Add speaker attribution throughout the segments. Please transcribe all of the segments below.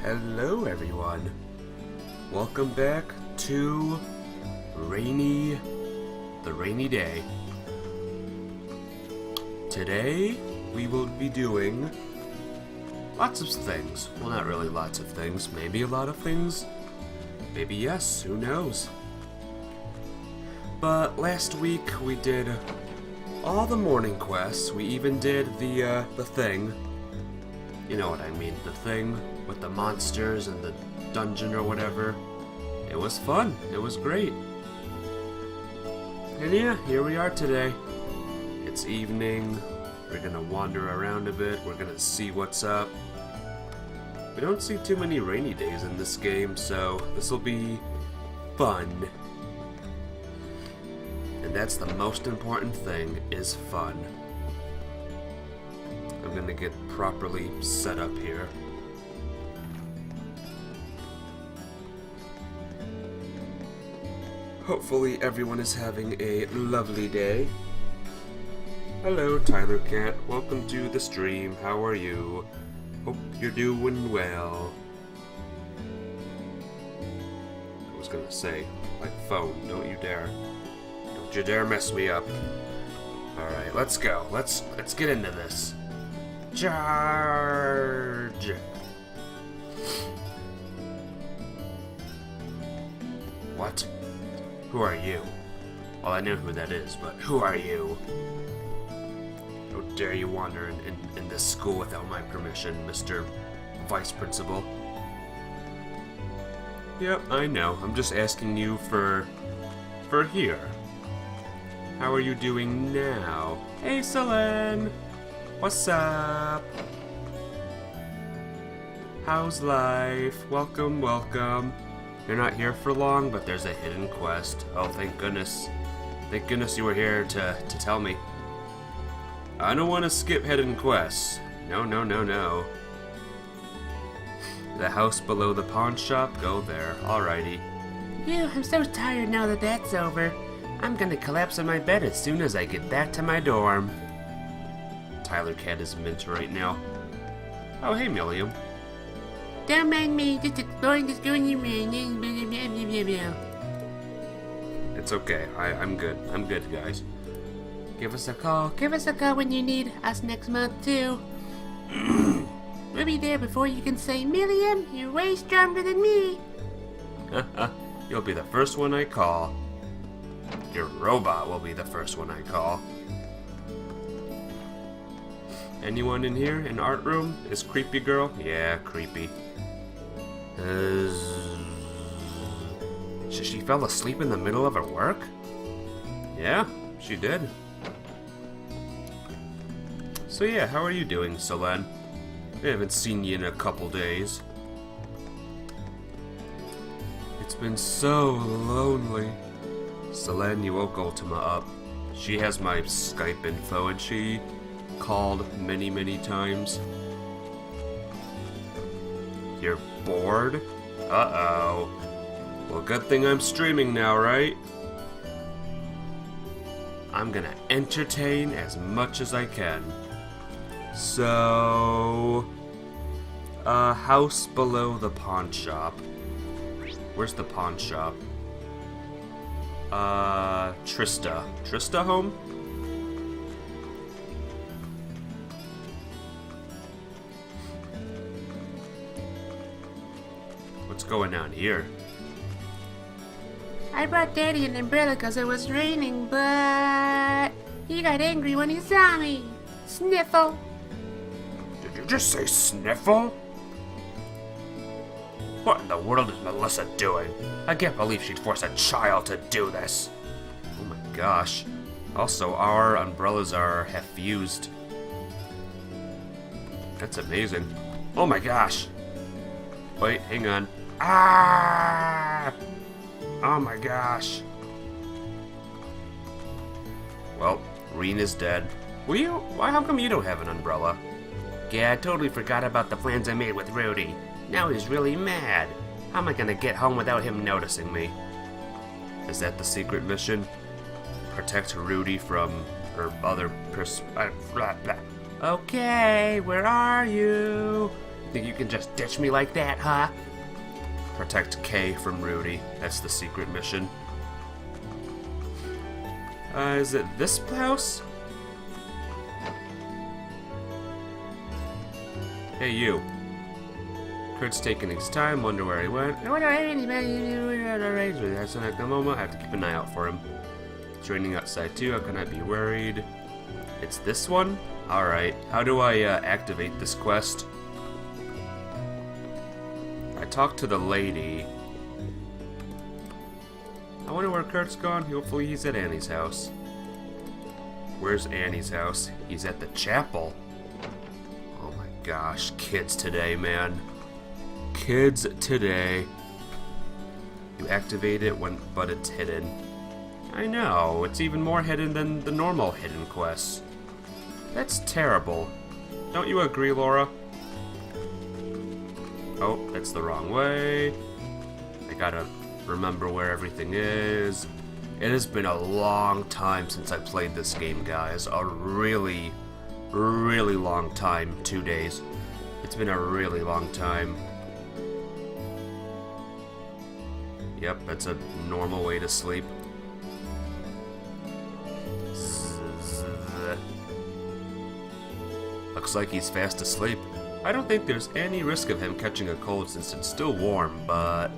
Speaker 1: Hello everyone. Welcome back to the rainy day. Today we will be doing lots of things. Well, not really lots of things. Maybe a lot of things. Maybe yes, who knows. But last week we did all the morning quests. We even did the thing. You know what I mean, the thing with the monsters and the dungeon or whatever. It was fun. It was great. And yeah, here we are today. It's evening. We're gonna wander around a bit. We're gonna see what's up. We don't see too many rainy days in this game, so this will be fun. And that's the most important thing, is fun. I'm gonna get properly set up here. Hopefully everyone is having a lovely day. Hello, Tyler Cat. Welcome to the stream. How are you? Hope you're doing well. I was gonna say, like phone, don't you dare. Don't you dare mess me up. Alright, let's go. Let's get into this. Charge! What? Who are you? Well, I know who that is, but who are you? How dare you wander in this school without my permission, Mr. Vice Principal? Yep, I know. I'm just asking you for here. How are you doing now? Hey, Selene! What's up? How's life? Welcome, welcome. You're not here for long, but there's a hidden quest. Oh, thank goodness. Thank goodness you were here to tell me. I don't want to skip hidden quests. No, no, no, no. The house below the pawn shop? Go there. Alrighty. Phew, I'm so tired now that that's over. I'm gonna collapse in my bed as soon as I get back to my dorm. Tyler Cat is mint right now. Oh, hey, Milliam. Don't mind me, just exploring the school you ran. It's okay. I'm good. I'm good, guys. Give us a call. Give us a call when you need us next month, too. We'll be there before you can say, Milliam, you're way stronger than me. You'll be the first one I call. Your robot will be the first one I call. Anyone in here? In art room? Is creepy girl? Yeah, creepy. She fell asleep in the middle of her work? Yeah, she did. So yeah, how are you doing, Selene? I haven't seen you in a couple days. It's been so lonely. Selene, you woke Ultima up. She has my Skype info and she called many, many times. You're bored? Uh-oh. Well, good thing I'm streaming now, right? I'm gonna entertain as much as I can. So... house below the pawn shop. Where's the pawn shop? Trista. Trista home? What's going on here? I brought Daddy an umbrella because it was raining, but he got angry when he saw me. Sniffle. Did you just say sniffle? What in the world is Melissa doing? I can't believe she'd force a child to do this. Oh my gosh. Also, our umbrellas have fused. That's amazing. Oh my gosh. Wait, hang on. Ah! Oh my gosh. Well, Reen is dead. How come you don't have an umbrella? Yeah, I totally forgot about the plans I made with Rudy. Now he's really mad. How am I gonna get home without him noticing me? Is that the secret mission? Protect Rudy from her other Okay, where are you? Think you can just ditch me like that, huh? Protect Kay from Rudy. That's the secret mission. Is it this house? Hey, you. Kurt's taking his time, wonder where he went. I wonder if anybody's arranged with that, so at the moment I have to keep an eye out for him. It's raining outside too, how can I be worried? It's this one? Alright, how do I activate this quest? I talked to the lady. I wonder where Kurt's gone. Hopefully he's at Annie's house. Where's Annie's house? He's at the chapel. Oh my gosh, kids today, man. Kids today. You activate it but it's hidden. I know, it's even more hidden than the normal hidden quests. That's terrible. Don't you agree, Laura? Oh, that's the wrong way. I gotta remember where everything is. It has been a long time since I played this game, guys. A really, really long time. 2 days. It's been a really long time. Yep, that's a normal way to sleep. Looks like he's fast asleep. I don't think there's any risk of him catching a cold since it's still warm, but...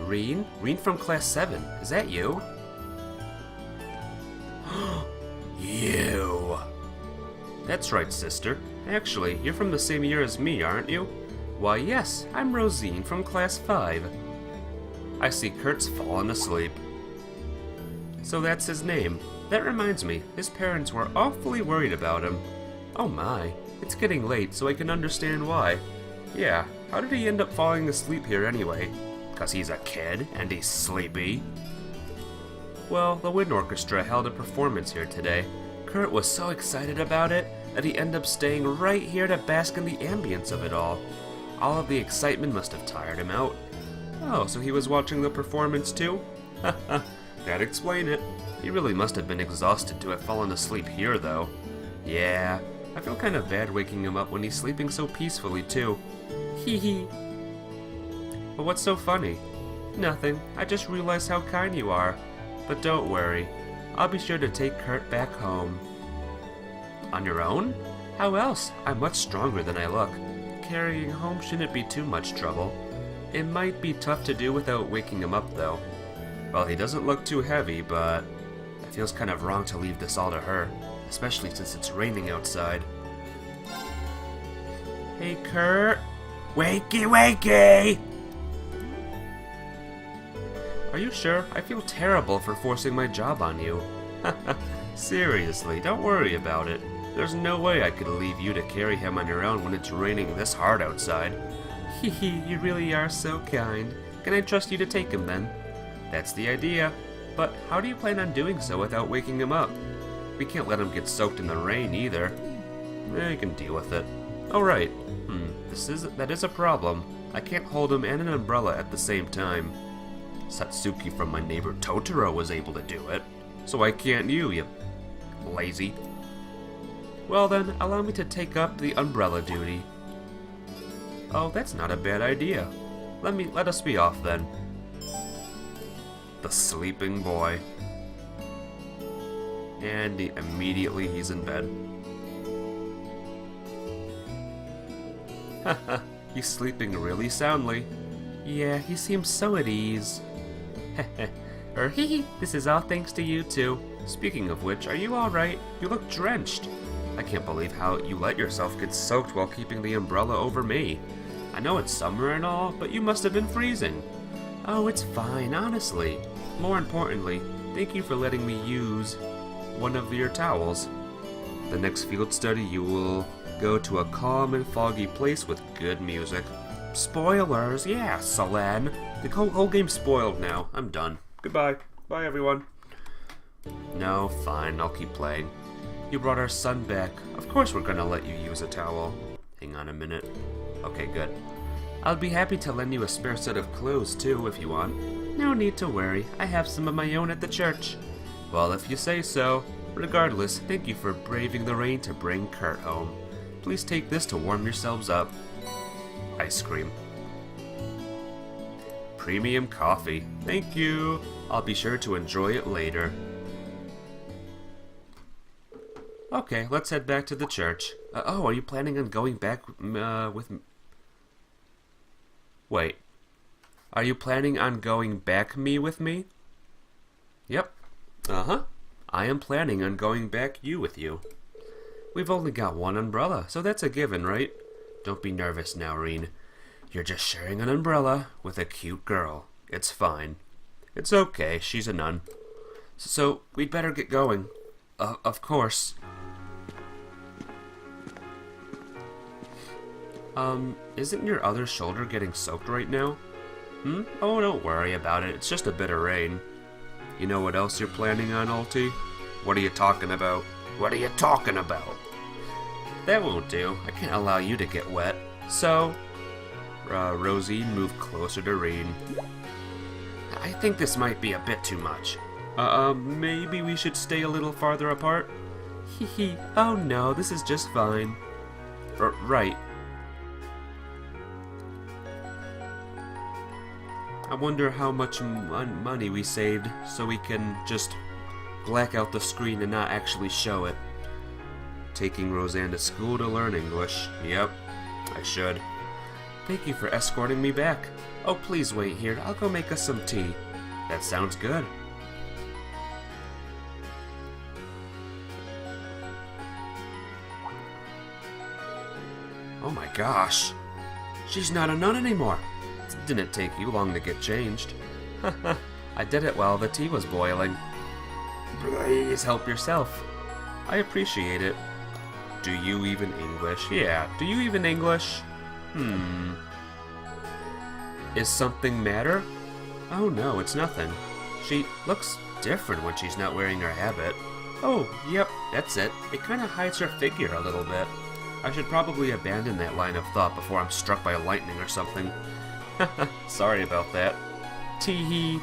Speaker 1: Reen? Reen from Class 7. Is that you? You! That's right, sister. Actually, you're from the same year as me, aren't you? Why, yes, I'm Rosine from Class 5. I see Kurt's fallen asleep. So that's his name. That reminds me, his parents were awfully worried about him. Oh my, it's getting late, so I can understand why. Yeah, how did he end up falling asleep here anyway? 'Cause he's a kid and he's sleepy? Well, the wind orchestra held a performance here today. Kurt was so excited about it that he ended up staying right here to bask in the ambience of it all. All of the excitement must have tired him out. Oh, so he was watching the performance too? Haha, that'd explain it. He really must have been exhausted to have fallen asleep here, though. Yeah, I feel kind of bad waking him up when he's sleeping so peacefully, too. Hee hee. But what's so funny? Nothing, I just realized how kind you are. But don't worry, I'll be sure to take Kurt back home. On your own? How else? I'm much stronger than I look. Carrying home shouldn't be too much trouble. It might be tough to do without waking him up, though. Well, he doesn't look too heavy, but it feels kind of wrong to leave this all to her, especially since it's raining outside. Hey, Kurt! Wakey, wakey! Are you sure? I feel terrible for forcing my job on you. Seriously, don't worry about it. There's no way I could leave you to carry him on your own when it's raining this hard outside. Hehe, you really are so kind. Can I trust you to take him then? That's the idea. But how do you plan on doing so without waking him up? We can't let him get soaked in the rain either. You can deal with it. Oh right. That is a problem. I can't hold him and an umbrella at the same time. Satsuki from my neighbor Totoro was able to do it. So why can't you, you lazy? Well then, allow me to take up the umbrella duty. Oh, that's not a bad idea. Let us be off then. The sleeping boy. And immediately he's in bed. Haha, he's sleeping really soundly. Yeah, he seems so at ease. Hee, this is all thanks to you too. Speaking of which, are you alright? You look drenched. I can't believe how you let yourself get soaked while keeping the umbrella over me. I know it's summer and all, but you must have been freezing. Oh, it's fine, honestly. More importantly, thank you for letting me use one of your towels. The next field study, you will go to a calm and foggy place with good music. Spoilers, yeah, Solan. The whole game's spoiled now. I'm done. Goodbye. Bye, everyone. No, fine, I'll keep playing. You brought our son back. Of course we're gonna let you use a towel. Hang on a minute. Okay, good. I'll be happy to lend you a spare set of clothes, too, if you want. No need to worry. I have some of my own at the church. Well, if you say so. Regardless, thank you for braving the rain to bring Kurt home. Please take this to warm yourselves up. ice cream. Premium coffee. Thank you. I'll be sure to enjoy it later. Okay, let's head back to the church. Oh, are you planning on going back with... Wait. Are you planning on going back with me? Yep. Uh-huh. I am planning on going back with you. We've only got one umbrella, so that's a given, right? Don't be nervous now, Reen. You're just sharing an umbrella with a cute girl. It's fine. It's okay, she's a nun. So, we'd better get going. Of course. Isn't your other shoulder getting soaked right now? Oh, don't worry about it. It's just a bit of rain. You know what else you're planning on, Alti? What are you talking about? What are you talking about? That won't do. I can't allow you to get wet. So, Rosie, move closer to Reen. I think this might be a bit too much. Maybe we should stay a little farther apart? Hee. Oh no, this is just fine. Right. I wonder how much money we saved so we can just black out the screen and not actually show it. Taking Roseanne to school to learn English. Yep, I should. Thank you for escorting me back. Oh, please wait here. I'll go make us some tea. That sounds good. Oh my gosh. She's not a nun anymore. Didn't take you long to get changed. I did it while the tea was boiling. Please help yourself. I appreciate it. Do you even English? Yeah, do you even English? Is something matter? Oh no, it's nothing. She looks different when she's not wearing her habit. Oh, yep, that's it. It kind of hides her figure a little bit. I should probably abandon that line of thought before I'm struck by lightning or something. Sorry about that. Teehee,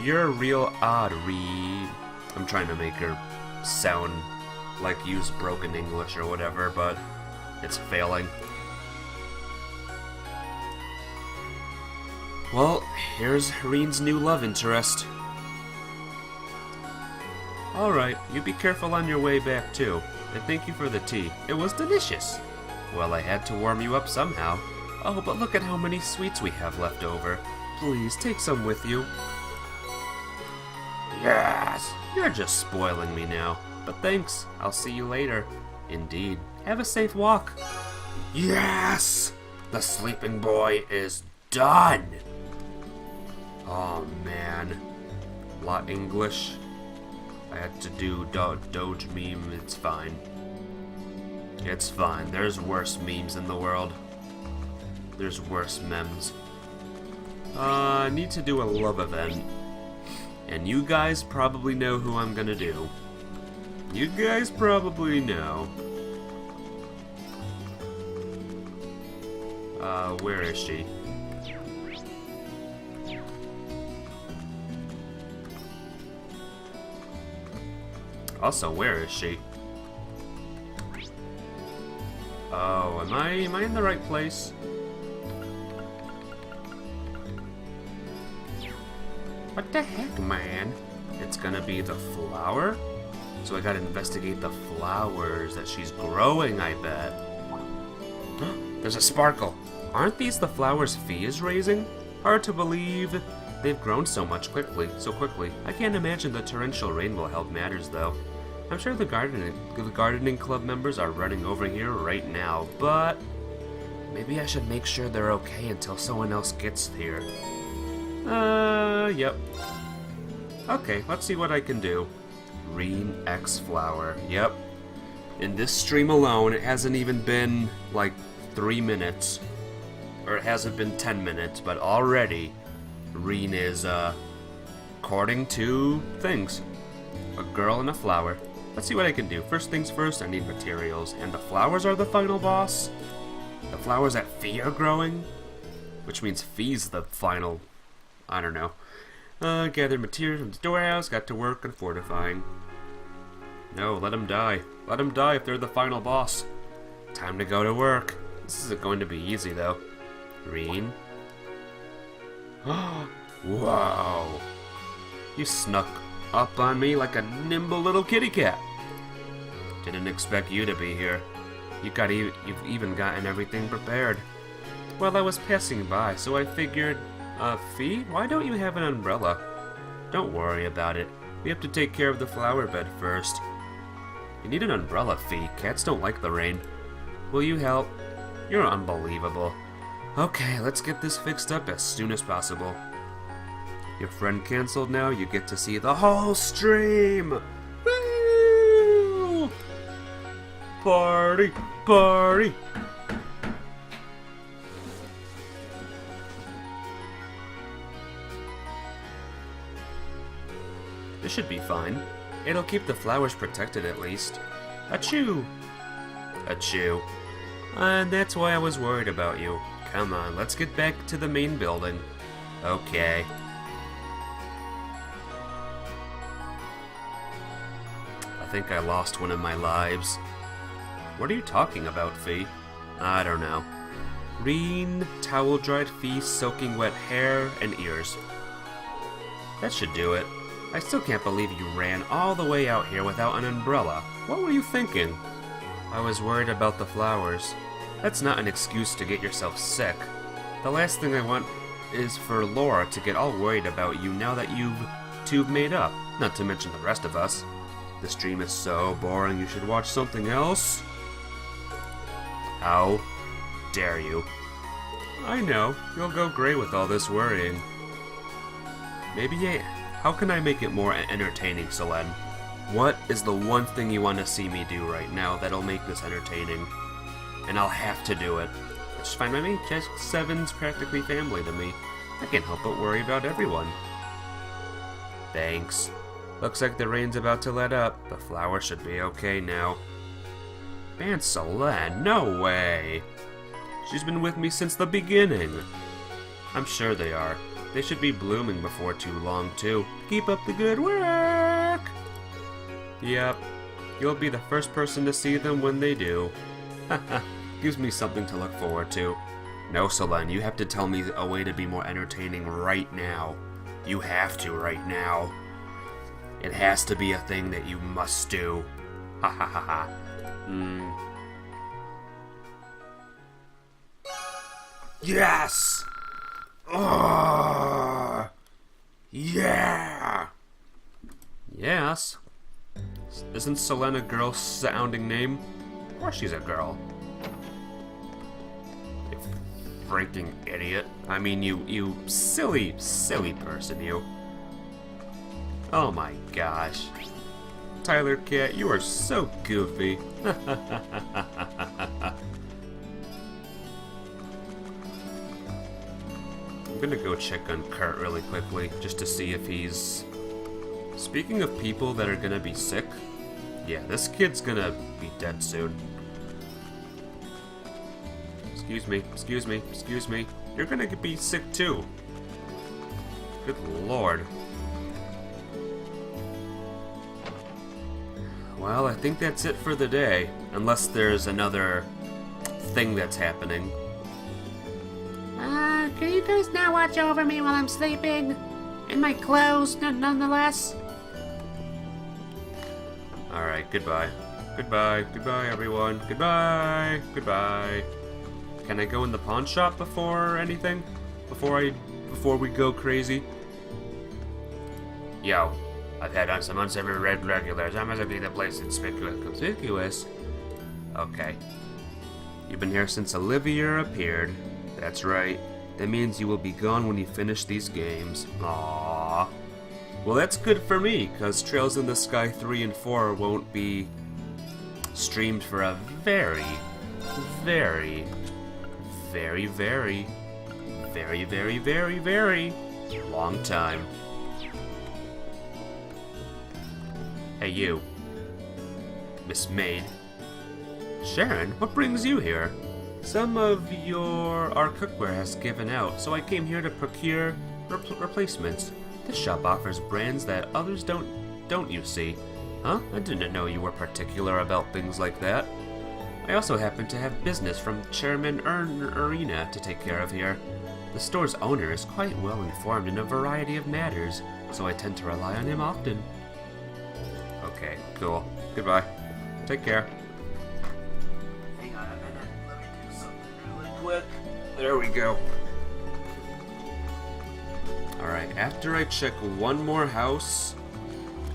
Speaker 1: you're real odd, Reed. I'm trying to make her sound like use broken English or whatever, but it's failing. Well, here's Reen's new love interest. Alright, you be careful on your way back too. And thank you for the tea. It was delicious. Well, I had to warm you up somehow. Oh, but look at how many sweets we have left over. Please, take some with you. Yes! You're just spoiling me now. But thanks. I'll see you later. Indeed. Have a safe walk. Yes! The sleeping boy is done! Oh, man. Lot English. I had to do Doge meme. It's fine. It's fine. There's worse memes in the world. There's worse memes. I need to do a love event. And you guys probably know who I'm gonna do. You guys probably know. Where is she? Also, where is she? Oh, am I in the right place? What the heck, man? It's gonna be the flower? So I gotta investigate the flowers that she's growing, I bet. There's a sparkle. Aren't these the flowers Fee is raising? Hard to believe. They've grown so quickly. I can't imagine the torrential rain will help matters, though. I'm sure the gardening club members are running over here right now, but maybe I should make sure they're okay until someone else gets here. Yep. Okay, let's see what I can do. Reen X flower. Yep. In this stream alone, it hasn't even been like 3 minutes, or it hasn't been 10 minutes, but already Reen is according to things, a girl and a flower. Let's see what I can do. First things first, I need materials. And the flowers are the final boss? The flowers that Fee are growing? Which means Fee's the final... I don't know. Gather materials from the storehouse, got to work on fortifying. No, let them die. Let them die if they're the final boss. Time to go to work. This isn't going to be easy, though. Green. Wow. You snuck up on me like a nimble little kitty cat. Didn't expect you to be here. You've even gotten everything prepared. Well, I was passing by, so I figured, Fee, why don't you have an umbrella? Don't worry about it. We have to take care of the flower bed first. You need an umbrella, Fee. Cats don't like the rain. Will you help? You're unbelievable. Okay, let's get this fixed up as soon as possible. Your friend canceled now, you get to see the whole stream! Woo! Party! Party! This should be fine. It'll keep the flowers protected at least. Achoo! Achoo. And that's why I was worried about you. Come on, let's get back to the main building. Okay. I think I lost one of my lives. What are you talking about, Fee? I don't know. Green, towel-dried Fee soaking wet hair and ears. That should do it. I still can't believe you ran all the way out here without an umbrella. What were you thinking? I was worried about the flowers. That's not an excuse to get yourself sick. The last thing I want is for Laura to get all worried about you now that you've two made up, not to mention the rest of us. The stream is so boring, you should watch something else. How dare you? I know, you'll go gray with all this worrying. How can I make it more entertaining, Selene? What is the one thing you want to see me do right now that'll make this entertaining? And I'll have to do it. It's fine by me. Just Seven's practically family to me. I can't help but worry about everyone. Thanks. Looks like the rain's about to let up. The flowers should be okay now. Man, Selene, no way! She's been with me since the beginning. I'm sure they are. They should be blooming before too long, too. Keep up the good work! Yep, you'll be the first person to see them when they do. Haha, gives me something to look forward to. No, Selene, you have to tell me a way to be more entertaining right now. You have to right now. It has to be a thing that you must do. Ha ha ha ha. Yes! Oh, yeah! Yes? Isn't Selene a girl-sounding name? Of course she's a girl. You freaking idiot. I mean, you silly, silly person, you. Oh my gosh. Tyler Cat, you are so goofy. I'm gonna go check on Kurt really quickly, just to see if he's... Speaking of people that are gonna be sick, yeah, this kid's gonna be dead soon. Excuse me, excuse me, excuse me. You're gonna be sick too. Good lord. Well, I think that's it for the day, unless there's another thing that's happening.
Speaker 2: Can you guys now watch over me while I'm sleeping? In my clothes, nonetheless?
Speaker 1: Alright, goodbye. Goodbye, goodbye everyone. Goodbye, goodbye. Can I go in the pawn shop before anything? Before we go crazy? Yo, I've had on some unsavory red regulars. I must be the place conspicuous. Okay. You've been here since Olivia appeared. That's right. That means you will be gone when you finish these games. Aww. Well, that's good for me, because Trails in the Sky 3 and 4 won't be streamed for a very, very, very, very, very, very, very, very long time. Hey, you. Miss Maid. Sharon, what brings you here? Some of our cookware has given out, so I came here to procure replacements. This shop offers brands that others don't, you see. Huh? I didn't know you were particular about things like that. I also happen to have business from Chairman Arena to take care of here. The store's owner is quite well informed in a variety of matters, so I tend to rely on him often. Okay, cool. Goodbye. Take care. Hang on a minute. Let me do something really quick. There we go. Alright, after I check one more house,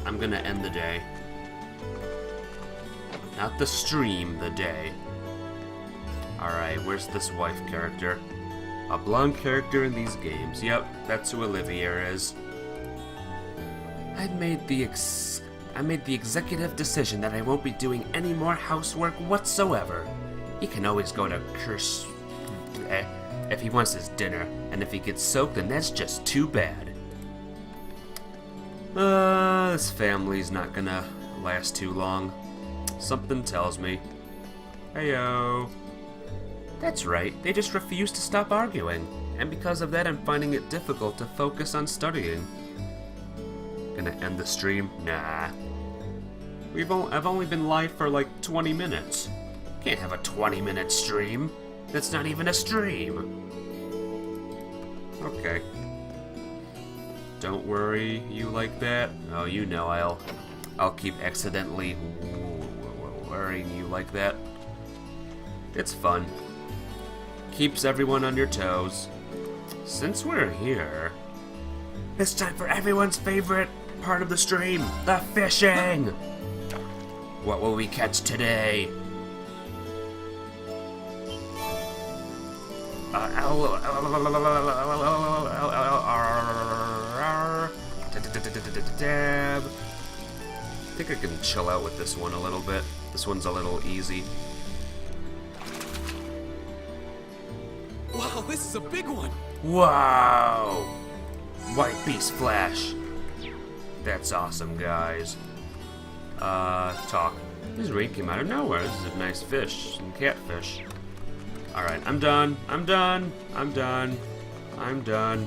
Speaker 1: I'm gonna end the day. Not the stream, the day. Alright, where's this wife character? A blonde character in these games. Yep, that's who Olivia is. I made the executive decision that I won't be doing any more housework whatsoever. He can always go to curse if he wants his dinner, and if he gets soaked, then that's just too bad. This family's not gonna last too long. Something tells me. Heyo. That's right, they just refuse to stop arguing, and because of that I'm finding it difficult to focus on studying. Gonna end the stream? Nah. I've only been live for like 20 minutes. Can't have a 20-minute stream. That's not even a stream. Okay. Don't worry, you like that? Oh, you know I'll keep accidentally worrying you like that. It's fun. Keeps everyone on your toes. Since we're here, it's time for everyone's favorite part of the stream, the fishing! What will we catch today? Dab. I think I can chill out with this one a little bit. This one's a little easy.
Speaker 3: Wow, this is a big one!
Speaker 1: Wow! White Beast Flash. That's awesome, guys. Talk. This raid came out of nowhere. This is a nice fish. Some catfish. Alright, I'm done. I'm done. I'm done. I'm done.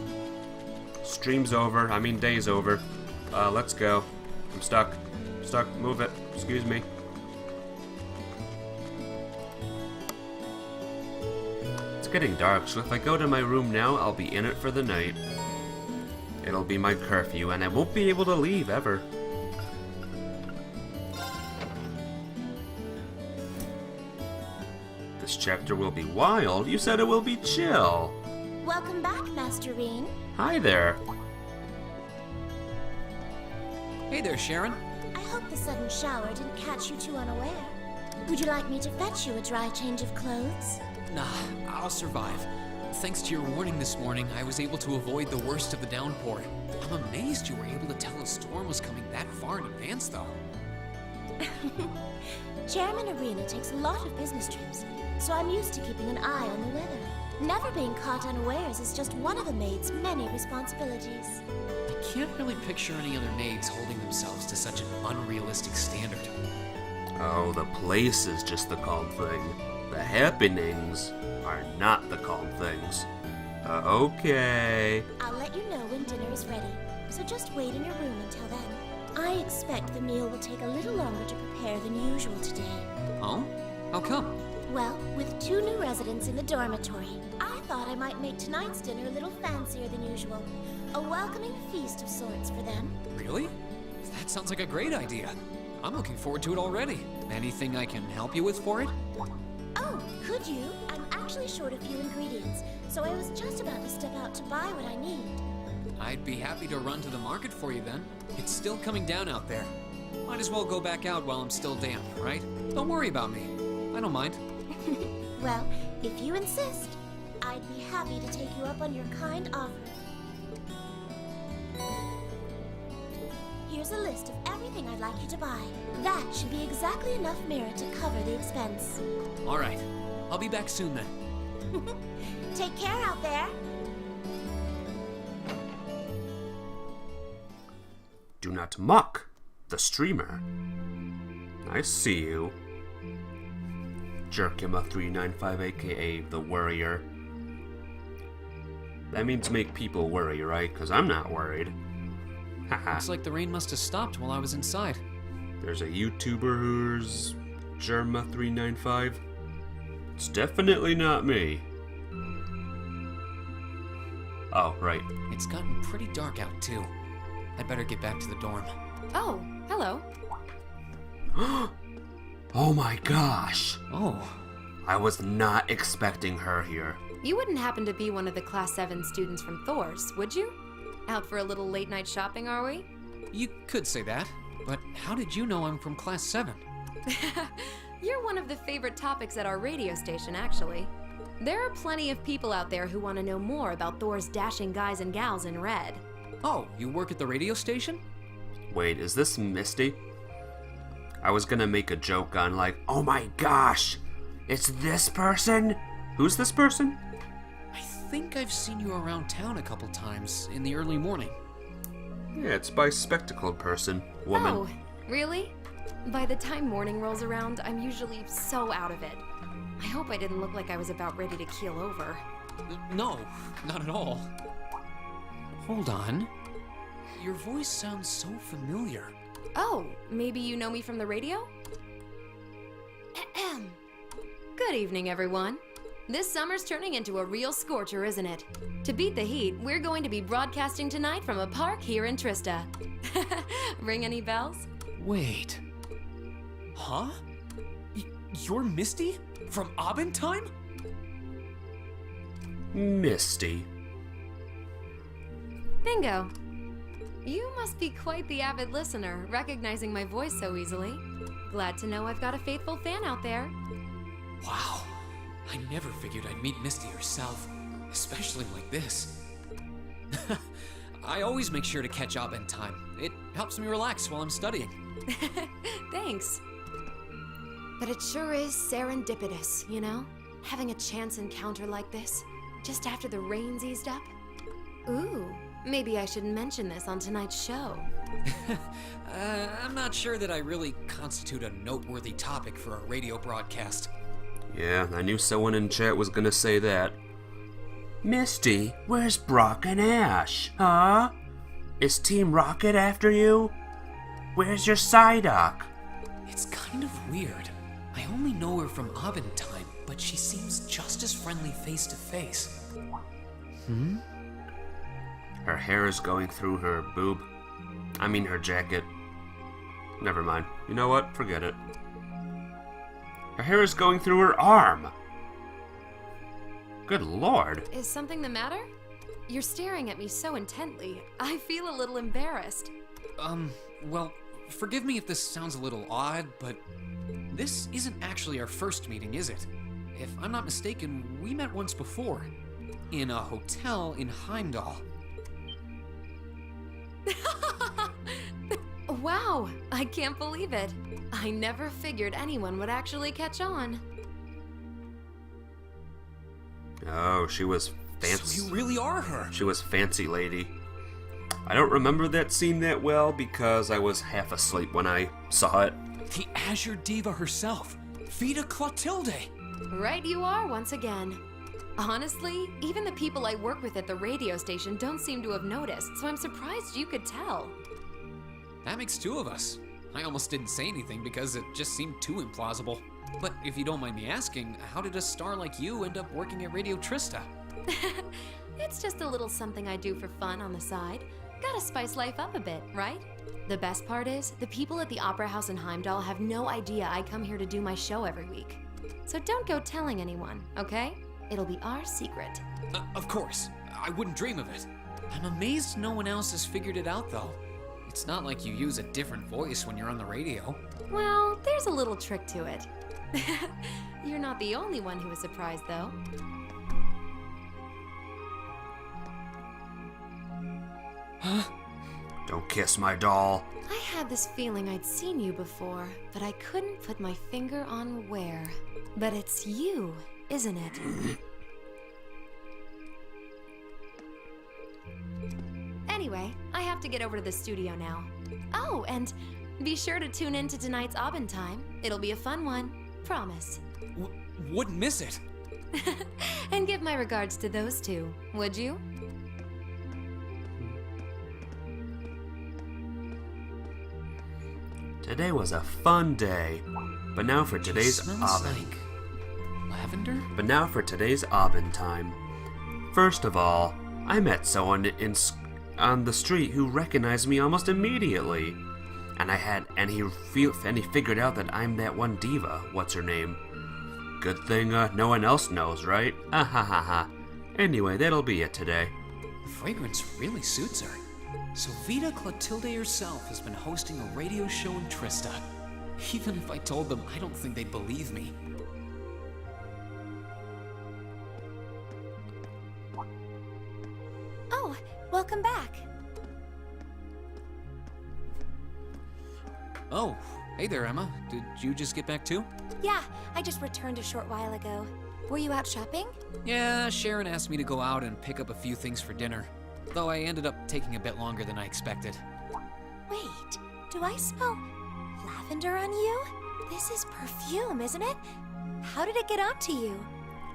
Speaker 1: Stream's over. I mean, day's over. Let's go. I'm stuck. Stuck. Move it. Excuse me. It's getting dark, so if I go to my room now, I'll be in it for the night. It'll be my curfew, and I won't be able to leave ever. This chapter will be wild. You said it will be chill.
Speaker 4: Welcome back, Master Reen.
Speaker 1: Hi there.
Speaker 3: Hey there, Sharon.
Speaker 4: I hope the sudden shower didn't catch you too unaware. Would you like me to fetch you a dry change of clothes?
Speaker 3: Nah, I'll survive. Thanks to your warning this morning, I was able to avoid the worst of the downpour. I'm amazed you were able to tell a storm was coming that far in advance, though.
Speaker 4: Chairman Arena takes a lot of business trips, so I'm used to keeping an eye on the weather. Never being caught unawares is just one of the maid's many responsibilities.
Speaker 3: I can't really picture any other maids holding themselves to such an unrealistic standard.
Speaker 1: Oh, the place is just the calm thing. The happenings are not the calm things. Okay.
Speaker 4: I'll let you know when dinner is ready, so just wait in your room until then. I expect the meal will take a little longer to prepare than usual today.
Speaker 3: Oh? How come?
Speaker 4: Well, with 2 new residents in the dormitory, I thought I might make tonight's dinner a little fancier than usual. A welcoming feast of sorts for them.
Speaker 3: Really? That sounds like a great idea. I'm looking forward to it already. Anything I can help you with for it?
Speaker 4: Oh, could you? I'm actually short a few ingredients, so I was just about to step out to buy what I need.
Speaker 3: I'd be happy to run to the market for you then. It's still coming down out there. Might as well go back out while I'm still damp, right? Don't worry about me. I don't mind.
Speaker 4: Well, if you insist, I'd be happy to take you up on your kind offer. Here's a list of everything I'd like you to buy. That should be exactly enough mirror to cover the expense.
Speaker 3: All right. I'll be back soon then.
Speaker 4: Take care out there.
Speaker 1: Do not mock the streamer. I see you. Jerkima395, aka the Worrier. That means make people worry, right? Because I'm not worried. Haha.
Speaker 3: Looks like the rain must have stopped while I was inside.
Speaker 1: There's a YouTuber who's Jerma395. It's definitely not me. Oh, right.
Speaker 3: It's gotten pretty dark out, too. I'd better get back to the dorm.
Speaker 5: Oh, hello.
Speaker 1: Oh my gosh.
Speaker 3: Oh,
Speaker 1: I was not expecting her here.
Speaker 5: You wouldn't happen to be one of the Class 7 students from Thor's, would you? Out for a little late-night shopping, are we?
Speaker 3: you could say that. But how did you know I'm from Class 7?
Speaker 5: You're one of the favorite topics at our radio station, actually. There are plenty of people out there who want to know more about Thor's dashing guys and gals in red.
Speaker 3: Oh, you work at the radio station?
Speaker 1: Wait, is this Misty? I was gonna make a joke on like, oh my gosh, it's this person? Who's this person?
Speaker 3: I think I've seen you around town a couple times in the early morning.
Speaker 1: Yeah, it's by spectacled person, woman.
Speaker 5: Oh, really? By the time morning rolls around, I'm usually so out of it. I hope I didn't look like I was about ready to keel over.
Speaker 3: No, not at all. Hold on. Your voice sounds so familiar.
Speaker 5: Oh, maybe you know me from the radio? Ahem. Good evening, everyone. This summer's turning into a real scorcher, isn't it? To beat the heat, we're going to be broadcasting tonight from a park here in Trista. Ring any bells?
Speaker 3: Wait. Huh? You're Misty? From Abendheim?
Speaker 1: Misty.
Speaker 5: Bingo. You must be quite the avid listener, recognizing my voice so easily. Glad to know I've got a faithful fan out there.
Speaker 3: Wow. I never figured I'd meet Misty herself, especially like this. I always make sure to catch Abendheim. It helps me relax while I'm studying.
Speaker 5: Thanks. But it sure is serendipitous, you know? Having a chance encounter like this, just after the rain's eased up. Ooh, maybe I should mention this on tonight's show.
Speaker 3: I'm not sure that I really constitute a noteworthy topic for a radio broadcast.
Speaker 1: Yeah, I knew someone in chat was gonna say that. Misty, where's Brock and Ash, huh? Is Team Rocket after you? Where's your Psyduck?
Speaker 3: It's kind of weird. I only know her from Abendheim, but she seems just as friendly face to face.
Speaker 1: Her hair is going through her boob. I mean her jacket. Never mind. You know what? Forget it. Her hair is going through her arm. Good lord.
Speaker 5: Is something the matter? You're staring at me so intently. I feel a little embarrassed.
Speaker 3: Well, forgive me if this sounds a little odd, but this isn't actually our first meeting, is it? If I'm not mistaken, we met once before. In a hotel in Heimdall.
Speaker 5: Wow, I can't believe it. I never figured anyone would actually catch on.
Speaker 1: Oh, she was fancy.
Speaker 3: So you really are her.
Speaker 1: She was fancy lady. I don't remember that scene that well because I was half asleep when I saw it.
Speaker 3: The Azure Diva herself, Vita Clotilde.
Speaker 5: Right you are once again. Honestly, even the people I work with at the radio station don't seem to have noticed, so I'm surprised you could tell.
Speaker 3: That makes two of us. I almost didn't say anything because it just seemed too implausible. But if you don't mind me asking, how did a star like you end up working at Radio Trista?
Speaker 5: It's just a little something I do for fun on the side. Gotta spice life up a bit, right? The best part is, the people at the Opera House in Heimdall have no idea I come here to do my show every week. So don't go telling anyone, okay? It'll be our secret.
Speaker 3: Of course. I wouldn't dream of it. I'm amazed no one else has figured it out, though. It's not like you use a different voice when you're on the radio.
Speaker 5: Well, there's a little trick to it. You're not the only one who is surprised, though.
Speaker 3: Huh?
Speaker 1: Don't kiss my doll.
Speaker 5: I had this feeling I'd seen you before, but I couldn't put my finger on where. But it's you, isn't it? Anyway, I have to get over to the studio now. Oh, and be sure to tune in to tonight's Abendheim. It'll be a fun one. Promise.
Speaker 3: Wouldn't miss it.
Speaker 5: And give my regards to those two, would you?
Speaker 1: Today was a fun day, but now for today's
Speaker 3: Smells
Speaker 1: oven.
Speaker 3: like Lavender?
Speaker 1: But now for today's Abend time. First of all, I met someone on the street who recognized me almost immediately. And he figured out that I'm that one diva. What's her name? Good thing no one else knows, right? Ah ha ha ha. Anyway, that'll be it today.
Speaker 3: The fragrance really suits her. So Vita Clotilde herself has been hosting a radio show in Trista. Even if I told them, I don't think they'd believe me.
Speaker 4: Oh, welcome back.
Speaker 3: Oh, hey there, Emma. Did you just get back too?
Speaker 4: Yeah, I just returned a short while ago. Were you out shopping?
Speaker 3: Yeah, Sharon asked me to go out and pick up a few things for dinner. Though I ended up taking a bit longer than I expected.
Speaker 4: Wait, do I smell lavender on you? This is perfume, isn't it? How did it get onto you?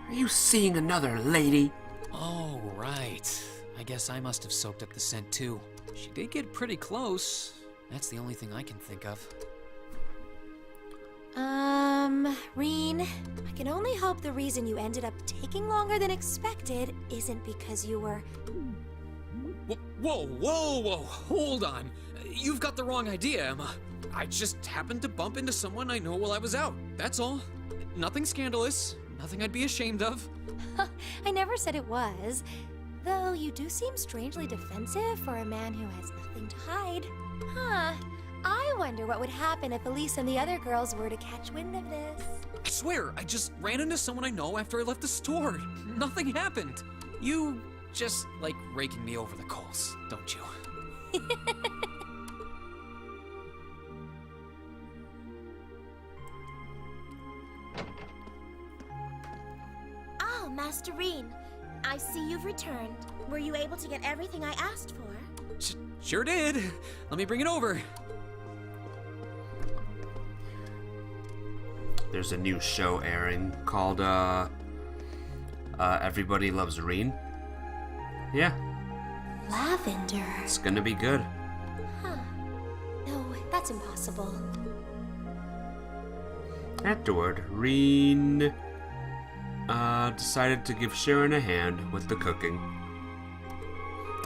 Speaker 1: Are you seeing another lady?
Speaker 3: Oh, right. I guess I must have soaked up the scent too. She did get pretty close. That's the only thing I can think of.
Speaker 4: Reen, I can only hope the reason you ended up taking longer than expected isn't because you were...
Speaker 3: Whoa, hold on. You've got the wrong idea, Emma. I just happened to bump into someone I know while I was out, that's all. Nothing scandalous, nothing I'd be ashamed of.
Speaker 4: I never said it was. Though you do seem strangely defensive for a man who has nothing to hide. Huh. I wonder what would happen if Elise and the other girls were to catch wind of this.
Speaker 3: I swear, I just ran into someone I know after I left the store. Nothing happened. You just like raking me over the coals, don't you?
Speaker 4: Oh, Master Reen. I see you've returned. Were you able to get everything I asked for?
Speaker 3: Sure did. Let me bring it over.
Speaker 1: There's a new show airing called Everybody Loves Reen. Yeah,
Speaker 4: Lavender.
Speaker 1: it's gonna be good.
Speaker 4: Huh. No, that's impossible.
Speaker 1: Afterward, Reen decided to give Sharon a hand with the cooking.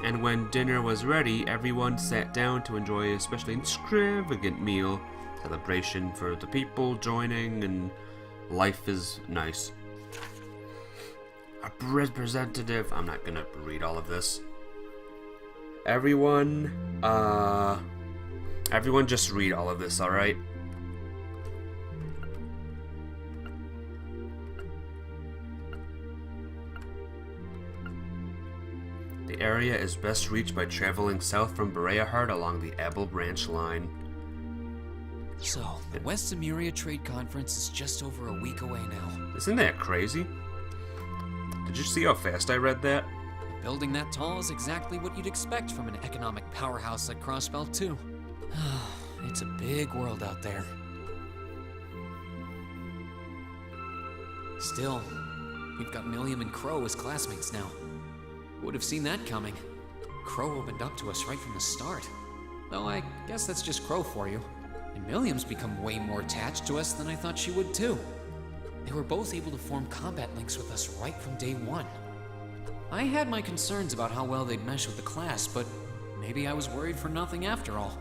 Speaker 1: And when dinner was ready, everyone sat down to enjoy a especially extravagant meal. Celebration for the people joining, and life is nice. A representative... I'm not gonna read all of this. Everyone just read all of this, alright? The area is best reached by traveling south from Bereahart along the Abel Branch line.
Speaker 3: So, the West Emuria Trade Conference is just over a week away now.
Speaker 1: Isn't that crazy? Did you see how fast I read that?
Speaker 3: Building that tall is exactly what you'd expect from an economic powerhouse like Crossbelt, too. It's a big world out there. Still, we've got Milliam and Crow as classmates now. Would have seen that coming. Crow opened up to us right from the start. Though I guess that's just Crow for you. And Milliam's become way more attached to us than I thought she would too. They were both able to form combat links with us right from day one. I had my concerns about how well they'd mesh with the class, but maybe I was worried for nothing after all.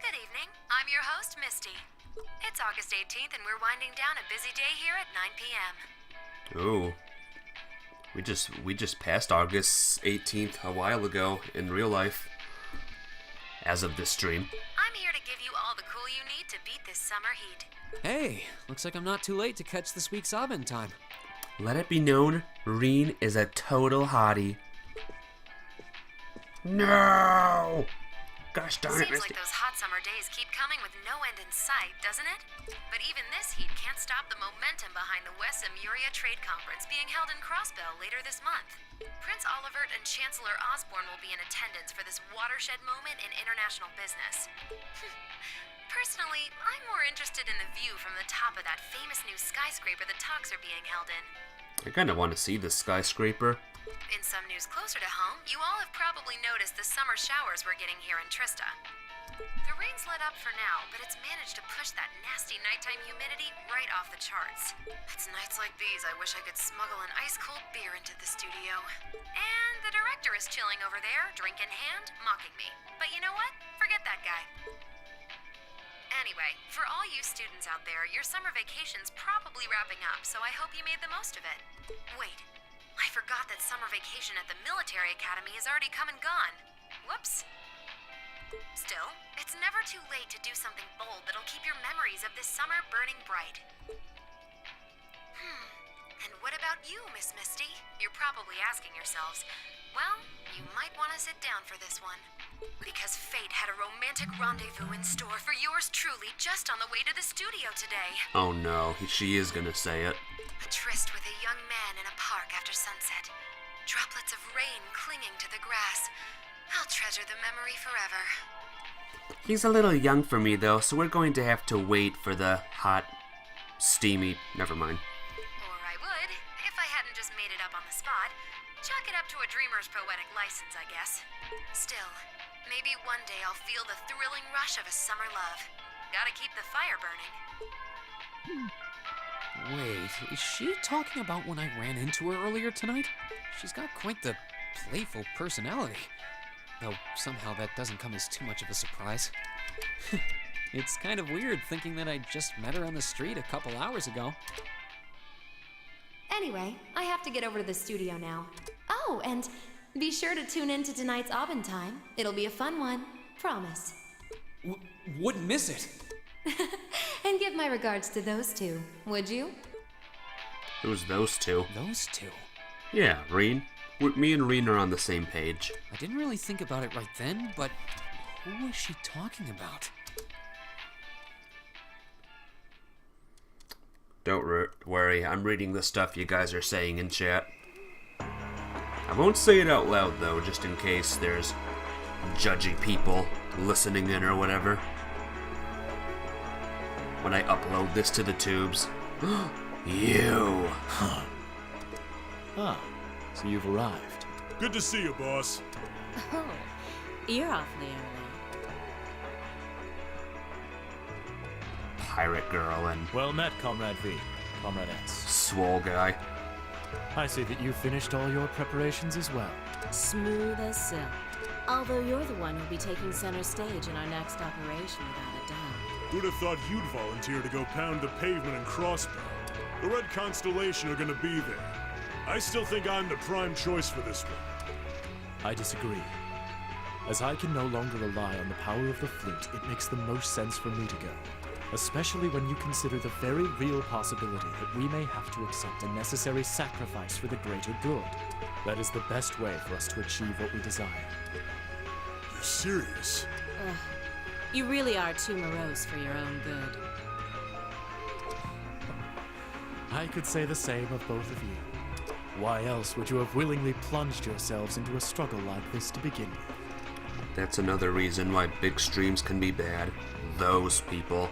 Speaker 5: Good evening. I'm your host, Misty. It's August 18th, and we're winding down a busy day here at 9 p.m.
Speaker 1: Ooh. We just passed August 18th a while ago in real life. As of this stream.
Speaker 5: I'm here to give you all the cool you need to beat this summer heat.
Speaker 3: Hey, looks like I'm not too late to catch this week's Abend time.
Speaker 1: Let it be known, Reen is a total hottie. No! Gosh darn it,
Speaker 5: Seems
Speaker 1: Misty.
Speaker 5: like those hot summer days keep coming with no end in sight, doesn't it? But even this heat can't stop the momentum behind the West Emuria Trade Conference being held in Crossbell later this month. Prince Olivert and Chancellor Osborne will be in attendance for this watershed moment in international business. Personally, I'm more interested in the view from the top of that famous new skyscraper the talks are being held in.
Speaker 1: I kinda want to see this skyscraper.
Speaker 5: In some news closer to home, you all have probably noticed the summer showers we're getting here in Trista. The rain's let up for now, but it's managed to push that nasty nighttime humidity right off the charts. It's nights like these I wish I could smuggle an ice-cold beer into the studio. And the director is chilling over there, drink in hand, mocking me. But you know what? Forget that guy. Anyway, for all you students out there, your summer vacation's probably wrapping up, so I hope you made the most of it. Wait, I forgot that summer vacation at the military academy is already come and gone. Whoops. Still, it's never too late to do something bold that'll keep your memories of this summer burning bright. And what about you, Miss Misty? You're probably asking yourselves, well, you might want to sit down for this one. Because fate had a romantic rendezvous in store for yours truly just on the way to the studio today.
Speaker 1: Oh no, she is gonna say it.
Speaker 5: A tryst with a young man in a park after sunset. Droplets of rain clinging to the grass. I'll treasure the memory forever.
Speaker 1: He's a little young for me though, so we're going to have to wait for the hot, steamy, never mind.
Speaker 5: Or I would, if I hadn't just made it up on the spot. Chalk it up to a dreamer's poetic license, I guess. Still, maybe one day I'll feel the thrilling rush of a summer love. Gotta keep the fire burning.
Speaker 3: Wait, is she talking about when I ran into her earlier tonight? She's got quite the playful personality. Though somehow that doesn't come as too much of a surprise. It's kind of weird thinking that I just met her on the street a couple hours ago.
Speaker 5: Anyway, I have to get over to the studio now. Oh, and be sure to tune in to tonight's Aubin Time. It'll be a fun one. Promise.
Speaker 3: Wouldn't miss it.
Speaker 5: And give my regards to those two, would you?
Speaker 1: Who's those two?
Speaker 3: Those two?
Speaker 1: Yeah, Reen. Me and Reen are on the same page.
Speaker 3: I didn't really think about it right then, but who was she talking about?
Speaker 1: Don't worry, I'm reading the stuff you guys are saying in chat. I won't say it out loud though, just in case there's judgy people listening in or whatever. When I upload this to the tubes. You!
Speaker 6: Huh. Ah, so you've arrived.
Speaker 7: Good to see you, boss.
Speaker 8: Oh, you're awfully early.
Speaker 1: Pirate girl and
Speaker 6: Well met, Comrade V. Comrade S.
Speaker 1: swole guy.
Speaker 6: I see that you finished all your preparations as well.
Speaker 8: Smooth as silk. Although you're the one who'll be taking center stage in our next operation without a doubt.
Speaker 7: Who'd have thought you'd volunteer to go pound the pavement and crossbow? The Red Constellation are gonna be there. I still think I'm the prime choice for this one.
Speaker 6: I disagree. As I can no longer rely on the power of the fleet, it makes the most sense for me to go. Especially when you consider the very real possibility that we may have to accept a necessary sacrifice for the greater good. That is the best way for us to achieve what we desire.
Speaker 7: You're serious?
Speaker 8: Ugh. You really are too morose for your own good.
Speaker 6: I could say the same of both of you. Why else would you have willingly plunged yourselves into a struggle like this to begin with?
Speaker 1: That's another reason why big streams can be bad. Those people.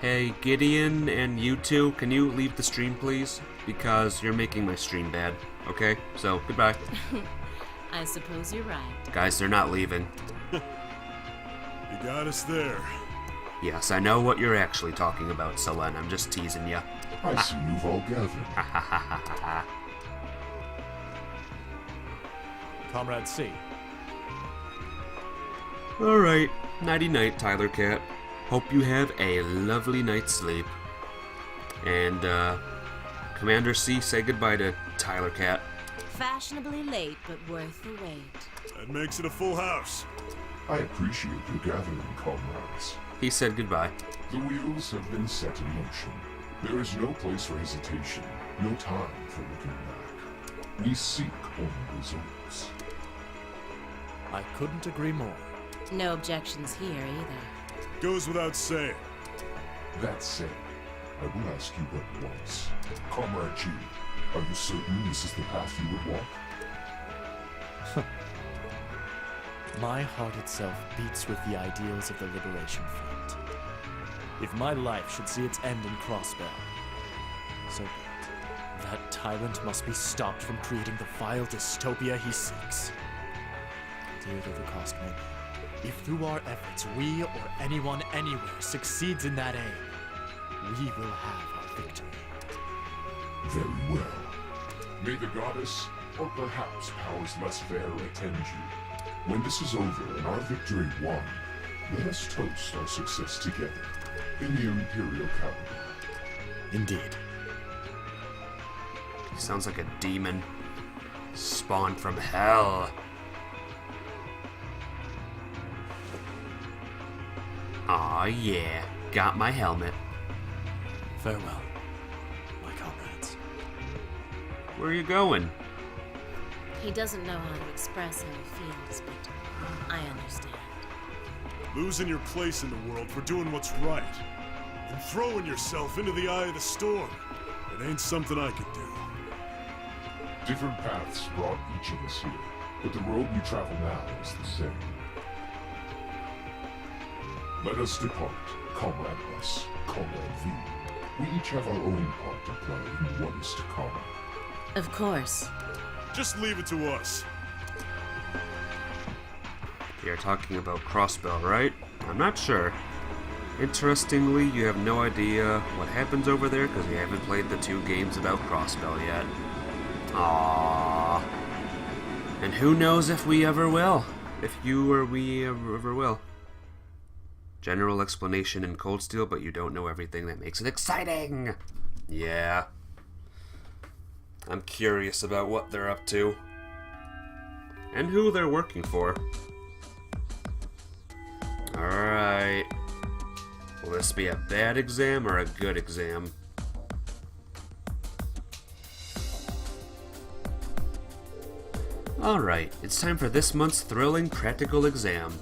Speaker 1: Hey, Gideon and you two, can you leave the stream, please? Because you're making my stream bad. Okay? So, goodbye.
Speaker 8: I suppose you're right.
Speaker 1: Guys, they're not leaving.
Speaker 7: You got us there.
Speaker 1: Yes, I know what you're actually talking about, Selen. I'm just teasing you.
Speaker 9: I see you've all gathered.
Speaker 6: Comrade C.
Speaker 1: Alright, nighty-night, Tyler Cat. Hope you have a lovely night's sleep. And, Commander C, say goodbye to Tyler Cat.
Speaker 8: Fashionably late, but worth the wait.
Speaker 7: That makes it a full house.
Speaker 9: I appreciate your gathering, comrades.
Speaker 1: He said goodbye.
Speaker 9: The wheels have been set in motion. There is no place for hesitation, no time for looking back. We seek only results.
Speaker 6: I couldn't agree more.
Speaker 8: No objections here either.
Speaker 7: Goes without saying.
Speaker 9: That said, I will ask you at once. Comrade G, are you certain this is the path you would walk?
Speaker 6: My heart itself beats with the ideals of the Liberation Front. If my life should see its end in Crossbell, so be it. That tyrant must be stopped from creating the vile dystopia he seeks. Dear though the cost may be, if through our efforts we or anyone anywhere succeeds in that aim, we will have our victory.
Speaker 9: Very well. May the goddess, or perhaps powers less fair, attend you. When this is over and our victory won, let us toast our success together in the Imperial calendar.
Speaker 6: Indeed.
Speaker 1: He sounds like a demon spawned from hell. Aw, yeah. Got my helmet.
Speaker 6: Farewell, my comrades.
Speaker 1: Where are you going?
Speaker 8: He doesn't know how to express how he feels, but I understand.
Speaker 7: Losing your place in the world for doing what's right. And throwing yourself into the eye of the storm. It ain't something I could do.
Speaker 9: Different paths brought each of us here, but the road we travel now is the same. Let us depart, Comrade S, Comrade V. We each have our own part to play in what is to come.
Speaker 8: Of course.
Speaker 7: Just leave it to us.
Speaker 1: You're talking about Crossbell, right? I'm not sure. Interestingly, you have no idea what happens over there because you haven't played the 2 games about Crossbell yet. Aww. And who knows if we ever will. If you or we ever will. General explanation in Cold Steel, but you don't know everything that makes it exciting! Yeah. I'm curious about what they're up to. And who they're working for. Alright. Will this be a bad exam or a good exam? Alright, it's time for this month's thrilling practical exam.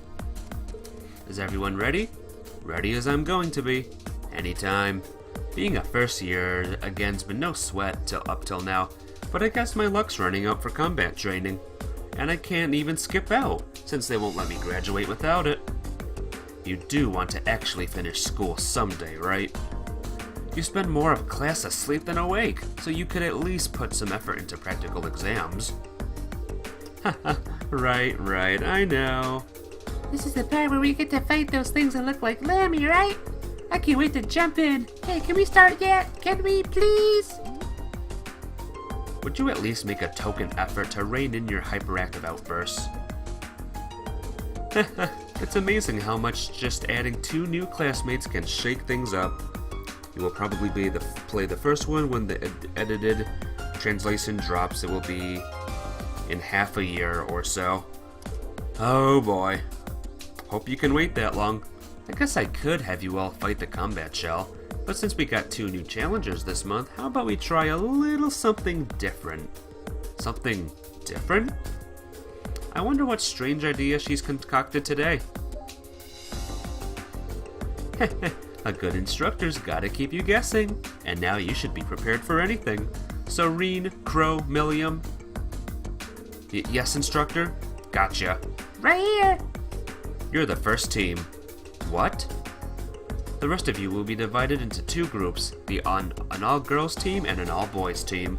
Speaker 1: Is everyone ready? Ready as I'm going to be. Anytime. Being a first year again's been no sweat up till now, but I guess my luck's running out for combat training. And I can't even skip out, since they won't let me graduate without it. You do want to actually finish school someday, right? You spend more of class asleep than awake, so you could at least put some effort into practical exams. Haha, right, I know.
Speaker 2: This is the part where we get to fight those things that look like Lammy, right? I can't wait to jump in. Hey, can we start yet? Can we, please?
Speaker 1: Would you at least make a token effort to rein in your hyperactive outbursts? It's amazing how much just adding 2 new classmates can shake things up. You will probably play the first one when the edited translation drops. It will be in half a year or so. Oh boy. Hope you can wait that long. I guess I could have you all fight the combat shell, but since we got 2 new challengers this month, how about we try a little something different? Something different? I wonder what strange idea she's concocted today. A good instructor's gotta keep you guessing, and now you should be prepared for anything. So Reen, Crow, Milliam. Yes, instructor? Gotcha.
Speaker 2: Right here.
Speaker 1: You're the first team. What? The rest of you will be divided into 2 groups, an all-girls team and an all-boys team.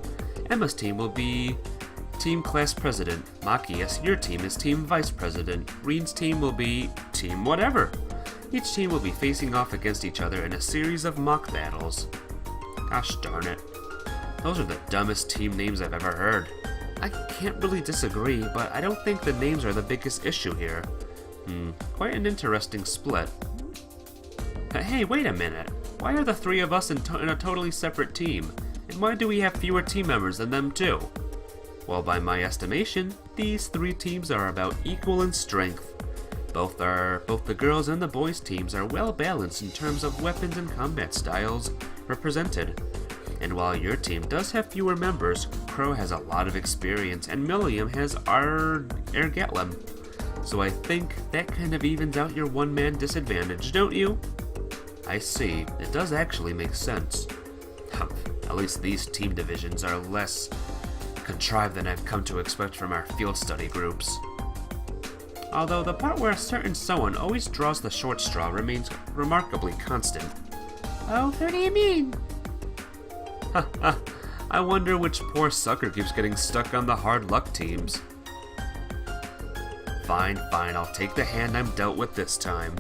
Speaker 1: Emma's team will be Team Class President. Machias, your team is Team Vice President. Reen's team will be Team Whatever. Each team will be facing off against each other in a series of mock battles. Gosh darn it. Those are the dumbest team names I've ever heard. I can't really disagree, but I don't think the names are the biggest issue here. Quite an interesting split. Hey, wait a minute. Why are the 3 of us in a totally separate team? And why do we have fewer team members than them too? Well, by my estimation, these 3 teams are about equal in strength. Both the girls and the boys teams are well balanced in terms of weapons and combat styles represented. And while your team does have fewer members, Crow has a lot of experience and Milliam has Ergatlem. So I think that kind of evens out your one-man disadvantage, don't you? I see. It does actually make sense. At least these team divisions are less contrived than I've come to expect from our field study groups. Although the part where a certain someone always draws the short straw remains remarkably constant.
Speaker 2: Oh, what do you mean?
Speaker 1: I wonder which poor sucker keeps getting stuck on the hard luck teams. Fine, I'll take the hand I'm dealt with this time.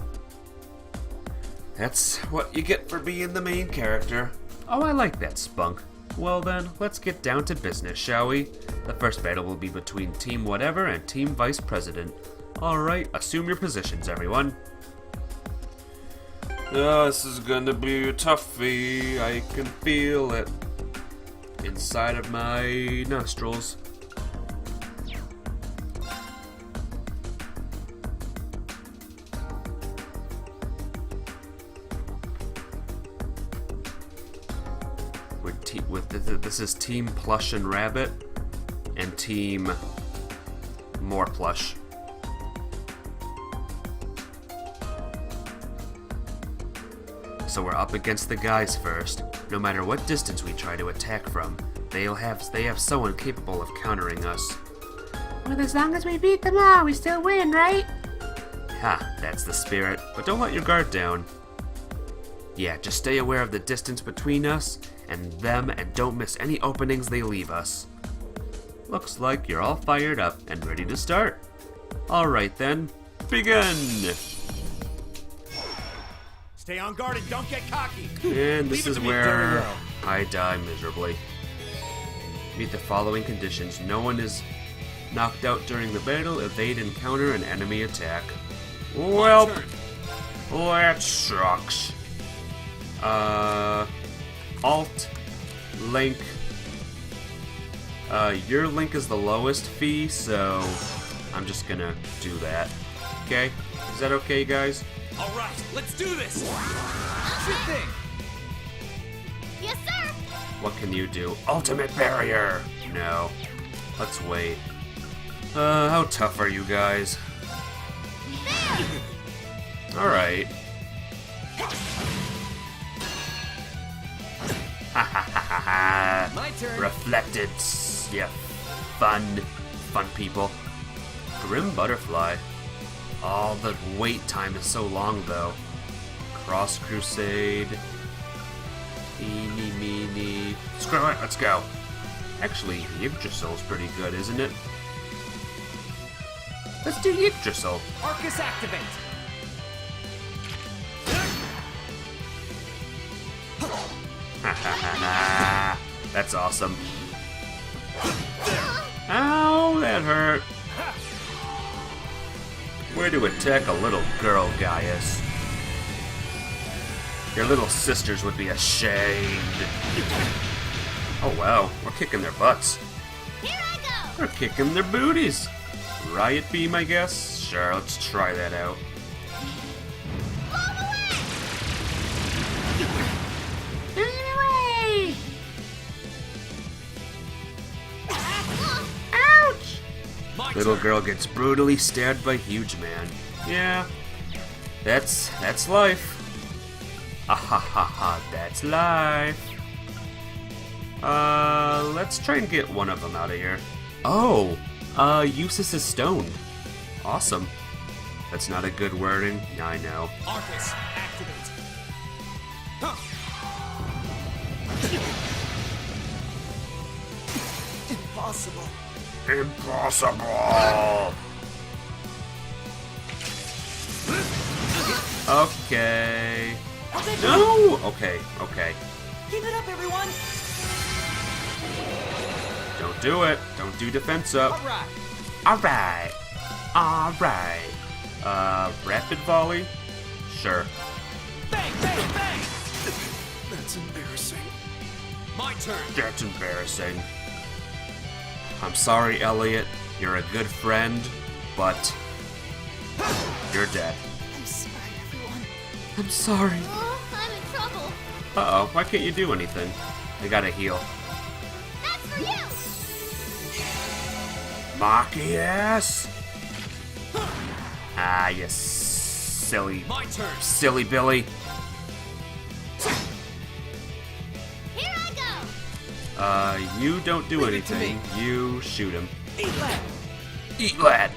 Speaker 1: That's what you get for being the main character. Oh, I like that spunk. Well then, let's get down to business, shall we? The first battle will be between Team Whatever and Team Vice President. Alright, assume your positions, everyone. Oh, this is gonna be a toughie. I can feel it inside of my nostrils. This is Team Plush and Rabbit and Team More Plush. So we're up against the guys first. No matter what distance we try to attack from, they have someone capable of countering us.
Speaker 2: Well, as long as we beat them all, we still win, right?
Speaker 1: Ha, that's the spirit. But don't let your guard down. Yeah, just stay aware of the distance between us and them and don't miss any openings they leave us. Looks like you're all fired up and ready to start. Alright then, begin!
Speaker 10: Stay on guard and don't get cocky.
Speaker 1: And this
Speaker 10: Leave it
Speaker 1: is
Speaker 10: to me,
Speaker 1: where
Speaker 10: Daryl.
Speaker 1: I die miserably. Meet the following conditions. No one is knocked out during the battle if they'd encounter an enemy attack. Well, that sucks. Alt, link. Your link is the lowest fee, so I'm just gonna do that. Okay? Is that okay, guys?
Speaker 10: All right, let's do this. Sure thing.
Speaker 4: Yes, sir!
Speaker 1: What can you do? Ultimate barrier! No. Let's wait. How tough are you guys? Alright. Ha ha ha ha ha!
Speaker 10: My turn.
Speaker 1: Reflected, yeah, fun people. Grim Butterfly. Oh, the wait time is so long though. Cross Crusade. Eeny, meeny. Screw it, let's go. Actually, Yggdrasil's pretty good, isn't it? Let's do Yggdrasil.
Speaker 10: Arcus activate.
Speaker 1: Ha ha ha ha. That's awesome. Ow, that hurt. Way to attack a little girl, Gaius. Your little sisters would be ashamed. Oh wow, we're kicking their butts.
Speaker 4: Here I go!
Speaker 1: We're kicking their booties. Riot beam, I guess? Sure, let's try that out.
Speaker 2: Away! Ouch!
Speaker 10: My
Speaker 1: Little
Speaker 10: turn.
Speaker 1: girl gets brutally stabbed by huge man. Yeah, that's life. Ah ha ha ha, that's life. Let's try and get one of them out of here. Oh, Eustace is stoned. Awesome. That's not a good wording. I know.
Speaker 10: Arcus activate. Impossible.
Speaker 1: Impossible! Okay. No! Okay.
Speaker 10: Keep it up, everyone.
Speaker 1: Don't do it. Don't do defense up.
Speaker 10: All right.
Speaker 1: Alright. Rapid volley? Sure.
Speaker 10: Bang, bang, bang. That's embarrassing. My turn.
Speaker 1: That's embarrassing. I'm sorry, Elliot. You're a good friend, but you're dead.
Speaker 4: I'm sorry, everyone.
Speaker 1: I'm sorry.
Speaker 4: Oh, I'm in trouble.
Speaker 1: Uh-oh, why can't you do anything? I gotta heal.
Speaker 4: That's for you!
Speaker 1: Marcius! Ah, you silly,
Speaker 10: My turn.
Speaker 1: silly Billy.
Speaker 4: Here I go!
Speaker 1: You don't do
Speaker 10: Leave it to
Speaker 1: anything.
Speaker 10: me.
Speaker 1: You shoot him.
Speaker 10: Eat that.
Speaker 1: Eat lad!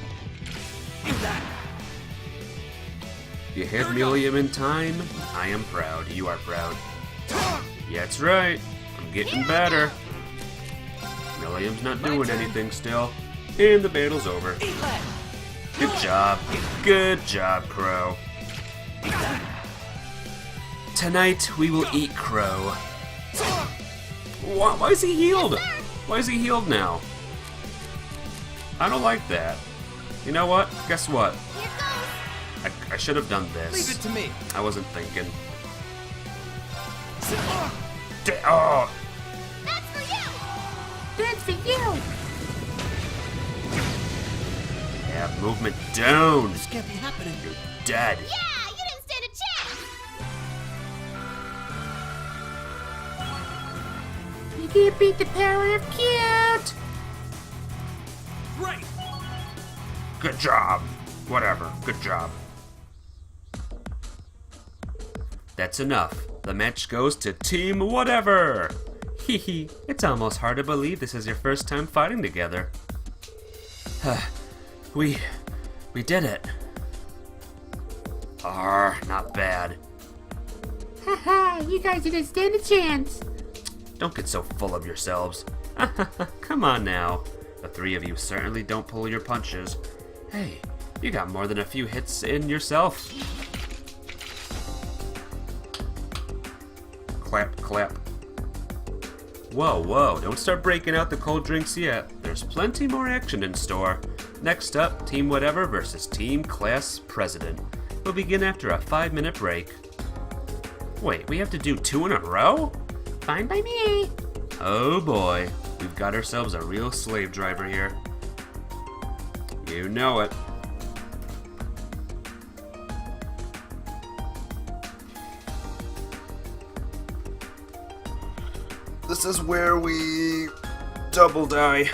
Speaker 10: Eat that.
Speaker 1: You hit Milium in time. I am proud. You are proud. Yeah, that's right. I'm getting better. William's not doing anything still. And the battle's over. Good job. Good job, Crow. Tonight we will eat Crow. Why is he healed? Why is he healed now? I don't like that. You know what? Guess what? I should have done this.
Speaker 10: Leave it to me.
Speaker 1: I wasn't thinking. Oh!
Speaker 4: That's for you!
Speaker 2: That's for you!
Speaker 1: Yeah, movement down.
Speaker 10: This can't be happening.
Speaker 1: You're dead.
Speaker 4: Yeah, you didn't stand a chance!
Speaker 2: You can't beat the power of cute!
Speaker 10: Right.
Speaker 1: Good job. Whatever. Good job. That's enough. The match goes to Team Whatever. Hehe. It's almost hard to believe this is your first time fighting together. We did it. Not bad.
Speaker 2: Haha, you guys didn't stand a chance!
Speaker 1: Don't get so full of yourselves. Come on now. The three of you certainly don't pull your punches. Hey, you got more than a few hits in yourself. Clap, clap. Whoa, whoa, don't start breaking out the cold drinks yet. There's plenty more action in store. Next up, Team Whatever versus Team Class President. We'll begin after a 5-minute break. Wait, we have to do 2 in a row?
Speaker 2: Fine by me!
Speaker 1: Oh boy, we've got ourselves a real slave driver here. You know it. This is where we double die.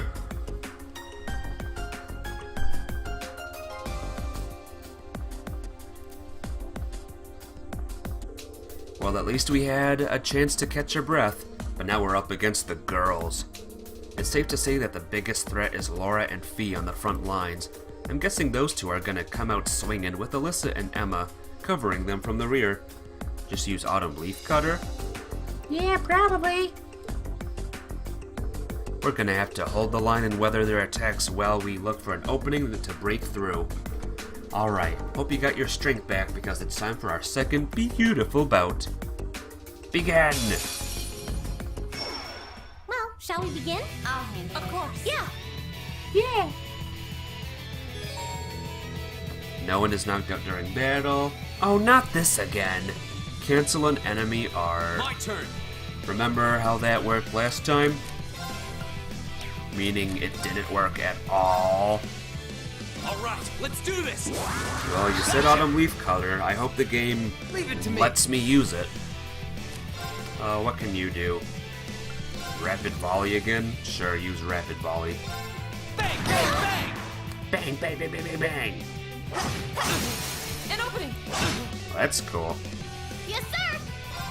Speaker 1: Well, at least we had a chance to catch our breath, but now we're up against the girls. It's safe to say that the biggest threat is Laura and Fee on the front lines. I'm guessing those two are gonna come out swinging with Alyssa and Emma, covering them from the rear. Just use Autumn Leaf Cutter?
Speaker 2: Yeah, probably.
Speaker 1: We're gonna have to hold the line and weather their attacks while we look for an opening to break through. Alright, hope you got your strength back because it's time for our second beautiful bout. Begin!
Speaker 4: Well, shall we begin?
Speaker 8: I'll handle it.
Speaker 4: Of course. Yeah.
Speaker 2: Yeah!
Speaker 1: No one is knocked out during battle. Oh, not this again! Cancel an enemy R.
Speaker 10: My turn.
Speaker 1: Remember how that worked last time? Meaning it didn't work at all.
Speaker 10: All right, let's do this.
Speaker 1: Well, you said Autumn Leaf Color. I hope the game
Speaker 10: Leave it to me.
Speaker 1: lets me use it. What can you do? Rapid Volley again? Sure, use Rapid Volley.
Speaker 10: Bang, bang, bang.
Speaker 1: Bang, bang, bang, bang, bang, bang.
Speaker 8: An opening!
Speaker 1: That's cool.
Speaker 4: Yes, sir!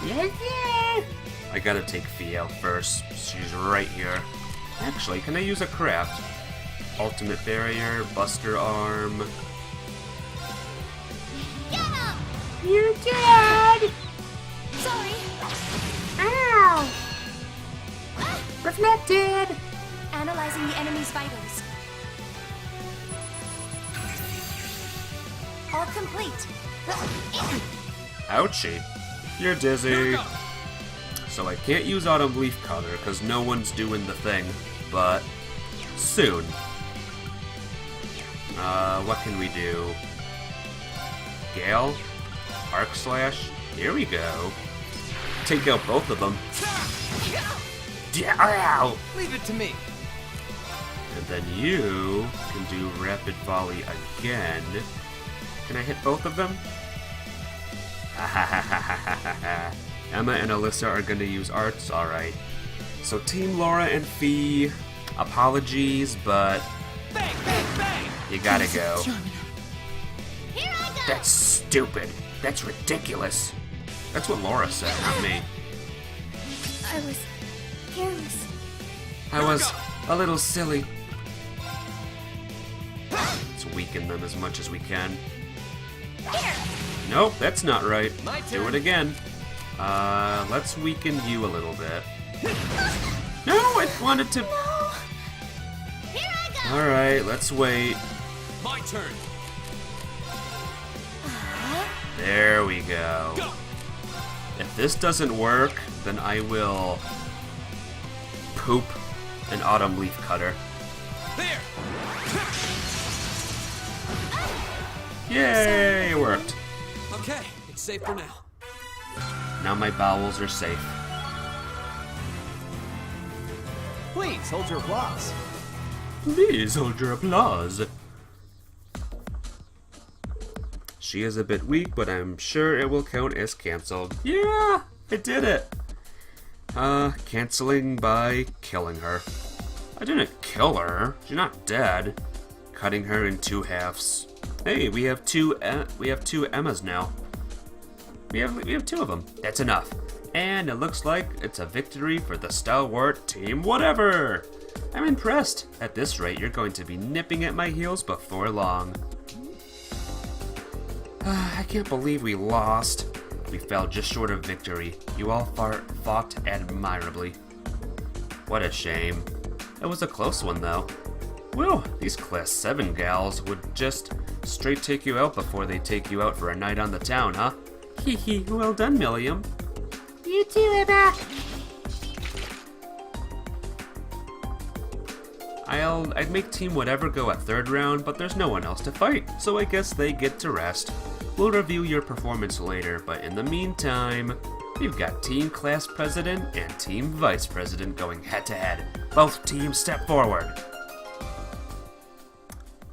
Speaker 2: Yes, yeah!
Speaker 1: I gotta take Fee out first. She's right here. Actually, can I use a craft? Ultimate Barrier, Buster Arm.
Speaker 4: Get him!
Speaker 2: You're dead!
Speaker 4: Sorry.
Speaker 2: Ow! Reflected!
Speaker 4: Analyzing the enemy's vitals. All complete.
Speaker 1: Ouchie. You're dizzy. So I can't use Autumn Leaf Color because no one's doing the thing, but soon. What can we do? Gale? Arc Slash? Here we go. Take out both of them. Yeah, ow!
Speaker 10: Leave it to me.
Speaker 1: And then you can do Rapid Volley again. Can I hit both of them? Emma and Alyssa are going to use arts, alright. So Team Laura and Fee, apologies, but
Speaker 10: Bang, bang, bang.
Speaker 1: you gotta go.
Speaker 4: Here I go!
Speaker 1: That's stupid. That's ridiculous. That's what Laura said, not me.
Speaker 4: I was careless.
Speaker 1: I was a little silly. Let's weaken them as much as we can. Nope, that's not right.
Speaker 10: My
Speaker 1: Do
Speaker 10: turn.
Speaker 1: it again. Let's weaken you a little bit. No, I wanted to...
Speaker 4: No!
Speaker 1: Alright, let's wait.
Speaker 10: My turn.
Speaker 1: There we go.
Speaker 10: Go.
Speaker 1: If this doesn't work, then I will poop an autumn leaf cutter.
Speaker 10: There.
Speaker 1: Yay, it worked.
Speaker 10: Okay, it's safe for now.
Speaker 1: Now my bowels are safe.
Speaker 10: Please hold your applause.
Speaker 1: Please hold your applause. She is a bit weak, but I'm sure it will count as cancelled. Yeah, I did it. Canceling by killing her. I didn't kill her. She's not dead. Cutting her in 2 halves. Hey, we have two Emmas now. We have 2 of them. That's enough. And it looks like it's a victory for the stalwart team whatever. I'm impressed. At this rate, you're going to be nipping at my heels before long. I can't believe we lost. We fell just short of victory. You all fought admirably. What a shame. It was a close one, though. Well, these Class 7 gals would just straight take you out before they take you out for a night on the town, huh? Hee hee, well done, Milliam.
Speaker 2: You too, Emma.
Speaker 1: I'd make Team Whatever go a 3rd round, but there's no one else to fight, so I guess they get to rest. We'll review your performance later, but in the meantime, we've got Team Class President and Team Vice President going head-to-head. Both teams step forward.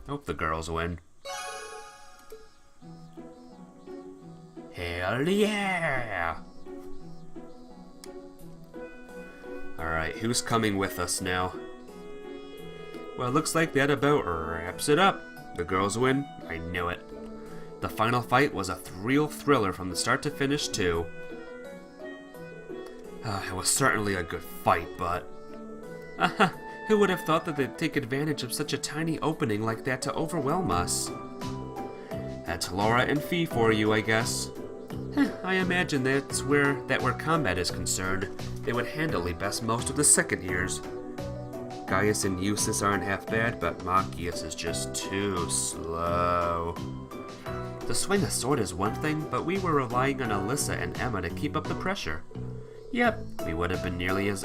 Speaker 1: Hope the girls win. Hell yeah! Alright, who's coming with us now? Well, it looks like that about wraps it up. The girls win. I knew it. The final fight was a real thriller from the start to finish, too. It was certainly a good fight, but... who would have thought that they'd take advantage of such a tiny opening like that to overwhelm us? That's Laura and Fee for you, I guess. I imagine that's where combat is concerned, they would handily best most of the 2nd years. Gaius and Eustace aren't half bad, but Machias is just too slow. To swing a sword is one thing, but we were relying on Alyssa and Emma to keep up the pressure. Yep, we wouldn't have been nearly as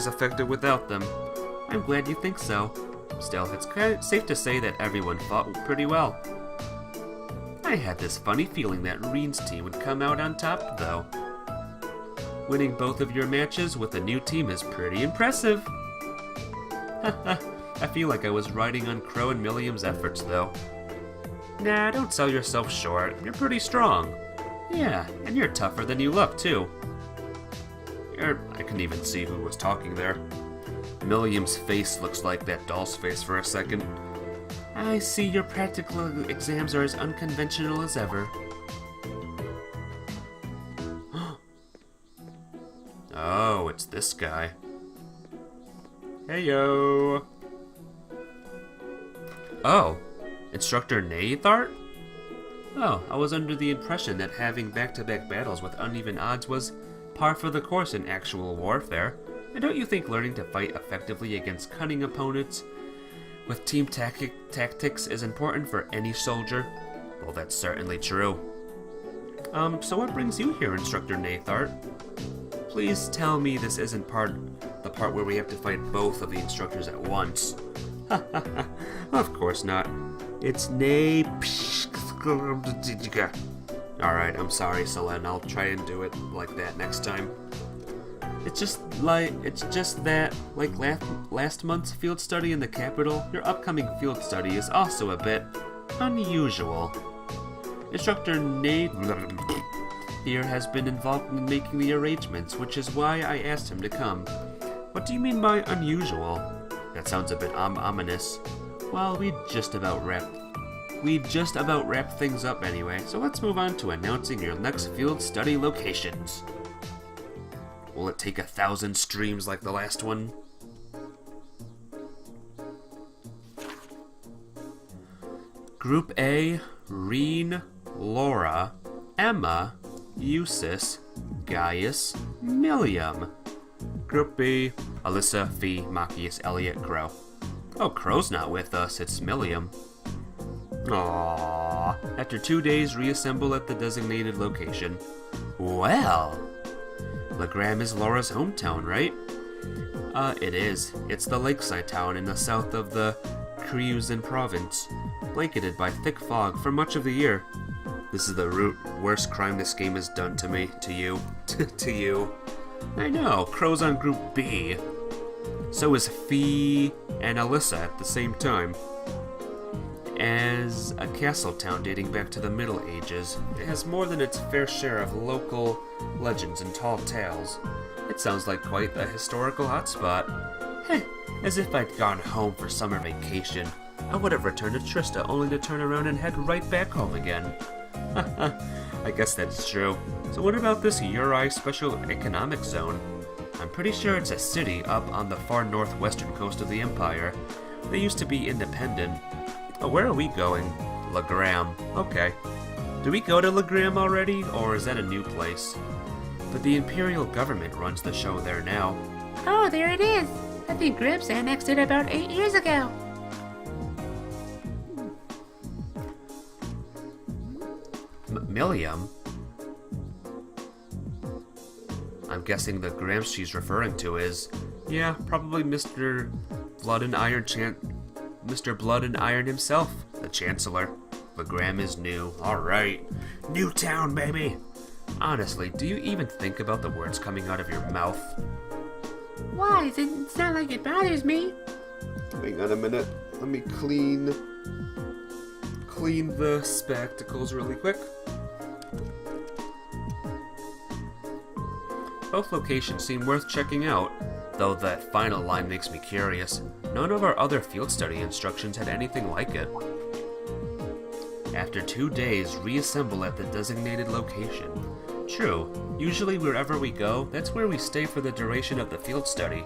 Speaker 1: effective without them. I'm glad you think so. Still, it's safe to say that everyone fought pretty well. I had this funny feeling that Reen's team would come out on top, though. Winning both of your matches with a new team is pretty impressive. I feel like I was riding on Crow and Milliam's efforts, though. Nah, don't sell yourself short. You're pretty strong. Yeah, and you're tougher than you look, too. I couldn't even see who was talking there. Milliam's face looks like that doll's face for a second. I see your practical exams are as unconventional as ever. Oh, it's this guy. Heyo. Oh, Instructor Nathart? Oh, I was under the impression that having back-to-back battles with uneven odds was par for the course in actual warfare. And don't you think learning to fight effectively against cunning opponents with team tactics is important for any soldier? Well, that's certainly true. So what brings you here, Instructor Nathart? Please tell me this isn't the part where we have to fight both of the instructors at once. Of course not. It's Alright, I'm sorry, Selene. I'll try and do it like that next time. It's just that, like last month's field study in the capital, your upcoming field study is also a bit unusual. Instructor Nate here has been involved in making the arrangements, which is why I asked him to come. What do you mean by unusual? That sounds a bit ominous. Well, we just about wrapped things up anyway, so let's move on to announcing your next field study locations. Will it take 1,000 streams like the last one? Group A, Reen, Laura, Emma, Eustace, Gaius, Milliam. Group B, Alyssa, Fee, Machias, Elliot, Crow. Oh, Crow's not with us. It's Milliam. Aww. After 2 days, reassemble at the designated location. Well, Legram is Laura's hometown, right? It is. It's the lakeside town in the south of the Kriuzan province, blanketed by thick fog for much of the year. This is the worst crime this game has done to me, to you, to you. I know, Crow's on Group B. So is Fee and Alyssa at the same time. As a castle town dating back to the Middle Ages, it has more than its fair share of local legends and tall tales. It sounds like quite a historical hotspot. Heh, as if I'd gone home for summer vacation. I would have returned to Trista only to turn around and head right back home again. I guess that's true. So what about this Uri Special Economic Zone? I'm pretty sure it's a city up on the far northwestern coast of the Empire. They used to be independent. Oh, where are we going? Legram. Okay. Do we go to Legram already, or is that a new place? But the Imperial government runs the show there now.
Speaker 2: Oh, there it is. I think Grips annexed it about 8 years ago.
Speaker 1: Milliam? I'm guessing the Gramps she's referring to is, yeah, probably Mr. Blood and Iron Mr. Blood and Iron himself, the Chancellor. Legram is new. Alright. New town, baby! Honestly, do you even think about the words coming out of your mouth?
Speaker 2: Why? It's not like it bothers me.
Speaker 1: Hang on a minute. Let me clean the spectacles really quick. Both locations seem worth checking out, though that final line makes me curious. None of our other field study instructions had anything like it. After 2 days, reassemble at the designated location. True, usually wherever we go, that's where we stay for the duration of the field study.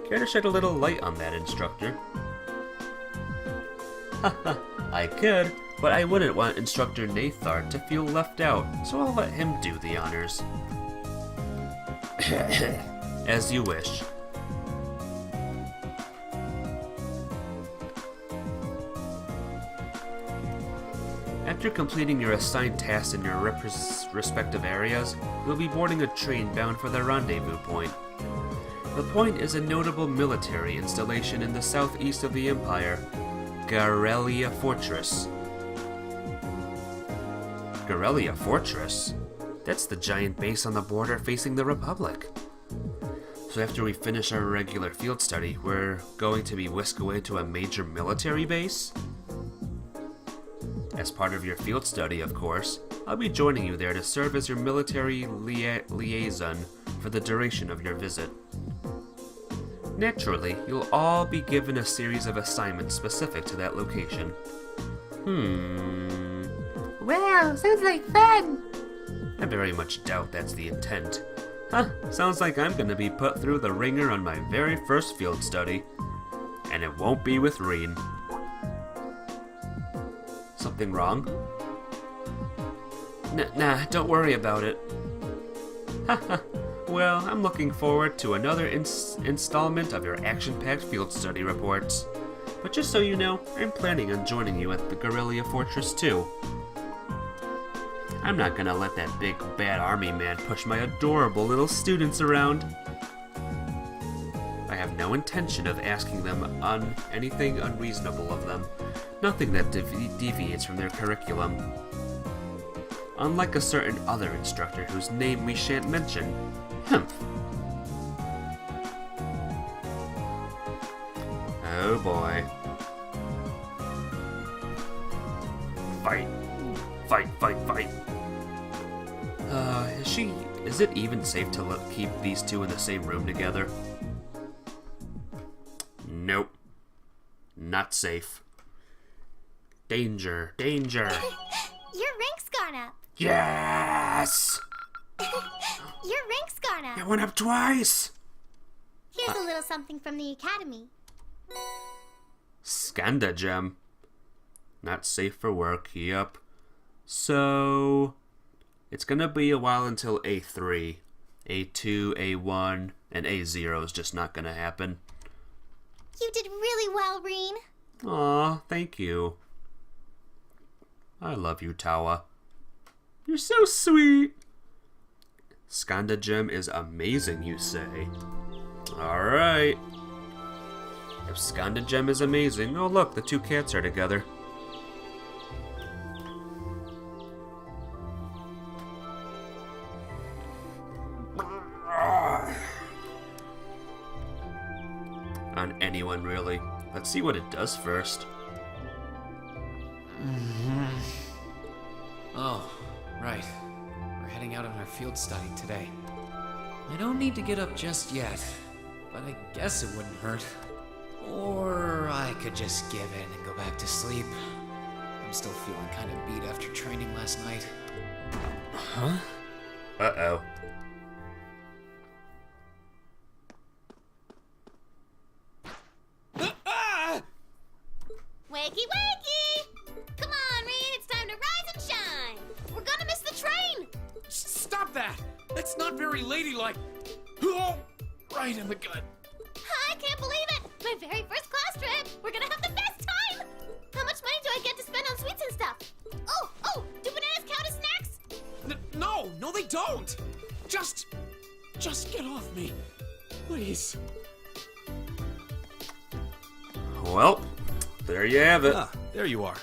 Speaker 1: Care to shed a little light on that, instructor? Haha, I could, but I wouldn't want Instructor Nathar to feel left out, so I'll let him do the honors. As you wish. After completing your assigned tasks in your respective areas, you'll be boarding a train bound for the rendezvous point. The point is a notable military installation in the southeast of the Empire, Garelia Fortress. Garelia Fortress? That's the giant base on the border facing the Republic. So after we finish our regular field study, we're going to be whisked away to a major military base? As part of your field study, of course, I'll be joining you there to serve as your military liaison for the duration of your visit. Naturally, you'll all be given a series of assignments specific to that location.
Speaker 2: Wow, sounds like fun.
Speaker 1: I very much doubt that's the intent. Huh, sounds like I'm gonna be put through the ringer on my very first field study. And it won't be with Reen. Something wrong? Nah, don't worry about it. Haha, well, I'm looking forward to another installment of your action-packed field study reports. But just so you know, I'm planning on joining you at the Garelia Fortress too. I'm not gonna let that big bad army man push my adorable little students around. I have no intention of asking them on anything unreasonable of them. Nothing that deviates from their curriculum. Unlike a certain other instructor whose name we shan't mention. Humph. Oh boy. Fight. Fight, fight, fight. Is it even safe to keep these two in the same room together? Nope. Not safe. Danger, danger.
Speaker 4: Your rank's gone up.
Speaker 1: Yes!
Speaker 4: Your rank's gone up.
Speaker 1: It went up twice!
Speaker 4: Here's a little something from the academy.
Speaker 1: Skanda gem. Not safe for work, yep. So, it's gonna be a while until A3. A2, A1, and A0 is just not gonna happen.
Speaker 4: You did really well, Reen.
Speaker 1: Aw, thank you. I love you, Tawa. You're so sweet. Skanda Gem is amazing, you say? Alright. If Skanda Gem is amazing, oh look, the two cats are together. On anyone, really. Let's see what it does first.
Speaker 3: Oh, right. We're heading out on our field study today. I don't need to get up just yet, but I guess it wouldn't hurt. Or I could just give in and go back to sleep. I'm still feeling kind of beat after training last night.
Speaker 1: Huh? Uh-oh.
Speaker 4: Wakey, wakey! Come on, Reen, it's time to rise and shine! We're gonna miss the train!
Speaker 3: Stop that! That's not very ladylike. Oh, right in the gut.
Speaker 4: I can't believe it! My very first class trip! We're gonna have the best time! How much money do I get to spend on sweets and stuff? Oh, do bananas count as snacks?
Speaker 3: No, they don't! Just get off me. Please.
Speaker 1: Well, there you have it.
Speaker 10: Ah, there you are.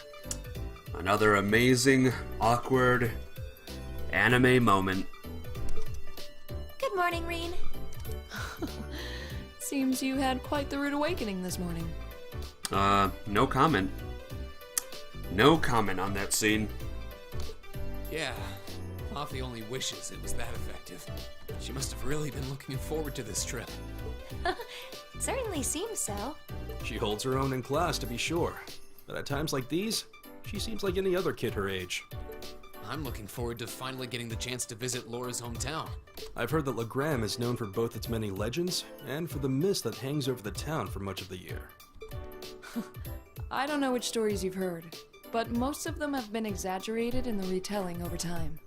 Speaker 1: Another amazing, awkward anime moment.
Speaker 4: Good morning, Reen.
Speaker 11: Seems you had quite the rude awakening this morning.
Speaker 1: No comment. No comment on that scene.
Speaker 3: Yeah, Coffee only wishes it was that effective. She must have really been looking forward to this trip.
Speaker 4: It certainly seems so.
Speaker 10: She holds her own in class, to be sure. But at times like these, she seems like any other kid her age.
Speaker 3: I'm looking forward to finally getting the chance to visit Laura's hometown.
Speaker 10: I've heard that Legram is known for both its many legends and for the mist that hangs over the town for much of the year.
Speaker 11: I don't know which stories you've heard, but most of them have been exaggerated in the retelling over time.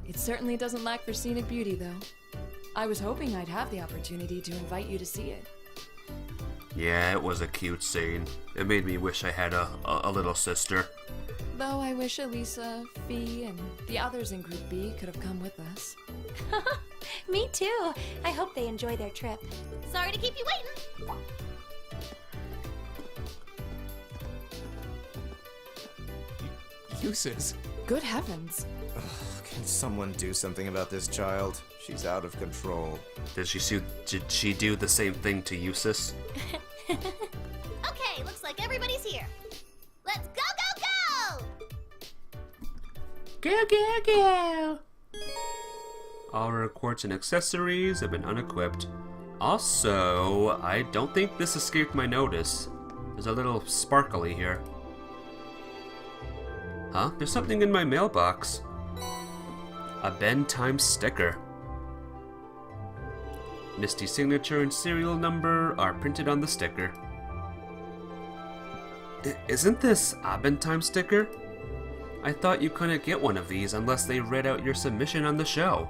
Speaker 11: It certainly doesn't lack for scenic beauty, though. I was hoping I'd have the opportunity to invite you to see it.
Speaker 1: Yeah, it was a cute scene. It made me wish I had a little sister.
Speaker 11: Though I wish Elisa, Fee, and the others in Group B could have come with us.
Speaker 4: Me too. I hope they enjoy their trip. Sorry to keep you waiting.
Speaker 3: Uses.
Speaker 11: Good heavens.
Speaker 12: Can someone do something about this child? She's out of control.
Speaker 1: Did she do the same thing to Eustace?
Speaker 4: Okay, looks like everybody's here. Let's go, go, go!
Speaker 2: Go, go, go!
Speaker 1: All our quartz and accessories have been unequipped. Also, I don't think this escaped my notice. There's a little sparkly here. Huh? There's something in my mailbox. A Ben Time sticker. Misty's signature and serial number are printed on the sticker. Isn't this a Ben Time sticker? I thought you couldn't get one of these unless they read out your submission on the show.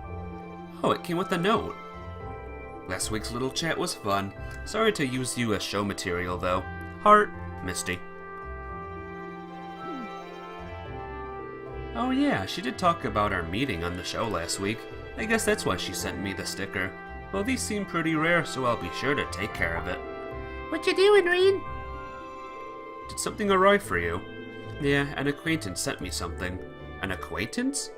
Speaker 1: Oh, it came with a note. Last week's little chat was fun. Sorry to use you as show material, though. Heart, Misty. Oh yeah, she did talk about our meeting on the show last week. I guess that's why she sent me the sticker. Well, these seem pretty rare, so I'll be sure to take care of it.
Speaker 2: What you doing, Reen?
Speaker 1: Did something arrive for you? Yeah, an acquaintance sent me something. An acquaintance?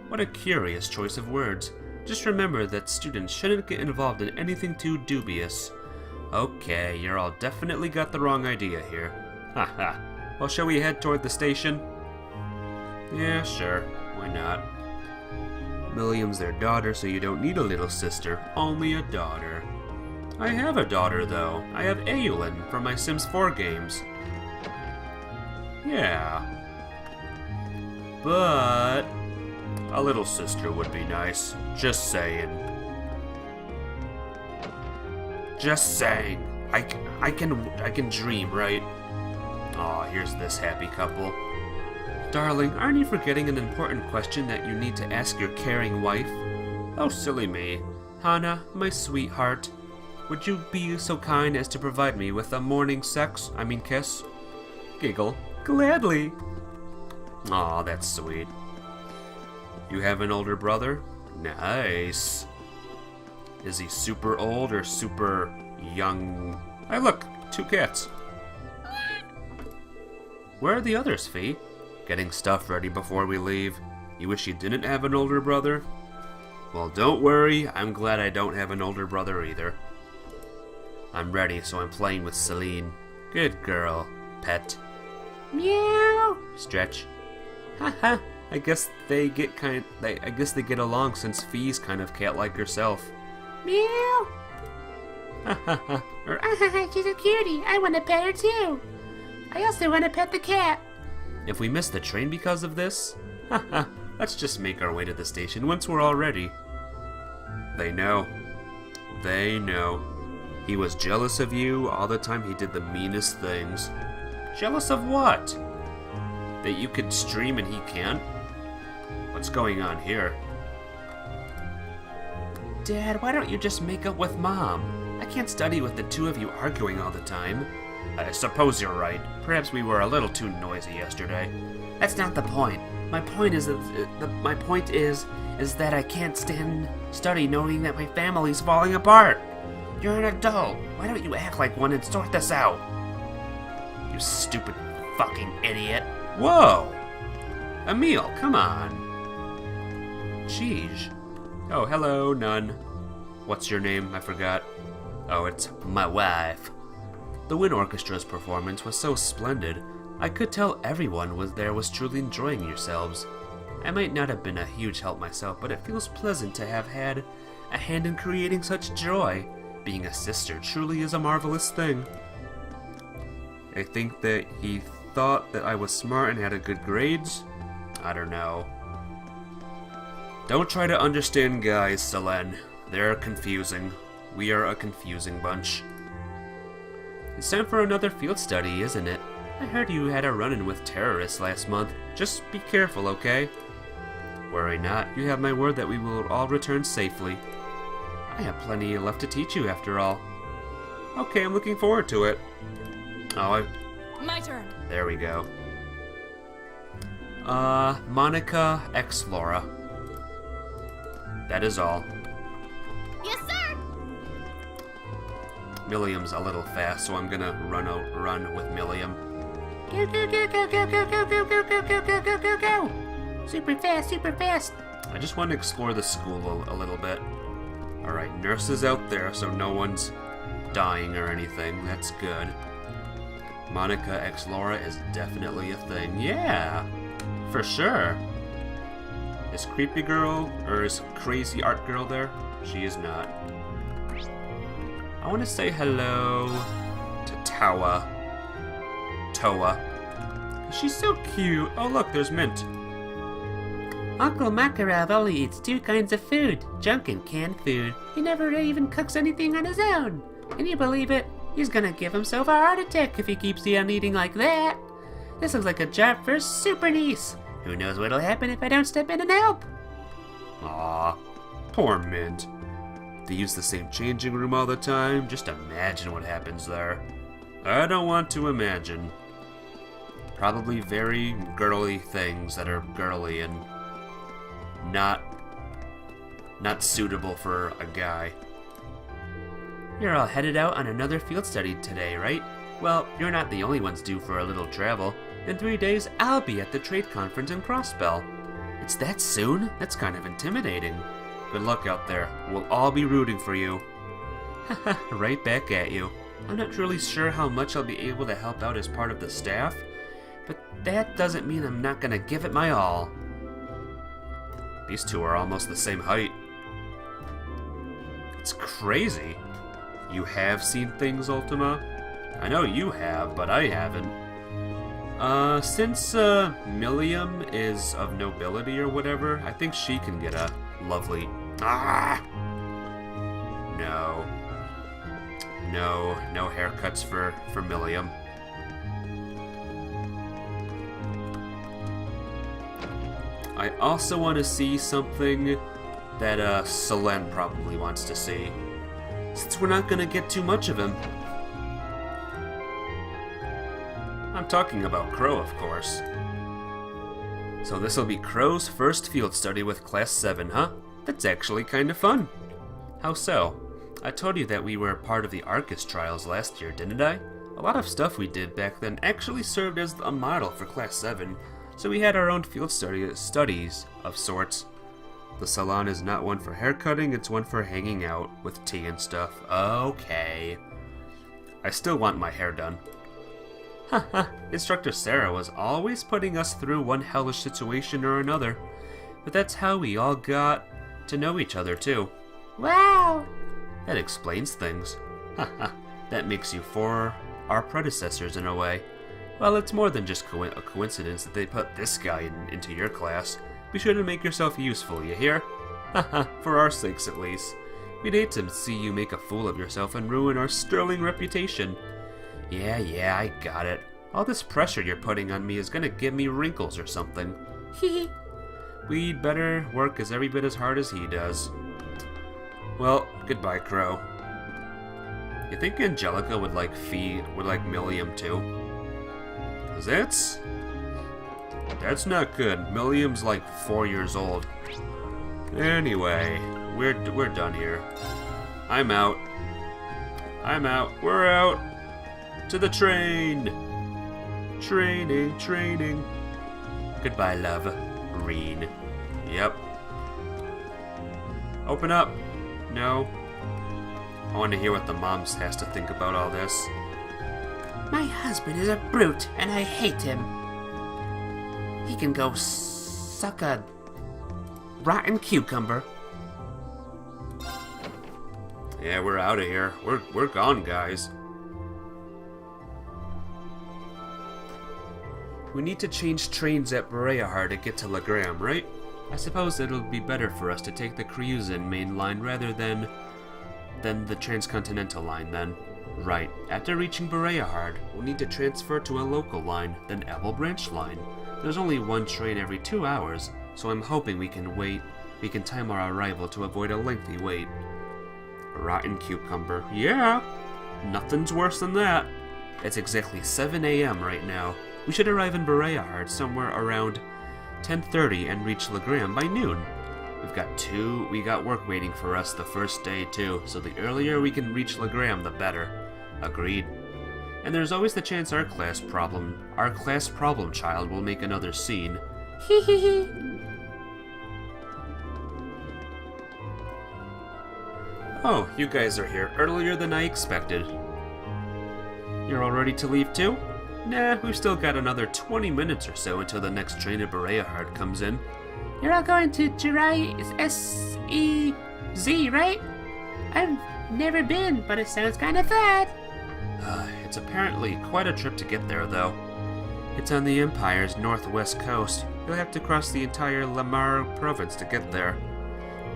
Speaker 1: What a curious choice of words. Just remember that students shouldn't get involved in anything too dubious. Okay, you're all definitely got the wrong idea here. Haha. Well, shall we head toward the station? Yeah, sure. Why not? Milliam's their daughter, so you don't need a little sister. Only a daughter. I have a daughter, though. I have Aulin from my Sims 4 games. Yeah. But a little sister would be nice. Just saying. Just saying. I can dream, right? Aw, here's this happy couple. Darling, aren't you forgetting an important question that you need to ask your caring wife? Oh, silly me. Hana, my sweetheart. would you be so kind as to provide me with a morning kiss? Giggle. Gladly. Aw, that's sweet. You have an older brother? Nice. Is he super old or super young? Hey, look, 2 cats. Where are the others, Fee? Getting stuff ready before we leave. You wish you didn't have an older brother? Well, don't worry. I'm glad I don't have an older brother either. I'm ready, so I'm playing with Celine. Good girl, pet.
Speaker 2: Meow.
Speaker 1: Stretch. Haha. I guess they get along since Fee's kind of cat-like herself.
Speaker 2: Meow.
Speaker 1: Hahaha.
Speaker 2: She's a cutie. I want to pet her too. I also want to pet the cat.
Speaker 1: If we miss the train because of this, haha, let's just make our way to the station once we're all ready. They know. They know. He was jealous of you all the time. He did the meanest things. Jealous of what? That you could stream and he can't? What's going on here? Dad, why don't you just make up with Mom? I can't study with the 2 of you arguing all the time. I suppose you're right. Perhaps we were a little too noisy yesterday.
Speaker 2: That's not the point. My point is that I can't study knowing that my family's falling apart. You're an adult. Why don't you act like one and sort this out?
Speaker 1: You stupid fucking idiot. Whoa! Emil, come on. Jeez. Oh, hello, Nun. What's your name? I forgot. Oh, it's my wife. The Wind Orchestra's performance was so splendid, I could tell everyone was truly enjoying yourselves. I might not have been a huge help myself, but it feels pleasant to have had a hand in creating such joy. Being a sister truly is a marvelous thing. I think that he thought that I was smart and had a good grades? I don't know. Don't try to understand guys, Selene. They're confusing. We are a confusing bunch. It's time for another field study, isn't it? I heard you had a run-in with terrorists last month. Just be careful, okay? Worry not. You have my word that we will all return safely. I have plenty left to teach you, after all. Okay, I'm looking forward to it. Oh,
Speaker 11: My turn.
Speaker 1: There we go. Monica X Laura. That is all.
Speaker 4: Yes, sir!
Speaker 1: Milliam's a little fast, so I'm gonna run with Milliam.
Speaker 2: Go, go, go, go, go, go, go, go, go, go, go, go, go, go, go! Super fast, super fast!
Speaker 1: I just want to explore the school a little bit. Alright, nurses out there, so no one's dying or anything. That's good. Monica X Laura is definitely a thing. Yeah! For sure. Is Creepy Girl, or is Crazy Art Girl there? She is not. I want to say hello to Toa. She's so cute. Oh look, there's Mint.
Speaker 2: Uncle Makarov only eats 2 kinds of food, junk and canned food. He never even cooks anything on his own. Can you believe it? He's gonna give himself a heart attack if he keeps on eating like that. This looks like a job for a super niece. Who knows what'll happen if I don't step in and help?
Speaker 1: Aw, poor Mint. They use the same changing room all the time. Just imagine what happens there. I don't want to imagine. Probably very girly things that are girly and not suitable for a guy.
Speaker 2: You're all headed out on another field study today, right? Well, you're not the only ones due for a little travel. In 3 days, I'll be at the trade conference in Crossbell.
Speaker 1: It's that soon? That's kind of intimidating. Good luck out there. We'll all be rooting for you. Haha, right back at you. I'm not really sure how much I'll be able to help out as part of the staff, but that doesn't mean I'm not gonna give it my all. These two are almost the same height. It's crazy. You have seen things, Ultima? I know you have, but I haven't. Since Milliam is of nobility or whatever, I think she can get a lovely... Ah! No haircuts for Milliam. I also want to see something that Selene probably wants to see. since we're not gonna get too much of him. I'm talking about Crow, of course. So this'll be Crow's first field study with Class 7, huh? That's actually kind of fun. How so? I told you that we were part of the Arcus trials last year, didn't I? A lot of stuff we did back then actually served as a model for Class 7, so we had our own field studies of sorts. The salon is not one for haircutting, it's one for hanging out with tea and stuff. Okay. I still want my hair done. Haha, Instructor Sarah was always putting us through one hellish situation or another. But that's how we all got to know each other too.
Speaker 2: Wow!
Speaker 1: That explains things. Haha, that makes you for our predecessors in a way. Well, it's more than just a coincidence that they put this guy into your class. Be sure to make yourself useful, you hear? Haha, for our sakes at least. We'd hate to see you make a fool of yourself and ruin our sterling reputation. Yeah, I got it. All this pressure you're putting on me is gonna give me wrinkles or something. Hehe. We'd better work as every bit as hard as he does. Well, goodbye, Crow. You think Angelica would like Milliam too? 'Cause that's not good. Milliam's like 4 years old. Anyway, we're done here. I'm out. We're out. To the train. Training. Goodbye, love. Reen. Yep. Open up. No. I want to hear what the mom has to think about all this.
Speaker 2: My husband is a brute, and I hate him. He can go suck a rotten cucumber.
Speaker 1: Yeah, we're out of here. We're gone, guys. We need to change trains at Bereahar to get to Legram, right? I suppose it'll be better for us to take the Kryuzin main line rather than the transcontinental line then. Right. After reaching Bereahar, we'll need to transfer to a local line, then Apple Branch line. There's only one train every 2 hours, so I'm hoping we can time our arrival to avoid a lengthy wait. Rotten cucumber. Yeah! Nothing's worse than that. It's exactly 7 a.m. right now. We should arrive in Bereahar somewhere around 10:30 and reach Legram by noon. We got work waiting for us the first day too, so the earlier we can reach Legram, the better. Agreed. And there's always the chance our class problem child will make another scene.
Speaker 2: Hee hee hee.
Speaker 1: Oh, you guys are here earlier than I expected. You're all ready to leave too? Nah, we've still got another 20 minutes or so until the next train at Bereahar comes in.
Speaker 2: You're all going to Jirai S-E-Z, right? I've never been, but it sounds kind of fun.
Speaker 1: It's apparently quite a trip to get there, though. It's on the Empire's northwest coast. You'll have to cross the entire Lamar province to get there.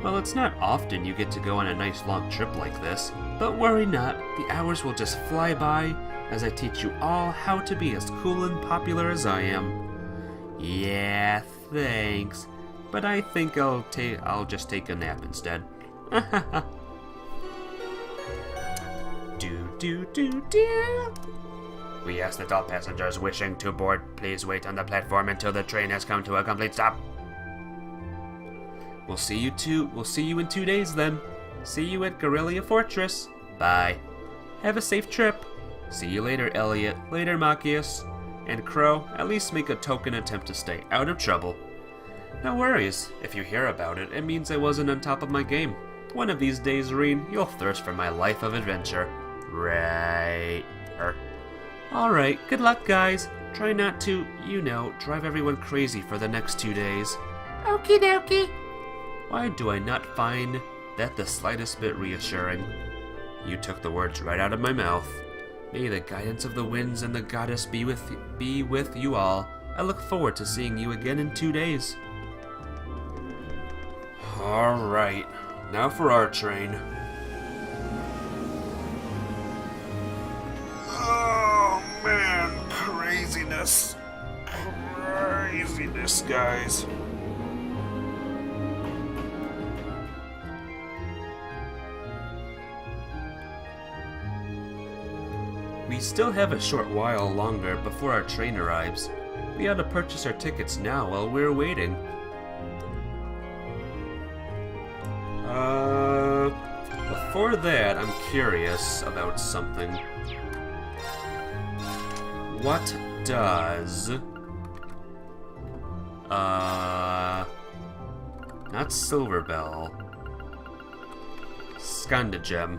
Speaker 1: Well, it's not often you get to go on a nice long trip like this, but worry not, the hours will just fly by as I teach you all how to be as cool and popular as I am. Yeah, thanks. But I think I'll just take a nap instead. Do. We ask that all passengers wishing to board please wait on the platform until the train has come to a complete stop. We'll see you in 2 days then. See you at Guerrilla Fortress. Bye. Have a safe trip. See you later, Elliot. Later, Machias. And Crow, at least make a token attempt to stay out of trouble. No worries. If you hear about it, it means I wasn't on top of my game. One of these days, Reen, you'll thirst for my life of adventure. Right. Alright, good luck, guys. Try not to, drive everyone crazy for the next 2 days.
Speaker 2: Okie dokie.
Speaker 1: Why do I not find that the slightest bit reassuring? You took the words right out of my mouth. May the guidance of the winds and the goddess be with you all. I look forward to seeing you again in 2 days. Alright, now for our train. Oh man, craziness. Craziness, guys. still have a short while longer before our train arrives. We ought to purchase our tickets now while we're waiting. Before that, I'm curious about something. What does... not Silverbell. Skandagem.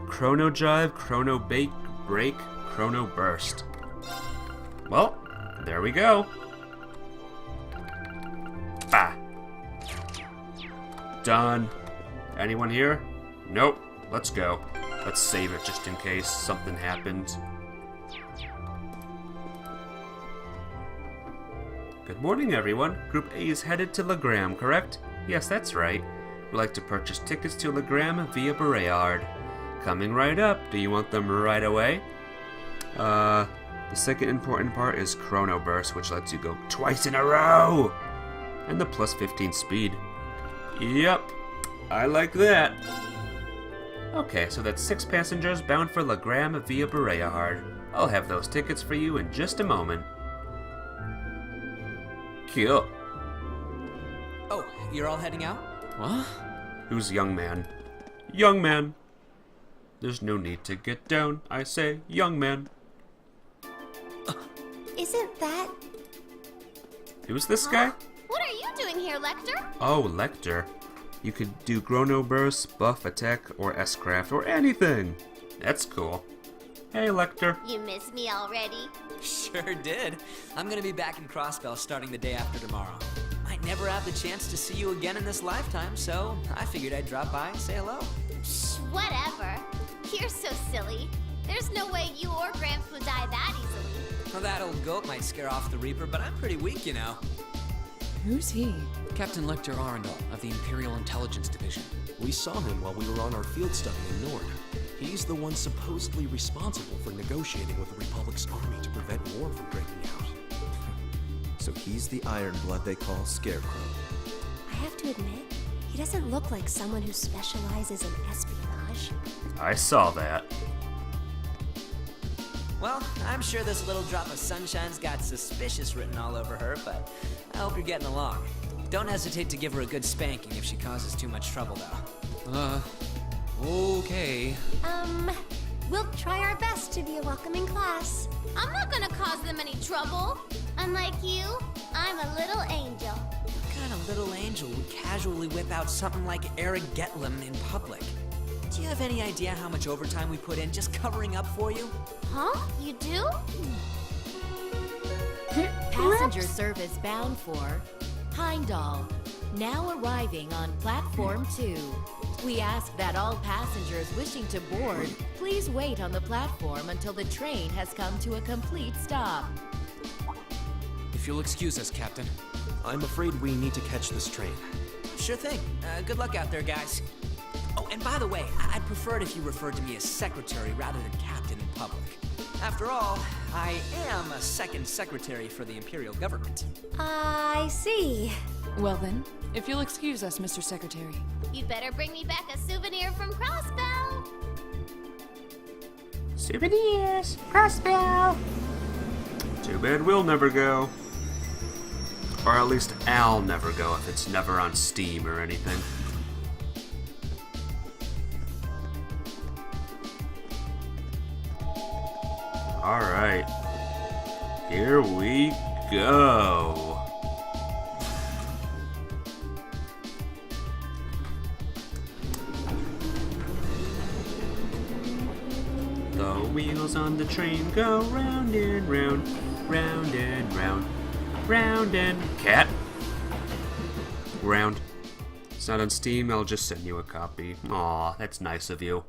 Speaker 1: Chrono Drive, Chrono Break, Chrono Burst. Well, there we go. Bah. Done. Anyone here? Nope. Let's go. Let's save it just in case something happens. Good morning, everyone. Group A is headed to Legram, correct? Yes, that's right. We'd like to purchase tickets to Legram via Bereyard. Coming right up. Do you want them right away? The second important part is Chrono Burst, which lets you go twice in a row! And the plus 15 speed. Yep, I like that. Okay, so that's 6 passengers bound for Legram via Bereyard. I'll have those tickets for you in just a moment. Cool.
Speaker 13: Oh, you're all heading out?
Speaker 3: What?
Speaker 1: Who's young man? Young man. There's no need to get down, I say, young man.
Speaker 4: Isn't that...
Speaker 1: Who's this guy?
Speaker 4: What are you doing here, Lecter?
Speaker 1: Oh, Lecter. You could do Chrono Burst, Buff Attack, or S-Craft, or anything. That's cool. Hey, Lecter.
Speaker 4: You miss me already?
Speaker 13: Sure did. I'm gonna be back in Crossbell starting the day after tomorrow. Might never have the chance to see you again in this lifetime, so I figured I'd drop by and say hello.
Speaker 4: Shh, whatever. You're so silly. There's no way you or Gramps would die that easily.
Speaker 13: Well, that old goat might scare off the Reaper, but I'm pretty weak, you know.
Speaker 11: Who's he?
Speaker 3: Captain Lecter Arundel of the Imperial Intelligence Division.
Speaker 10: We saw him while we were on our field study in Nord. He's the one supposedly responsible for negotiating with the Republic's army to prevent war from breaking out.
Speaker 12: So he's the Iron Blood they call Scarecrow.
Speaker 4: I have to admit, he doesn't look like someone who specializes in espionage.
Speaker 1: I saw that.
Speaker 13: Well, I'm sure this little drop of sunshine's got suspicious written all over her, but I hope you're getting along. Don't hesitate to give her a good spanking if she causes too much trouble, though.
Speaker 3: Okay.
Speaker 4: We'll try our best to be a welcoming class. I'm not gonna cause them any trouble. Unlike you, I'm a little angel.
Speaker 13: What kind of little angel would casually whip out something like Eric Getlem in public? Do you have any idea how much overtime we put in just covering up for you?
Speaker 4: Huh? You do?
Speaker 5: Passenger service bound for Heimdall, now arriving on platform 2. We ask that all passengers wishing to board please wait on the platform until the train has come to a complete stop.
Speaker 3: If you'll excuse us, Captain.
Speaker 10: I'm afraid we need to catch this train.
Speaker 13: Sure thing. Good luck out there, guys. Oh, and by the way, I'd prefer it if you referred to me as secretary rather than captain in public. After all, I am a second secretary for the Imperial government.
Speaker 4: I see.
Speaker 11: Well then, if you'll excuse us, Mr. Secretary.
Speaker 4: You better bring me back a souvenir from Crossbell.
Speaker 2: Souvenirs, Crossbell.
Speaker 1: Too bad we'll never go. Or at least I'll never go if it's never on Steam or anything. Alright. Here we go. The wheels on the train go round and round, round and round, round and... Cat? Round. It's not on Steam, I'll just send you a copy. Aw, that's nice of you.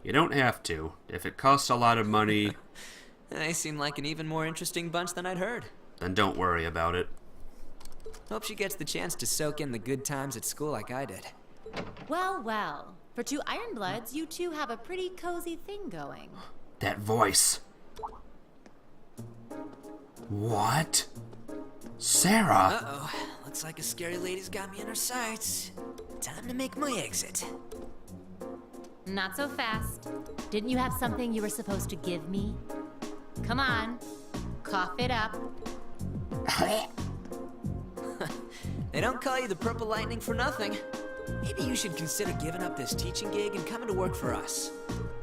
Speaker 1: You don't have to. If it costs a lot of money...
Speaker 13: They seem like an even more interesting bunch than I'd heard.
Speaker 1: Then don't worry about it.
Speaker 13: Hope she gets the chance to soak in the good times at school like I did.
Speaker 5: Well, well. For 2 Ironbloods, you two have a pretty cozy thing going.
Speaker 1: That voice. What? Sarah?
Speaker 13: Uh-oh. Looks like a scary lady's got me in her sights. Time to make my exit.
Speaker 14: Not so fast. Didn't you have something you were supposed to give me? Come on, cough it up.
Speaker 13: They don't call you the Purple Lightning for nothing. Maybe you should consider giving up this teaching gig and coming to work for us.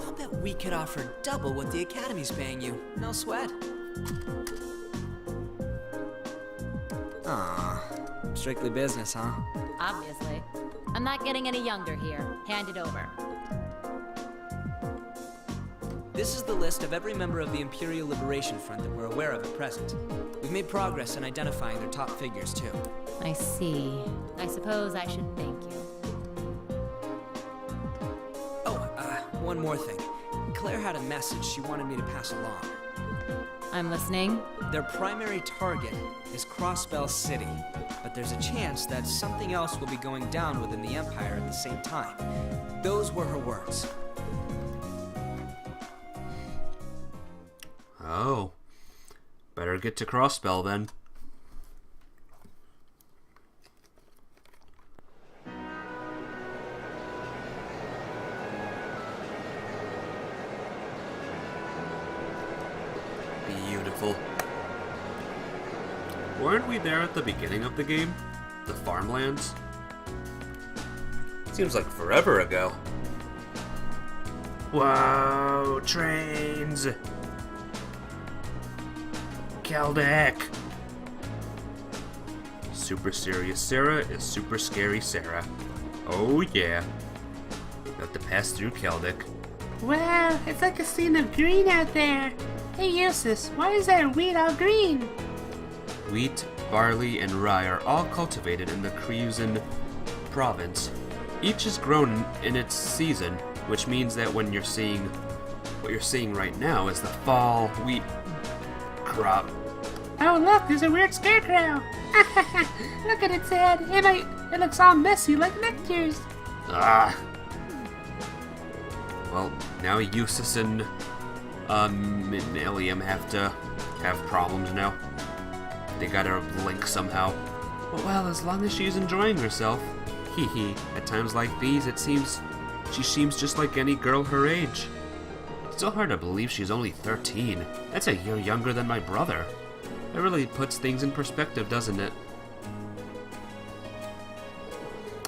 Speaker 13: I'll bet we could offer double what the Academy's paying you. No sweat. Aw, strictly business, huh?
Speaker 14: Obviously. I'm not getting any younger here. Hand it over.
Speaker 13: This is the list of every member of the Imperial Liberation Front that we're aware of at present. We've made progress in identifying their top figures, too.
Speaker 14: I see. I suppose I should thank you.
Speaker 13: Oh, one more thing. Claire had a message she wanted me to pass along.
Speaker 14: I'm listening.
Speaker 13: Their primary target is Crossbell City, but there's a chance that something else will be going down within the Empire at the same time. Those were her words.
Speaker 1: Oh. Better get to Crossbell then. Beautiful. Weren't we there at the beginning of the game? The farmlands? Seems like forever ago. Whoa, trains! Caldec! Super serious Sarah is super scary Sarah. Oh yeah. Got to pass through Caldec.
Speaker 2: Wow, it's like a scene of green out there. Hey Eustace, why is that wheat all green?
Speaker 1: Wheat, barley, and rye are all cultivated in the Creusan province. Each is grown in its season, which means that what you're seeing right now is the fall wheat crop.
Speaker 2: Oh look, there's a weird scarecrow. Look at its head. It looks all messy like Nectar's.
Speaker 1: Ah. Well, now Eustace and Milliam have problems now. They gotta link somehow. Well, as long as she's enjoying herself. Hee hee. At times like these, she seems just like any girl her age. It's still hard to believe she's only 13. That's a year younger than my brother. It really puts things in perspective, doesn't it?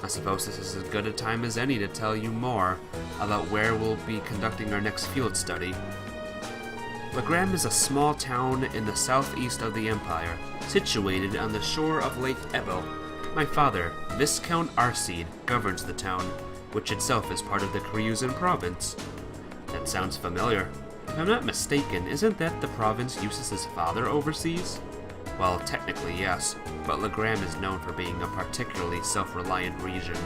Speaker 1: I suppose this is as good a time as any to tell you more about where we'll be conducting our next field study. Legram is a small town in the southeast of the Empire, situated on the shore of Lake Ebbo. My father, Viscount Arseed, governs the town, which itself is part of the Creusan province. That sounds familiar. If I'm not mistaken, isn't that the province Eustace's father oversees? Well, technically yes, but Legram is known for being a particularly self-reliant region.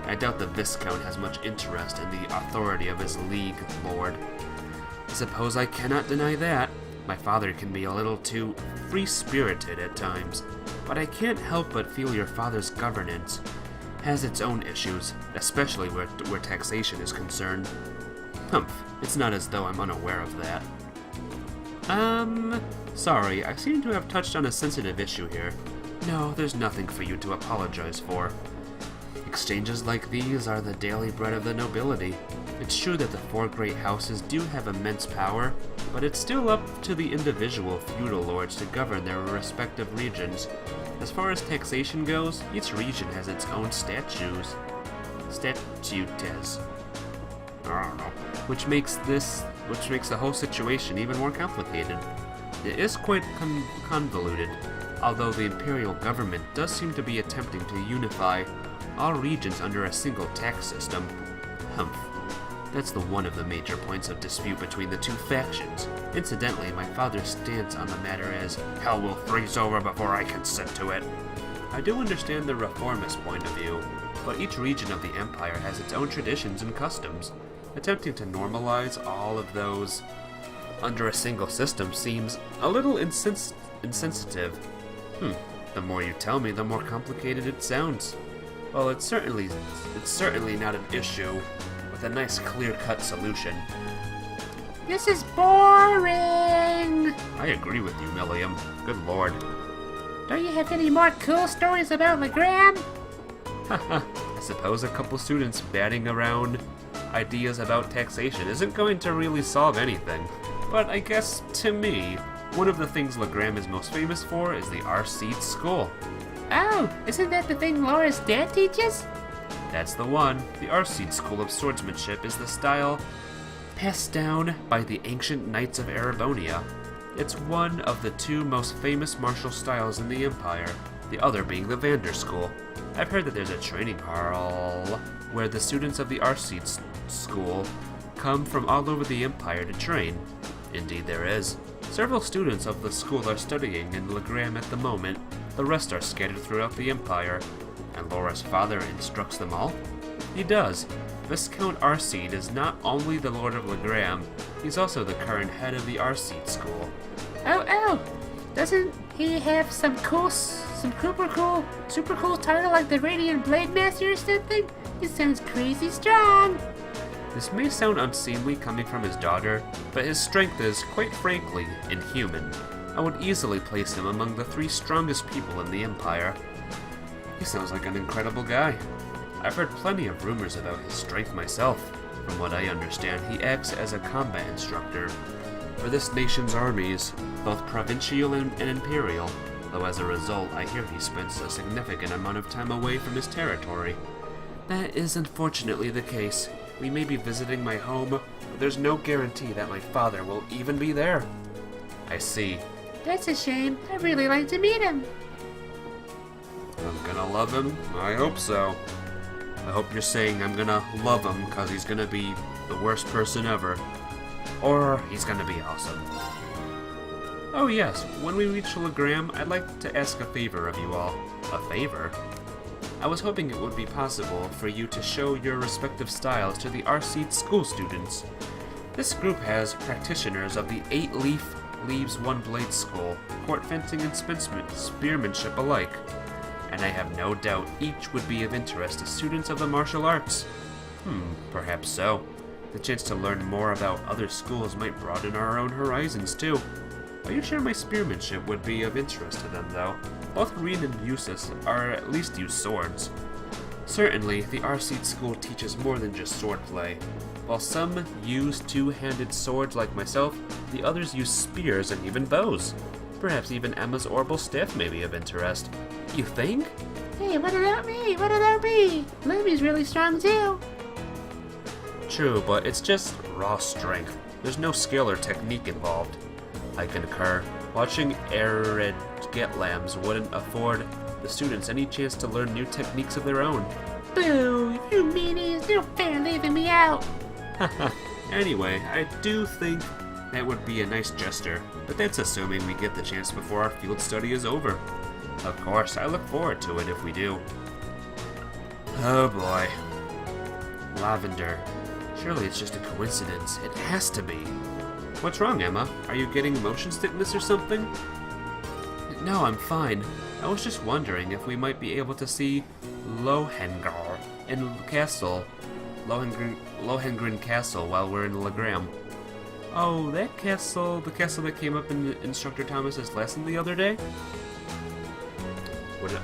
Speaker 1: I doubt the Viscount has much interest in the authority of his League Lord. I suppose I cannot deny that. My father can be a little too free-spirited at times, but I can't help but feel your father's governance has its own issues, especially where taxation is concerned. Humph, it's not as though I'm unaware of that. Sorry, I seem to have touched on a sensitive issue here. No, there's nothing for you to apologize for. Exchanges like these are the daily bread of the nobility. It's true that the four great houses do have immense power, but it's still up to the individual feudal lords to govern their respective regions. As far as taxation goes, each region has its own statutes. I don't know. Which makes the whole situation even more complicated. It is quite convoluted, although the imperial government does seem to be attempting to unify all regions under a single tax system. Humph. That's one of the major points of dispute between the two factions. Incidentally, my father's stance on the matter is, hell will freeze over before I consent to it. I do understand the reformist point of view, but each region of the Empire has its own traditions and customs. Attempting to normalize all of those under a single system seems a little insensitive. The more you tell me, the more complicated it sounds. Well, it's certainly not an issue with a nice clear-cut solution.
Speaker 2: This is boring!
Speaker 1: I agree with you, Milliam. Good lord.
Speaker 2: Don't you have any more cool stories about Legram?
Speaker 1: Haha, I suppose a couple students batting around ideas about taxation isn't going to really solve anything. But I guess, to me, one of the things Legram is most famous for is the R-Seed School.
Speaker 2: Oh, isn't that the thing Laura's dad teaches?
Speaker 1: That's the one. The R-Seed School of Swordsmanship is the style passed down by the ancient knights of Erebonia. It's one of the two most famous martial styles in the Empire, the other being the Vander School. I've heard that there's a training hall where the students of the R-Seed School come from all over the Empire to train. Indeed there is. Several students of the school are studying in Legram at the moment. The rest are scattered throughout the Empire. And Laura's father instructs them all? He does. Viscount Arseed is not only the Lord of Legram, he's also the current head of the Arseed School.
Speaker 2: Oh, doesn't he have some super cool title like the Radiant Blade Master or something? He sounds crazy strong.
Speaker 1: This may sound unseemly coming from his daughter, but his strength is, quite frankly, inhuman. I would easily place him among the 3 strongest people in the Empire. He sounds like an incredible guy. I've heard plenty of rumors about his strength myself. From what I understand, he acts as a combat instructor for this nation's armies, both provincial and imperial, though as a result, I hear he spends a significant amount of time away from his territory. That is unfortunately the case. We may be visiting my home, but there's no guarantee that my father will even be there. I see.
Speaker 2: That's a shame. I'd really like to meet him.
Speaker 1: I'm gonna love him? I hope so. I hope you're saying I'm gonna love him because he's gonna be the worst person ever. Or he's gonna be awesome. Oh yes, when we reach Legram, I'd like to ask a favor of you all. A favor? I was hoping it would be possible for you to show your respective styles to the R-Seed School students. This group has practitioners of the 8-leaf Leaves One Blade School, court fencing and spearmanship alike, and I have no doubt each would be of interest to students of the martial arts. Perhaps so. The chance to learn more about other schools might broaden our own horizons too. Are you sure my spearmanship would be of interest to them though? Both Reen and Eustace are at least use swords. Certainly, the R-Seed School teaches more than just swordplay. While some use two-handed swords like myself, the others use spears and even bows. Perhaps even Emma's orbital staff may be of interest. You think?
Speaker 2: Hey, what about me? What about me? Lummy's really strong too.
Speaker 1: True, but it's just raw strength. There's no skill or technique involved. I concur. Watching Arid get lambs wouldn't afford the students any chance to learn new techniques of their own.
Speaker 2: Boo! You meanies! No fair leaving me out!
Speaker 1: Anyway, I do think that would be a nice gesture, but that's assuming we get the chance before our field study is over. Of course, I look forward to it if we do. Oh boy. Lavender. Surely it's just a coincidence. It has to be. What's wrong, Emma? Are you getting motion sickness or something? No, I'm fine. I was just wondering if we might be able to see Lohengrin in Castle. Lohengrin Castle while we're in Legram. Oh, that castle, the castle that came up in Instructor Thomas's lesson the other day?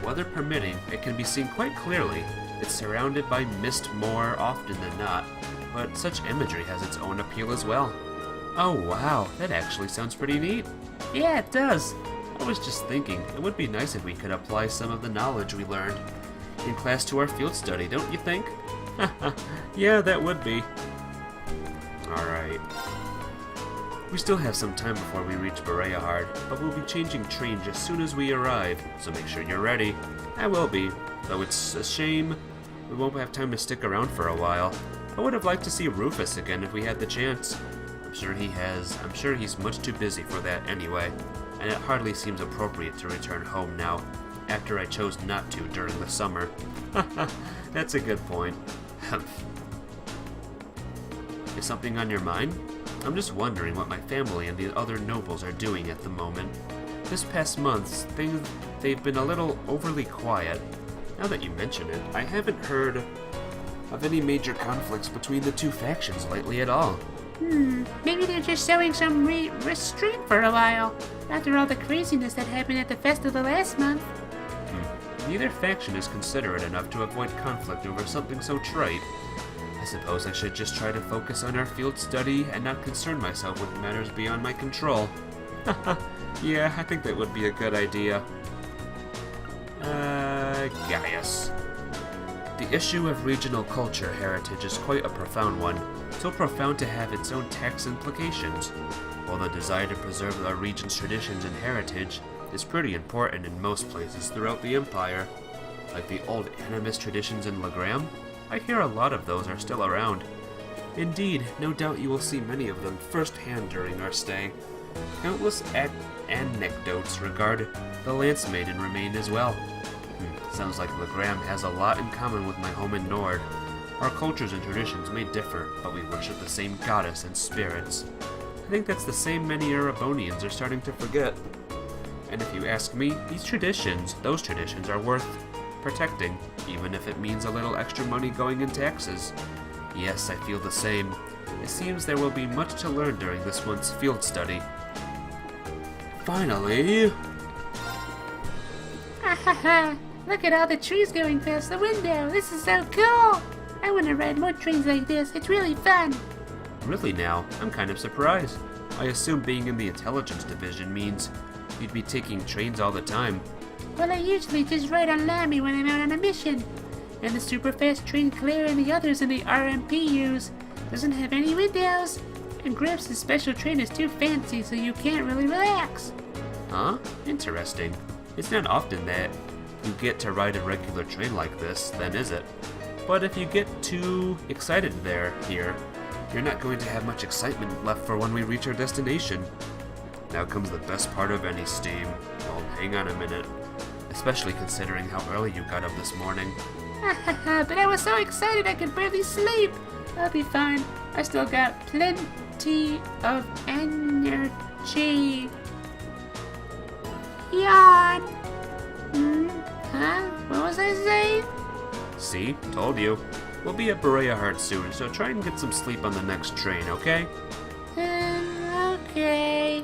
Speaker 1: Weather permitting, it can be seen quite clearly. It's surrounded by mist more often than not, but such imagery has its own appeal as well. Oh wow, that actually sounds pretty neat.
Speaker 2: Yeah, it does.
Speaker 1: I was just thinking, it would be nice if we could apply some of the knowledge we learned in class to our field study, don't you think? Yeah, that would be. Alright. We still have some time before we reach Bereahard, but we'll be changing trains as soon as we arrive, so make sure you're ready. I will be, though it's a shame we won't have time to stick around for a while. I would have liked to see Rufus again if we had the chance. I'm sure he's much too busy for that anyway, and it hardly seems appropriate to return home now, after I chose not to during the summer. That's a good point. Is something on your mind? I'm just wondering what my family and the other nobles are doing at the moment. This past month, they've been a little overly quiet. Now that you mention it, I haven't heard of any major conflicts between the two factions lately at all.
Speaker 2: Maybe they're just showing some restraint for a while, after all the craziness that happened at the festival last month.
Speaker 1: Neither faction is considerate enough to avoid conflict over something so trite. I suppose I should just try to focus on our field study and not concern myself with matters beyond my control. Yeah, I think that would be a good idea. Gaius. The issue of regional culture heritage is quite a profound one, so profound to have its own tax implications. While the desire to preserve our region's traditions and heritage is pretty important in most places throughout the Empire, like the old animist traditions in Legram, I hear a lot of those are still around. Indeed, no doubt you will see many of them firsthand during our stay. Countless anecdotes regarding the Lance Maiden remain as well. Sounds like Legram has a lot in common with my home in Nord. Our cultures and traditions may differ, but we worship the same goddess and spirits. I think that's the same many Erebonians are starting to forget. And if you ask me, those traditions are worth protecting, even if it means a little extra money going in taxes. Yes, I feel the same. It seems there will be much to learn during this month's field study. Finally...
Speaker 2: Look at all the trees going past the window. This is so cool. I want to ride more trains like this. It's really fun.
Speaker 1: Really now? I'm kind of surprised. I assume being in the intelligence division means you'd be taking trains all the time.
Speaker 2: Well, I usually just ride on Lamy when I'm out on a mission. And the super fast train Claire and the others in the RMP use doesn't have any windows. And Gramps' special train is too fancy, so you can't really relax.
Speaker 1: Huh? Interesting. It's not often that you get to ride a regular train like this, then is it? But if you get too excited here, you're not going to have much excitement left for when we reach our destination. Now comes the best part of any steam. Well, hang on a minute. Especially considering how early you got up this morning.
Speaker 2: But I was so excited I could barely sleep. I'll be fine. I still got plenty of energy. Yawn. Huh? What was I saying?
Speaker 1: See? Told you. We'll be at Berea Heart soon, so try and get some sleep on the next train, okay?
Speaker 2: Okay.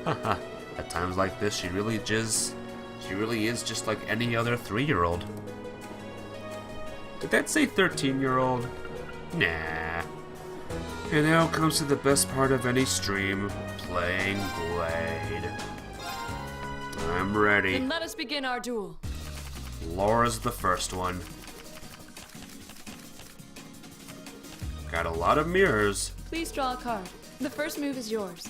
Speaker 1: Haha. At times like this, she really is just like any other 3-year-old. Did that say 13-year-old? Nah. And now comes to the best part of any stream, playing Blade. I'm ready.
Speaker 11: Then let us begin our duel.
Speaker 1: Laura's the first one. Got a lot of mirrors.
Speaker 11: Please draw a card. The first move is yours.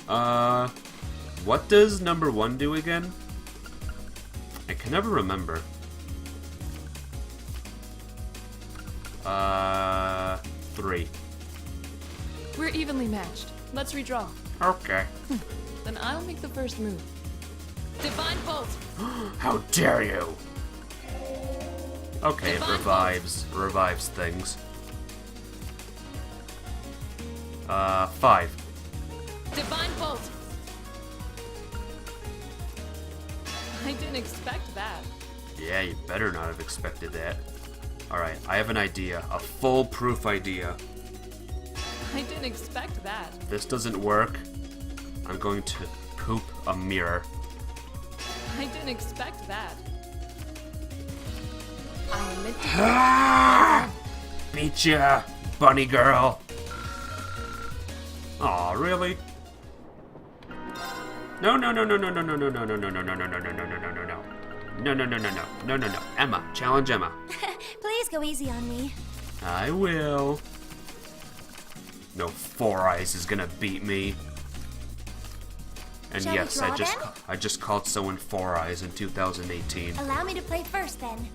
Speaker 1: What does number 1 do again? I can never remember. 3.
Speaker 11: We're evenly matched. Let's redraw.
Speaker 1: Okay.
Speaker 11: Then I'll make the first move. Divine Bolt!
Speaker 1: How dare you! Okay, it
Speaker 11: Divine
Speaker 1: revives things. 5.
Speaker 11: Divine Bolt! I didn't expect that.
Speaker 1: Yeah, you better not have expected that. Alright, I have an idea. A foolproof idea.
Speaker 11: I didn't expect that.
Speaker 1: If this doesn't work, I'm going to poop a mirror.
Speaker 11: I didn't expect that.
Speaker 2: I am meant to...
Speaker 1: Ah! Beat ya, bunny girl. Aw, really? No. No. Emma, challenge Emma.
Speaker 4: Please go easy on me.
Speaker 1: I will. No Four Eyes is gonna beat me. And
Speaker 4: Shall we
Speaker 1: yes,
Speaker 4: draw
Speaker 1: I just called someone Four Eyes in 2018.
Speaker 4: Allow me to play first then.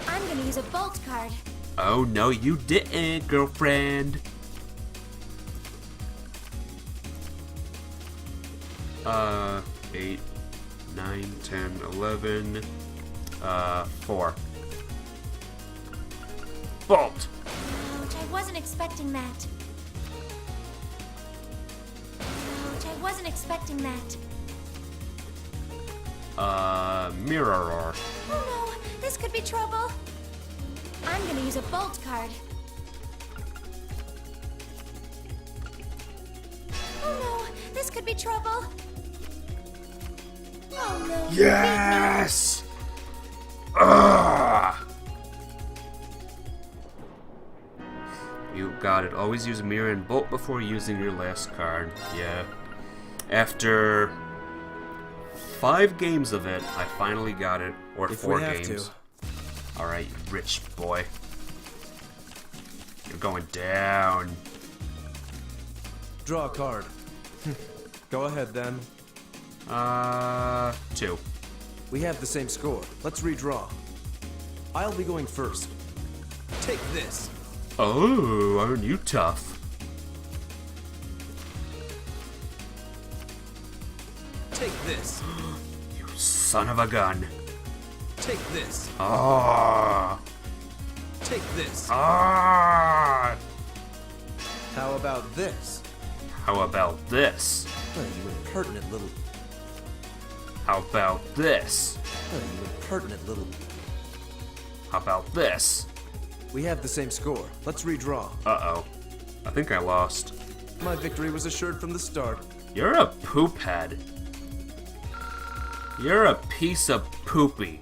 Speaker 4: I'm gonna use a Bolt card.
Speaker 1: Oh no, you didn't, girlfriend. 8, 9, 10, 11, 4. Bolt!
Speaker 4: Ouch, I wasn't expecting that. Ouch, I wasn't expecting that.
Speaker 1: Mirror.
Speaker 4: Oh no, this could be trouble. I'm gonna use a Bolt card. Oh no, this could be trouble. Oh no.
Speaker 1: Yes! Ugh! got it. Always use mirror and bolt before using your last card. Yeah. After 5 games of it, I finally got it. Or
Speaker 10: If
Speaker 1: 4
Speaker 10: we have
Speaker 1: games. Alright, rich boy. You're going down.
Speaker 10: Draw a card. Go ahead then.
Speaker 1: 2.
Speaker 10: We have the same score. Let's redraw. I'll be going first. Take this.
Speaker 1: Oh, aren't you tough?
Speaker 10: Take this.
Speaker 1: You son of a gun.
Speaker 10: Take this.
Speaker 1: Ah.
Speaker 10: Take this.
Speaker 1: Ah.
Speaker 10: How about this?
Speaker 1: How about this?
Speaker 10: Oh, you impertinent little.
Speaker 1: How about this?
Speaker 10: Oh, you impertinent little.
Speaker 1: How about this?
Speaker 10: We have the same score. Let's redraw.
Speaker 1: Uh-oh. I think I lost.
Speaker 10: My victory was assured from the start.
Speaker 1: You're a poop head. You're a piece of poopy.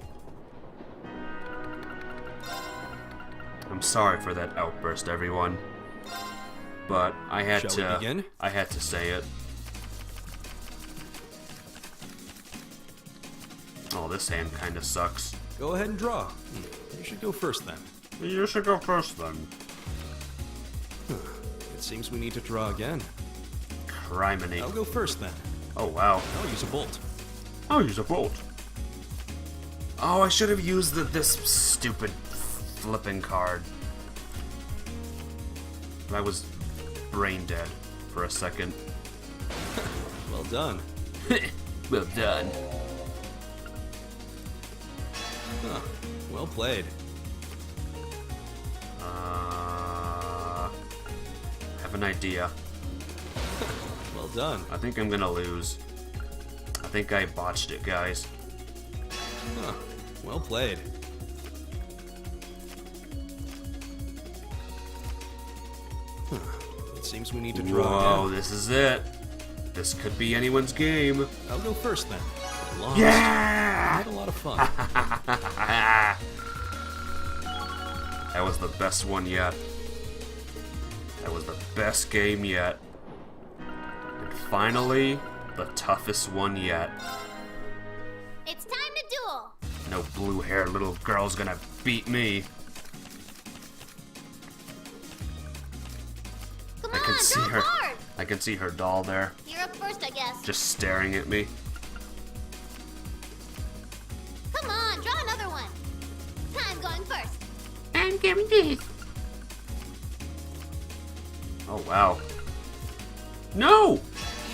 Speaker 1: I'm sorry for that outburst, everyone. But I had
Speaker 10: Shall
Speaker 1: to
Speaker 10: we begin?
Speaker 1: I had to say it. Oh, this hand kinda sucks.
Speaker 10: Go ahead and draw. You should go first then.
Speaker 1: You should go first then.
Speaker 10: It seems we need to draw again.
Speaker 1: Criminy.
Speaker 10: I'll go first then.
Speaker 1: Oh wow.
Speaker 10: I'll use a bolt.
Speaker 1: I'll use a bolt. Oh, I should have used this stupid flipping card. I was brain dead for a second.
Speaker 10: Well done.
Speaker 1: Well done.
Speaker 10: Huh. Well played.
Speaker 1: I have an idea.
Speaker 10: Well done.
Speaker 1: I think I'm gonna lose. I think I botched it, guys.
Speaker 10: Huh. Well played. It seems we need to draw
Speaker 1: Whoa,
Speaker 10: again.
Speaker 1: this is it. This could be anyone's game.
Speaker 10: I'll go first then. Lost.
Speaker 1: Yeah!
Speaker 10: I had a lot of fun.
Speaker 1: That was the best one yet. That was the best game yet. And finally, the toughest one yet.
Speaker 4: It's time to duel.
Speaker 1: No blue-haired little girl's gonna beat me.
Speaker 4: Come
Speaker 1: I can
Speaker 4: on,
Speaker 1: see
Speaker 4: draw
Speaker 1: her.
Speaker 4: hard.
Speaker 1: I can see her doll there,
Speaker 4: You're up first, I guess.
Speaker 1: just staring at me.
Speaker 4: Come on, draw another one. I'm going first.
Speaker 2: I'm getting this.
Speaker 1: Oh wow. No!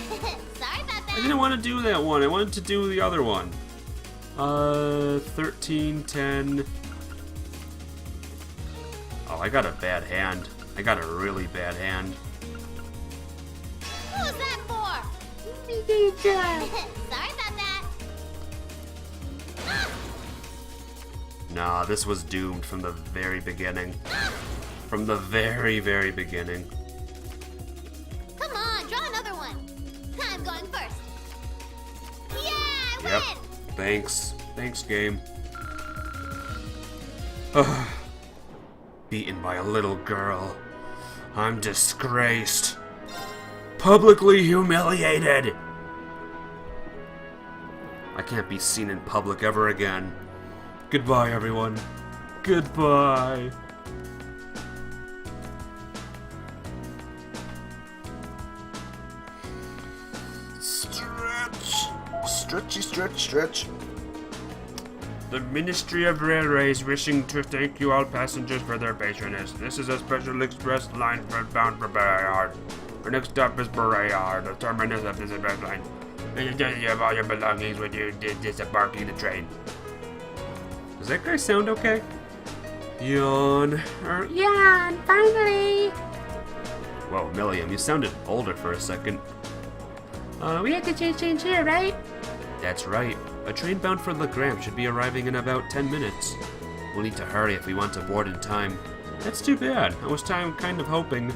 Speaker 4: Sorry about
Speaker 1: I
Speaker 4: that.
Speaker 1: didn't want to do that one. I wanted to do the other one. 13, 10. Oh, I got a bad hand. I got a really bad hand.
Speaker 4: Who's that for? Sorry about that. Ah!
Speaker 1: Nah, this was doomed from the very beginning. From the very, very beginning.
Speaker 4: Come on, draw another one. I'm going first. Yeah, I
Speaker 1: Yep.
Speaker 4: win.
Speaker 1: Thanks. Thanks, game. Ugh. Beaten by a little girl. I'm disgraced. Publicly humiliated. I can't be seen in public ever again. Goodbye, everyone. Goodbye. Stretch. Stretchy, stretch, stretch. The Ministry of Railways wishing to thank you all passengers for their patronage. This is a special express line bound for Bayard. Our next stop is Bayard, the terminus of this express line. You have all your belongings when you disembarking the train. Does that guy sound okay? Yawn.
Speaker 2: Yawn, finally.
Speaker 1: Whoa, Milliam, you sounded older for a second.
Speaker 2: We have to change here, right?
Speaker 1: That's right. A train bound for Legram should be arriving in about 10 minutes. We'll need to hurry if we want to board in time. That's too bad. I was kind of hoping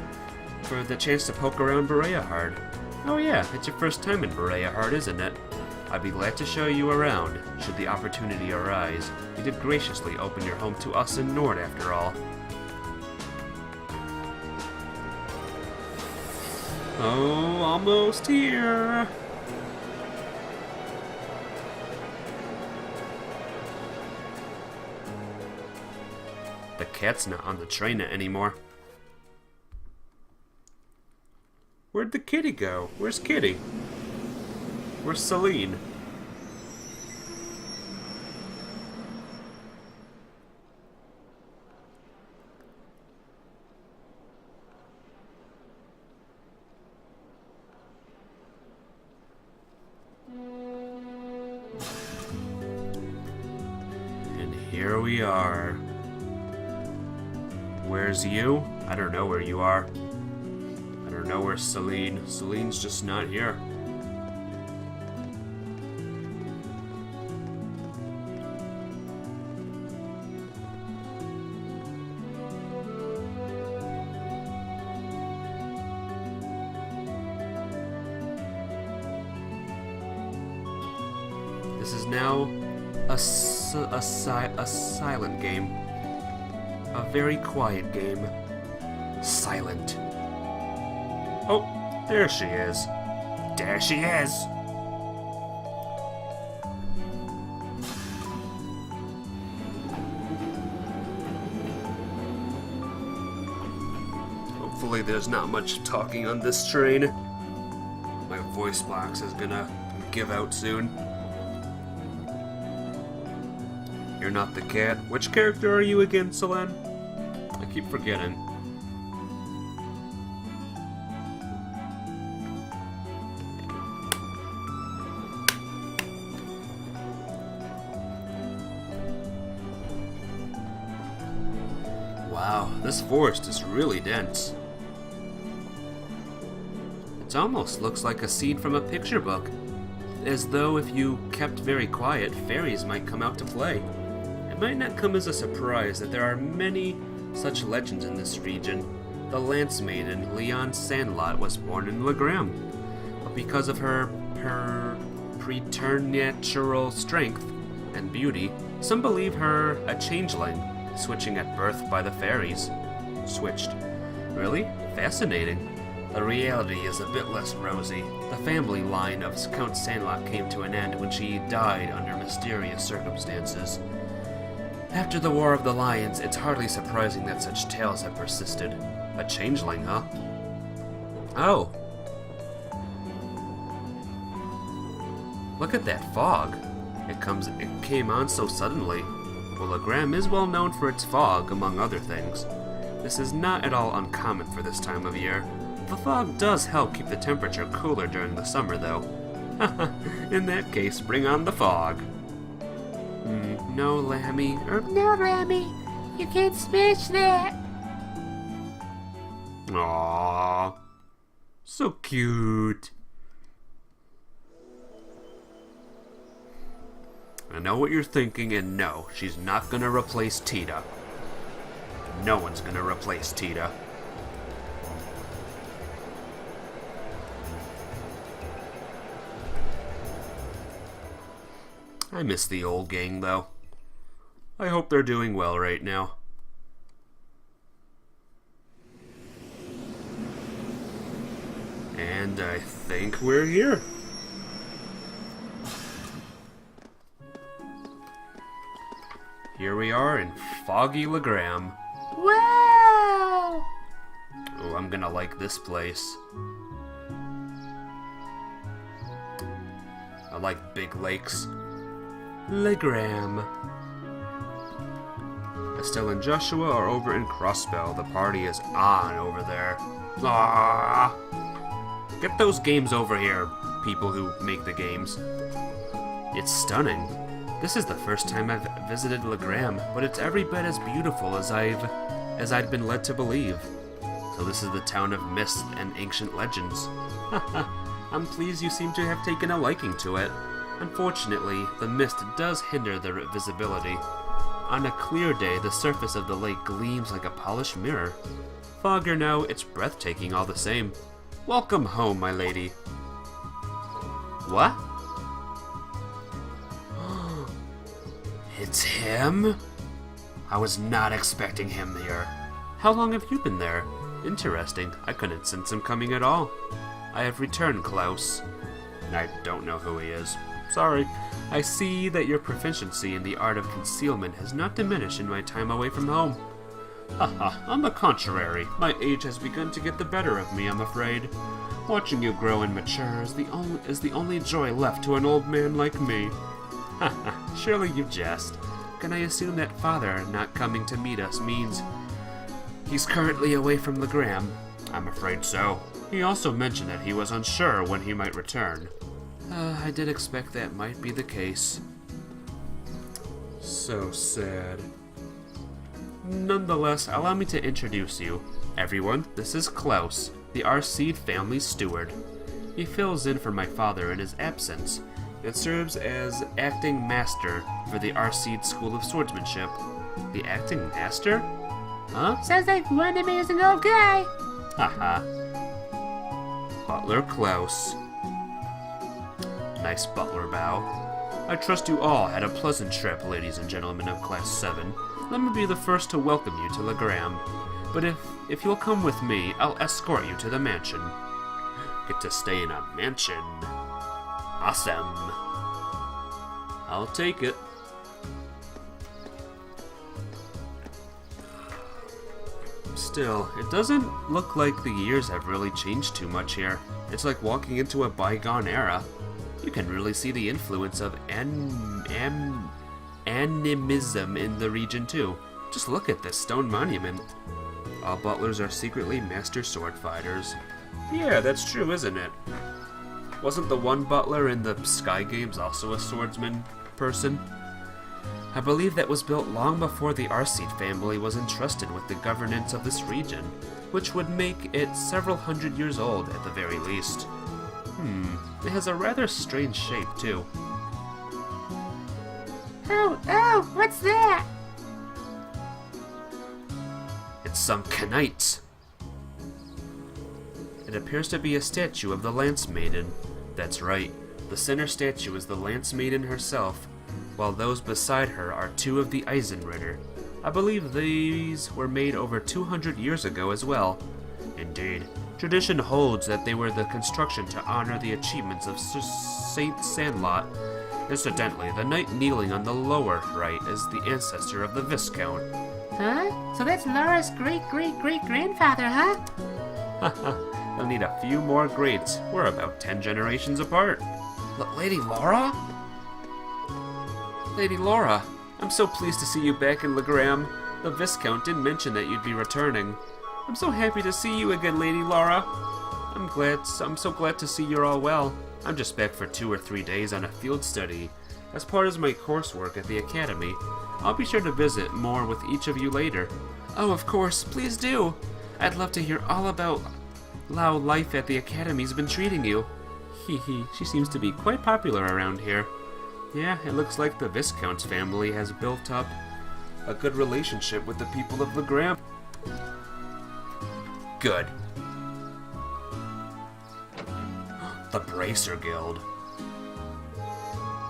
Speaker 1: for the chance to poke around Berea Hard. Oh yeah, it's your first time in Berea Hard, isn't it? I'd be glad to show you around, should the opportunity arise. You did graciously open your home to us in Nord, after all. Oh, almost here. The cat's not on the train anymore. Where'd the kitty go? Where's Kitty? Where's Celine? And here we are. Where's you? I don't know where you are. I don't know where's Celine. Celine's just not here. This is now a silent game. A very quiet game. Silent. Oh, there she is. There she is! Hopefully there's not much talking on this train. My voice box is gonna give out soon. You're not the cat. Which character are you again, Celine? I keep forgetting. Wow, this forest is really dense. It almost looks like a scene from a picture book. As though if you kept very quiet, fairies might come out to play. It might not come as a surprise that there are many such legends in this region. The Lance Maiden, Leon Sandlot, was born in Legram, but because of her preternatural strength and beauty, some believe her a changeling, switching at birth by the fairies. Switched. Really? Fascinating. The reality is a bit less rosy. The family line of Count Sandlot came to an end when she died under mysterious circumstances. After the War of the Lions, it's hardly surprising that such tales have persisted. A changeling, huh? Oh. Look at that fog. It came on so suddenly. Well, Legram is well known for its fog, among other things. This is not at all uncommon for this time of year. The fog does help keep the temperature cooler during the summer, though. In that case, bring on the fog. No, Lammy.
Speaker 2: No, Lammy. You can't smash that.
Speaker 1: Aww. So cute. I know what you're thinking, and no, she's not gonna replace Tita. No one's gonna replace Tita. I miss the old gang, though. I hope they're doing well right now. And I think we're here. Here we are in foggy Legram.
Speaker 2: Wow!
Speaker 1: Oh, I'm gonna like this place. I like big lakes. Legram. Estelle and Joshua are over in Crossbell. The party is on over there. Ah! Get those games over here, people who make the games. It's stunning. This is the first time I've visited Legram, but it's every bit as beautiful as I'd been led to believe. So this is the town of mist and ancient legends. I'm pleased you seem to have taken a liking to it. Unfortunately, the mist does hinder the visibility. On a clear day, the surface of the lake gleams like a polished mirror. Fog or no, it's breathtaking all the same. Welcome home, my lady. What? It's him? I was not expecting him here. How long have you been there? Interesting. I couldn't sense him coming at all. I have returned, Klaus. I don't know who he is. Sorry. I see that your proficiency in the art of concealment has not diminished in my time away from home. Haha, on the contrary, my age has begun to get the better of me, I'm afraid. Watching you grow and mature is the only joy left to an old man like me. Haha, surely you jest. Can I assume that father not coming to meet us means he's currently away from Legram? I'm afraid so. He also mentioned that he was unsure when he might return. I did expect that might be the case. So sad. Nonetheless, allow me to introduce you. Everyone, this is Klaus, the Arseed family steward. He fills in for my father in his absence and serves as acting master for the Arseed School of Swordsmanship. The acting master? Huh?
Speaker 2: Sounds like one amazing old guy.
Speaker 1: Haha. Butler Klaus. Nice butler bow. I trust you all had a pleasant trip, ladies and gentlemen of Class 7. Let me be the first to welcome you to Legram. But if you'll come with me, I'll escort you to the mansion. Get to stay in a mansion. Awesome. I'll take it. Still, it doesn't look like the years have really changed too much here. It's like walking into a bygone era. You can really see the influence of animism in the region too. Just look at this stone monument. All butlers are secretly master sword fighters. Yeah, that's true, isn't it? Wasn't the one butler in the Sky Games also a swordsman person? I believe that was built long before the Arseed family was entrusted with the governance of this region, which would make it several hundred years old at the very least. It has a rather strange shape, too.
Speaker 2: Oh, what's that?
Speaker 1: It's some Knight. It appears to be a statue of the Lance Maiden. That's right, the center statue is the Lance Maiden herself, while those beside her are two of the Eisenritter. I believe these were made over 200 years ago as well. Indeed, tradition holds that they were the construction to honor the achievements of Saint Sandlot. Incidentally, the knight kneeling on the lower right is the ancestor of the Viscount.
Speaker 2: Huh? So that's Laura's great-great-great-grandfather, huh?
Speaker 1: Haha, they'll need a few more greats. We're about 10 generations apart. Lady Laura? Lady Laura, I'm so pleased to see you back in Legram. The Viscount did mention that you'd be returning. I'm so happy to see you again, Lady Laura. I'm so glad to see you're all well. I'm just back for 2 or 3 days on a field study as part of my coursework at the Academy. I'll be sure to visit more with each of you later. Oh, of course, please do. I'd love to hear all about how life at the Academy's been treating you. Hee, she seems to be quite popular around here. Yeah, it looks like the Viscount's family has built up a good relationship with the people of Legram. Good. The Bracer Guild.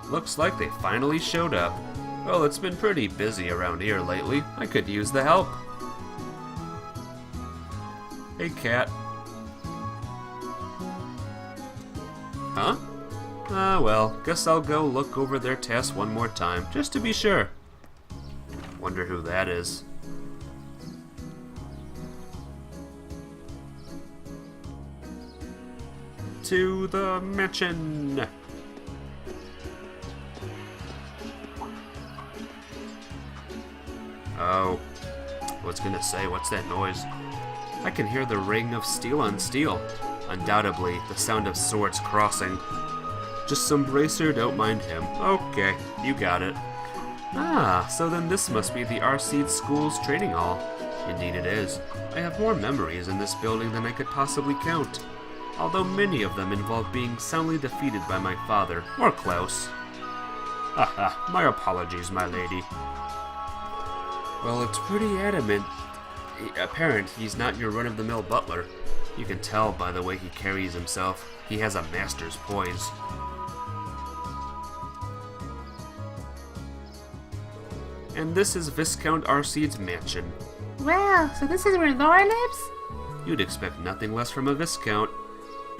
Speaker 1: Looks like they finally showed up. Well, it's been pretty busy around here lately. I could use the help. Hey, cat. Huh? Well, guess I'll go look over their tasks one more time, just to be sure. Wonder who that is. To the mansion! Oh, I was gonna say, what's that noise? I can hear the ring of steel on steel. Undoubtedly, the sound of swords crossing. Just some bracer, don't mind him. Okay, you got it. Ah, so then this must be the Arseed School's training hall. Indeed it is. I have more memories in this building than I could possibly count, although many of them involve being soundly defeated by my father, or Klaus. Haha, my apologies, my lady. Well, it's pretty apparent he's not your run-of-the-mill butler. You can tell by the way he carries himself. He has a master's poise. And this is Viscount Arseed's mansion.
Speaker 2: Wow, so this is where Laura lives?
Speaker 1: You'd expect nothing less from a Viscount.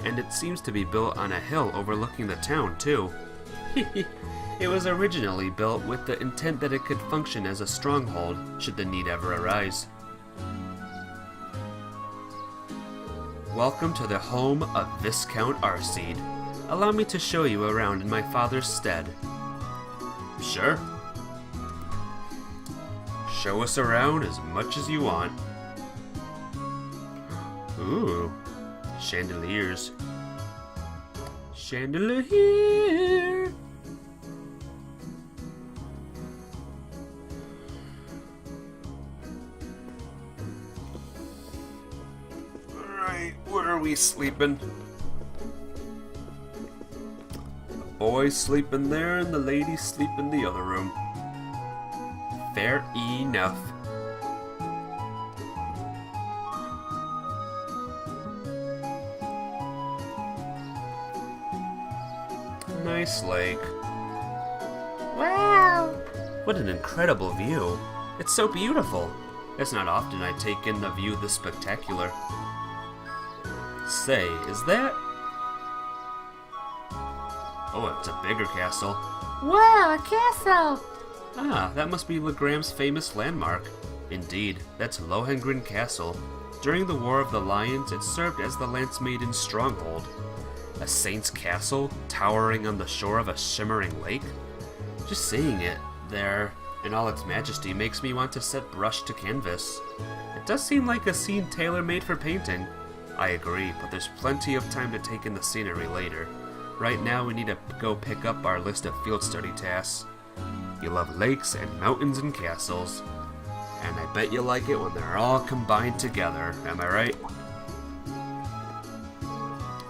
Speaker 1: and it seems to be built on a hill overlooking the town, too. It was originally built with the intent that it could function as a stronghold, should the need ever arise. Welcome to the home of Viscount Arseed. Allow me to show you around in my father's stead. Sure. Show us around as much as you want. Ooh, chandeliers. Chandelier. Alright, where are we sleeping? The boys sleep in there and the ladies sleep in the other room. Fair enough. Nice lake.
Speaker 2: Wow!
Speaker 1: What an incredible view. It's so beautiful. It's not often I take in a view this spectacular. Say, is that... Oh, it's a bigger castle.
Speaker 2: Wow, a castle!
Speaker 1: Ah, that must be Legram's famous landmark. Indeed, that's Lohengrin Castle. During the War of the Lions, it served as the Lance Maiden's stronghold. A saint's castle, towering on the shore of a shimmering lake? Just seeing it there in all its majesty makes me want to set brush to canvas. It does seem like a scene tailor-made for painting. I agree, but there's plenty of time to take in the scenery later. Right now we need to go pick up our list of field study tasks. You love lakes and mountains and castles. And I bet you like it when they're all combined together, am I right?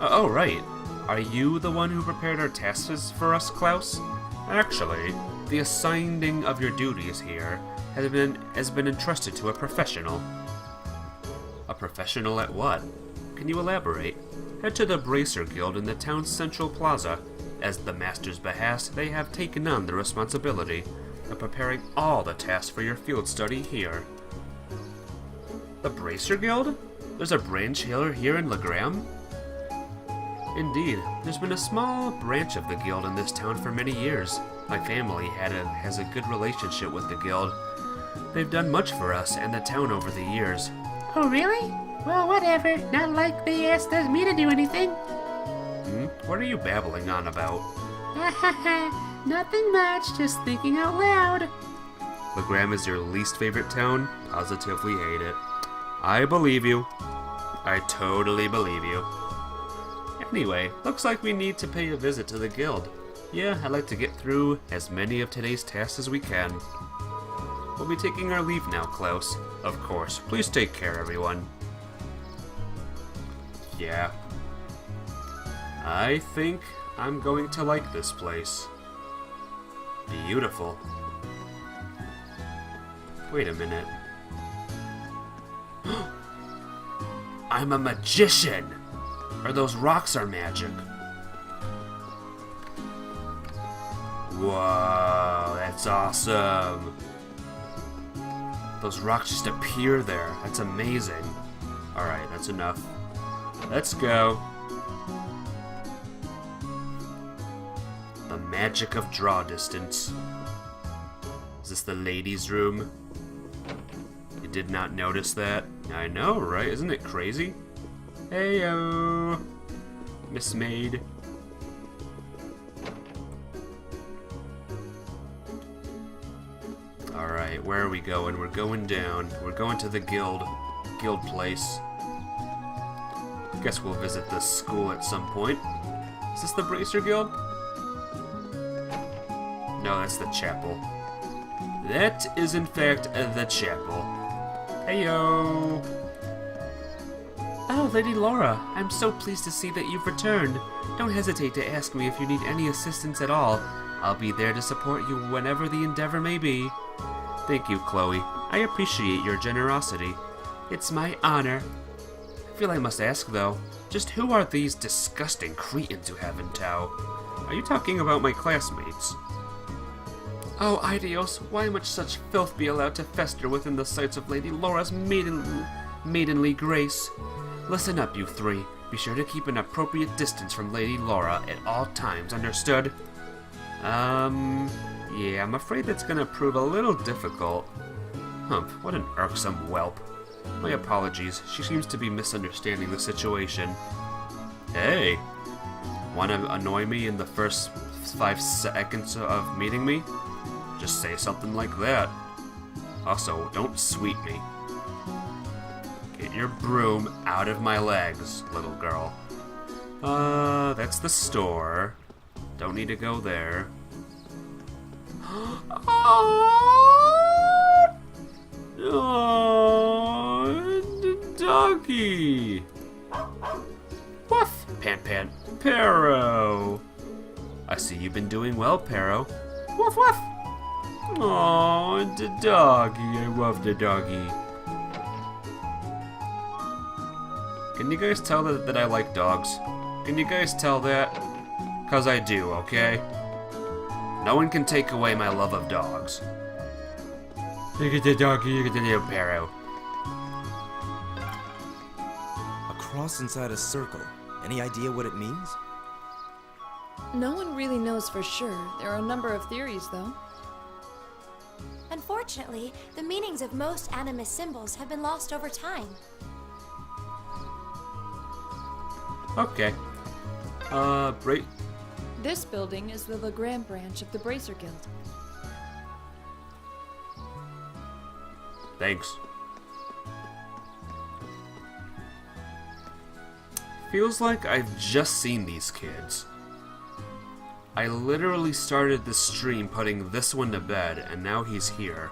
Speaker 1: Oh, right. Are you the one who prepared our tasks for us, Klaus? Actually, the assigning of your duties here has been entrusted to a professional. A professional at what? Can you elaborate? Head to the Bracer Guild in the town's central plaza. As the master's behest, they have taken on the responsibility of preparing all the tasks for your field study here. The Bracer Guild? There's a branch here in Legram? Indeed, there's been a small branch of the guild in this town for many years. My family has a good relationship with the guild. They've done much for us and the town over the years.
Speaker 2: Oh, really? Well, whatever. Not like they asked us me to do anything.
Speaker 1: What are you babbling on about?
Speaker 2: Nothing much, just thinking out loud.
Speaker 1: Legram is your least favorite town? Positively hate it. I believe you. I totally believe you. Anyway, looks like we need to pay a visit to the guild. Yeah, I'd like to get through as many of today's tasks as we can. We'll be taking our leave now, Klaus. Of course. Please take care, everyone. Yeah. I think I'm going to like this place. Beautiful. Wait a minute. I'm a magician! Or those rocks are magic. Whoa, that's awesome. Those rocks just appear there. That's amazing. Alright, that's enough. Let's go. The magic of draw distance. Is this the ladies' room? You did not notice that? I know, right? Isn't it crazy? Heyo, Miss Maid. Alright, where are we going? We're going down. We're going to the guild place. Guess we'll visit this school at some point. Is this the Bracer Guild? No, that's the chapel. That is in fact the chapel. Heyo! Oh, Lady Laura, I'm so pleased to see that you've returned. Don't hesitate to ask me if you need any assistance at all. I'll be there to support you whenever the endeavor may be. Thank you, Chloe. I appreciate your generosity. It's my honor. I feel I must ask, though, just who are these disgusting cretins you have in tow? Are you talking about my classmates? Oh, Idios, why must such filth be allowed to fester within the sights of Lady Laura's maidenly grace? Listen up, you three. Be sure to keep an appropriate distance from Lady Laura at all times, understood? Yeah, I'm afraid that's gonna prove a little difficult. Humph, what an irksome whelp. My apologies, she seems to be misunderstanding the situation. Hey, wanna annoy me in the first 5 seconds of meeting me? Just say something like that. Also, don't sweep me. Get your broom out of my legs, little girl. That's the store. Don't need to go there. Oh, doggy. Woof, Pant Pant. Pero. I see you've been doing well, Pero. Woof woof. Oh, the doggy. I love the doggy. Can you guys tell that I like dogs? Can you guys tell that? 'Cause I do, okay? No one can take away my love of dogs. Look at the doggy, look at the little Pero.
Speaker 12: A cross inside a circle. Any idea what it means?
Speaker 11: No one really knows for sure. There are a number of theories, though.
Speaker 4: Unfortunately, the meanings of most animist symbols have been lost over time.
Speaker 1: Okay.
Speaker 11: This building is the Legram branch of the Bracer Guild.
Speaker 1: Thanks. Feels like I've just seen these kids. I literally started the stream putting this one to bed, and now he's here.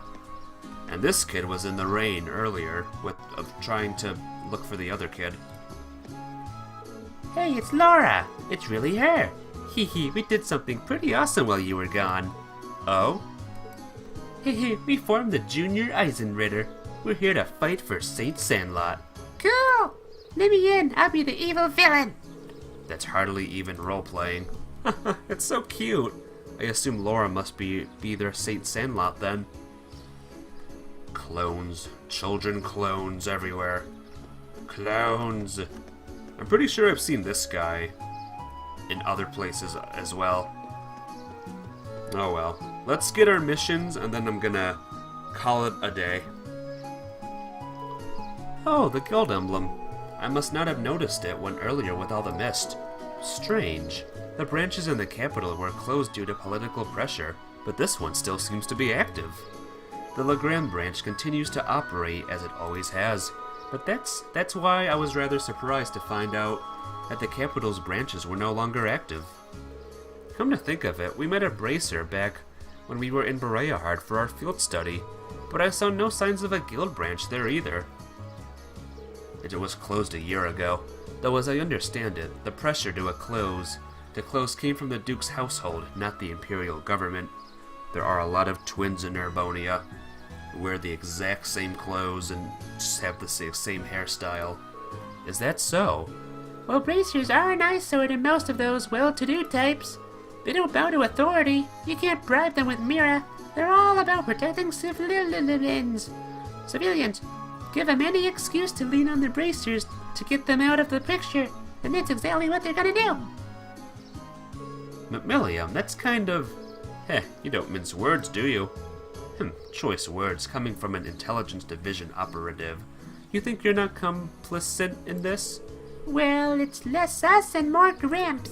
Speaker 1: And this kid was in the rain earlier, trying to look for the other kid.
Speaker 2: Hey, it's Laura. It's really her. Hee, we did something pretty awesome while you were gone.
Speaker 1: Oh?
Speaker 2: Hee, we formed the Junior Eisenritter. We're here to fight for Saint Sandlot.
Speaker 14: Cool! Let me in. I'll be the evil villain.
Speaker 1: That's hardly even role-playing. It's so cute. I assume Laura must be their Saint Sandlot then. Clones. Children clones everywhere. Clones. I'm pretty sure I've seen this guy in other places as well. Oh well. Let's get our missions and then I'm gonna call it a day. Oh, the guild emblem. I must not have noticed it when earlier with all the mist. Strange. The branches in the capital were closed due to political pressure, but this one still seems to be active. The Legram branch continues to operate as it always has, but that's why I was rather surprised to find out that the capital's branches were no longer active. Come to think of it, we met a Bracer back when we were in Bereahard for our field study, but I saw no signs of a guild branch there either. It was closed a year ago, though as I understand it, the pressure to close came from the Duke's household, not the Imperial government. There are a lot of twins in Urbonia who wear the exact same clothes and just have the same hairstyle. Is that so?
Speaker 14: Well, Bracers are an eyesore to most of those well-to-do types. They don't bow to authority. You can't bribe them with Mira. They're all about protecting civilians. Give them any excuse to lean on the Bracers to get them out of the picture, and that's exactly what they're gonna do.
Speaker 1: Milliam, that's kind of... you don't mince words, do you? Choice words coming from an intelligence division operative. You think you're not complicit in this?
Speaker 14: Well, it's less us and more Gramps.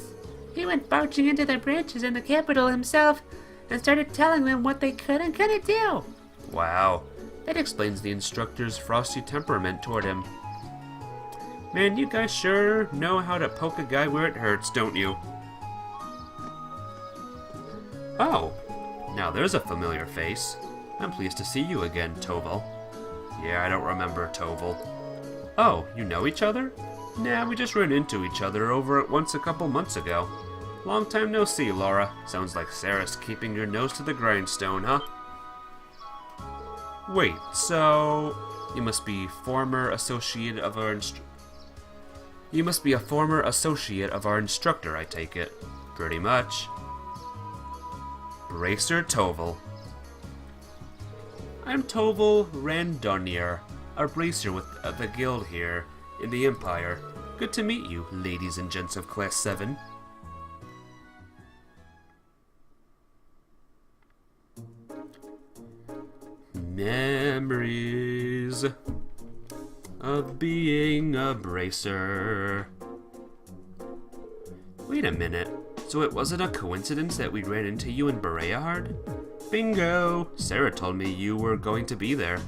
Speaker 14: He went barging into the branches in the capital himself and started telling them what they could and couldn't do.
Speaker 1: Wow, that explains the instructor's frosty temperament toward him. Man, you guys sure know how to poke a guy where it hurts, don't you? Oh, now there's a familiar face. I'm pleased to see you again, Toval. Yeah, I don't remember Toval. Oh, you know each other? Nah, we just ran into each other over at once a couple months ago. Long time no see, Laura. Sounds like Sarah's keeping your nose to the grindstone, huh? Wait, so... You must be a former associate of our instructor, I take it. Pretty much. Bracer Toval. I'm Toval Randonnier, a bracer with the guild here. in the Empire. Good to meet you, ladies and gents of Class 7. Memories of being a bracer. Wait a minute. So it wasn't a coincidence that we ran into you in Bereahard? Bingo! Sarah told me you were going to be there.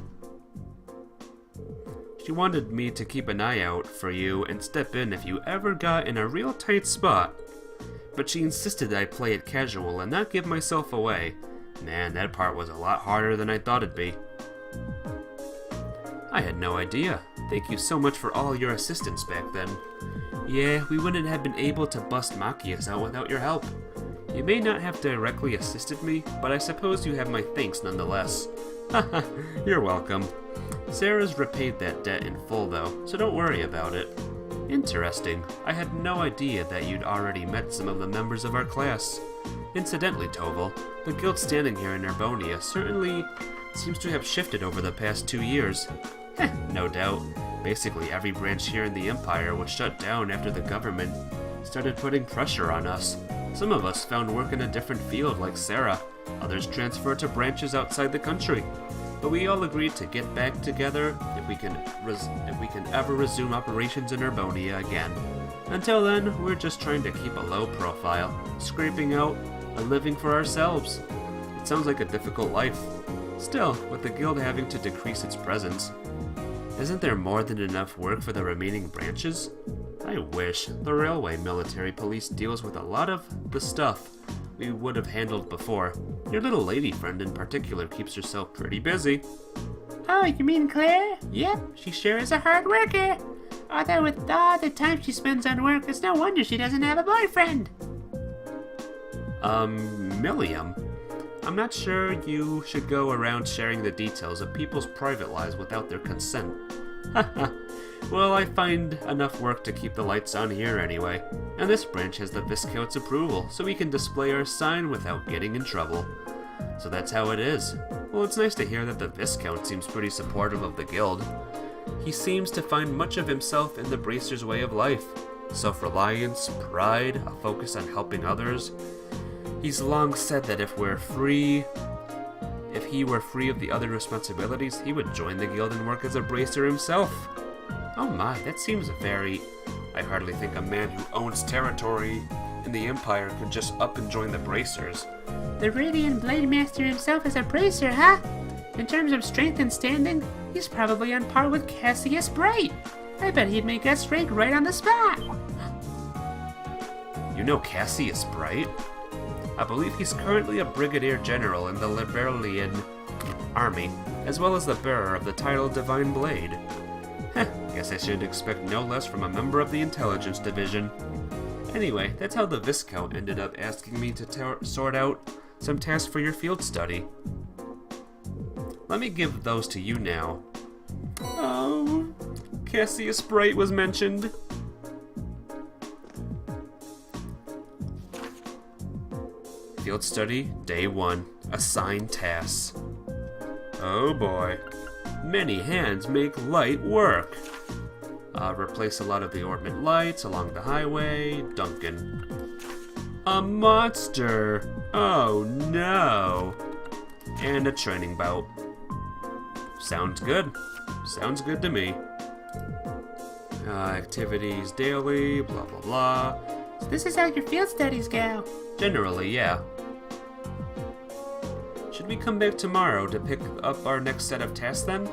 Speaker 1: She wanted me to keep an eye out for you and step in if you ever got in a real tight spot. But she insisted I play it casual and not give myself away. Man, that part was a lot harder than I thought it'd be. I had no idea. Thank you so much for all your assistance back then. Yeah, we wouldn't have been able to bust Machias out without your help. You may not have directly assisted me, but I suppose you have my thanks nonetheless. Haha, you're welcome. Sarah's repaid that debt in full though, so don't worry about it. Interesting. I had no idea that you'd already met some of the members of our class. Incidentally, Toval, the guild standing here in Nerbonia certainly seems to have shifted over the past 2 years. Heh, no doubt. Basically every branch here in the Empire was shut down after the government started putting pressure on us. Some of us found work in a different field like Sarah, others transferred to branches outside the country. But we all agreed to get back together if we can ever resume operations in Nerbonia again. Until then, we're just trying to keep a low profile, scraping out a living for ourselves. It sounds like a difficult life. Still, with the guild having to decrease its presence, isn't there more than enough work for the remaining branches? I wish. The railway military police deals with a lot of the stuff we would have handled before. Your little lady friend in particular keeps herself pretty busy.
Speaker 14: Oh, you mean Claire? Yep, she sure is a hard worker. Although with all the time she spends on work, it's no wonder she doesn't have a boyfriend.
Speaker 1: Milliam? I'm not sure you should go around sharing the details of people's private lives without their consent. Haha. Well, I find enough work to keep the lights on here anyway, and this branch has the Viscount's approval, so we can display our sign without getting in trouble. So that's how it is. Well, it's nice to hear that the Viscount seems pretty supportive of the guild. He seems to find much of himself in the Bracer's way of life. Self-reliance, pride, a focus on helping others. He's long said that if he were free of the other responsibilities, he would join the guild and work as a Bracer himself. Oh my, that seems very... I hardly think a man who owns territory in the Empire could just up and join the Bracers.
Speaker 14: The Radiant Blade Master himself is a Bracer, huh? In terms of strength and standing, he's probably on par with Cassius Bright. I bet he'd make us rank right on the spot.
Speaker 1: You know Cassius Bright? I believe he's currently a Brigadier General in the Liberalian Army, as well as the bearer of the title Divine Blade. Heh, guess I should expect no less from a member of the Intelligence Division. Anyway, that's how the Viscount ended up asking me to sort out some tasks for your field study. Let me give those to you now. Oh, Cassius Bright was mentioned. Field study, day 1. Assigned tasks. Oh boy. Many hands make light work. Replace a lot of the orbit lights along the highway. Duncan. A monster! Oh no! And a training bout. Sounds good. Sounds good to me. Activities daily, blah blah blah.
Speaker 14: So this is how your field studies go.
Speaker 1: Generally, yeah. Should we come back tomorrow to pick up our next set of tasks then?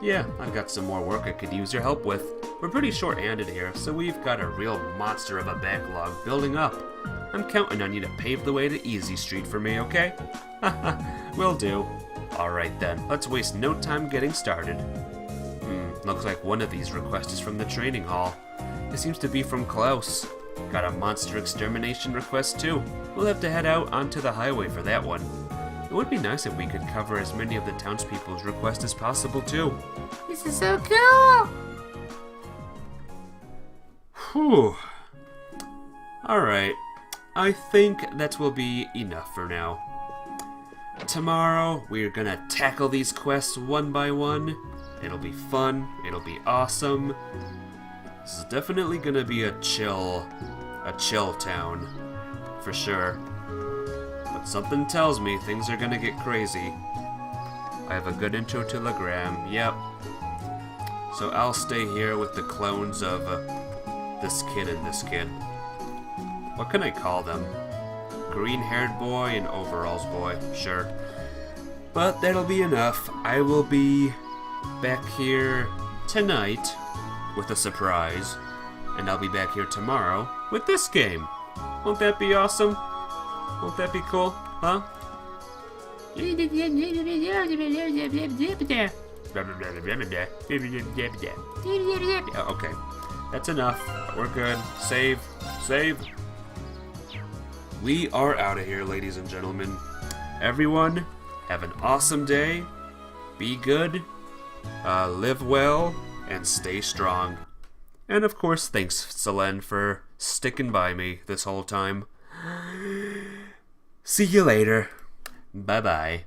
Speaker 1: Yeah, I've got some more work I could use your help with. We're pretty short-handed here, so we've got a real monster of a backlog building up. I'm counting on you to pave the way to Easy Street for me, okay? Haha, will do. Alright then, let's waste no time getting started. Looks like one of these requests is from the training hall. It seems to be from Klaus. Got a monster extermination request too. We'll have to head out onto the highway for that one. It would be nice if we could cover as many of the townspeople's requests as possible too.
Speaker 14: This is so cool!
Speaker 1: Whew. Alright, I think that will be enough for now. Tomorrow, we're gonna tackle these quests one by one. It'll be fun, it'll be awesome. This is definitely gonna be a chill town, for sure. But something tells me things are gonna get crazy. I have a good intro to Legram, yep. So I'll stay here with the clones of this kid and this kid. What can I call them? Green-haired boy and overalls boy, sure. But that'll be enough. I will be back here tonight with a surprise. And I'll be back here tomorrow with this game. Won't that be awesome? Won't that be cool? Huh? Okay. That's enough. We're good. Save. Save. We are out of here, ladies and gentlemen. Everyone, have an awesome day. Be good. Live well. And stay strong. And of course, thanks, Selene, for sticking by me this whole time. See you later. Bye-bye.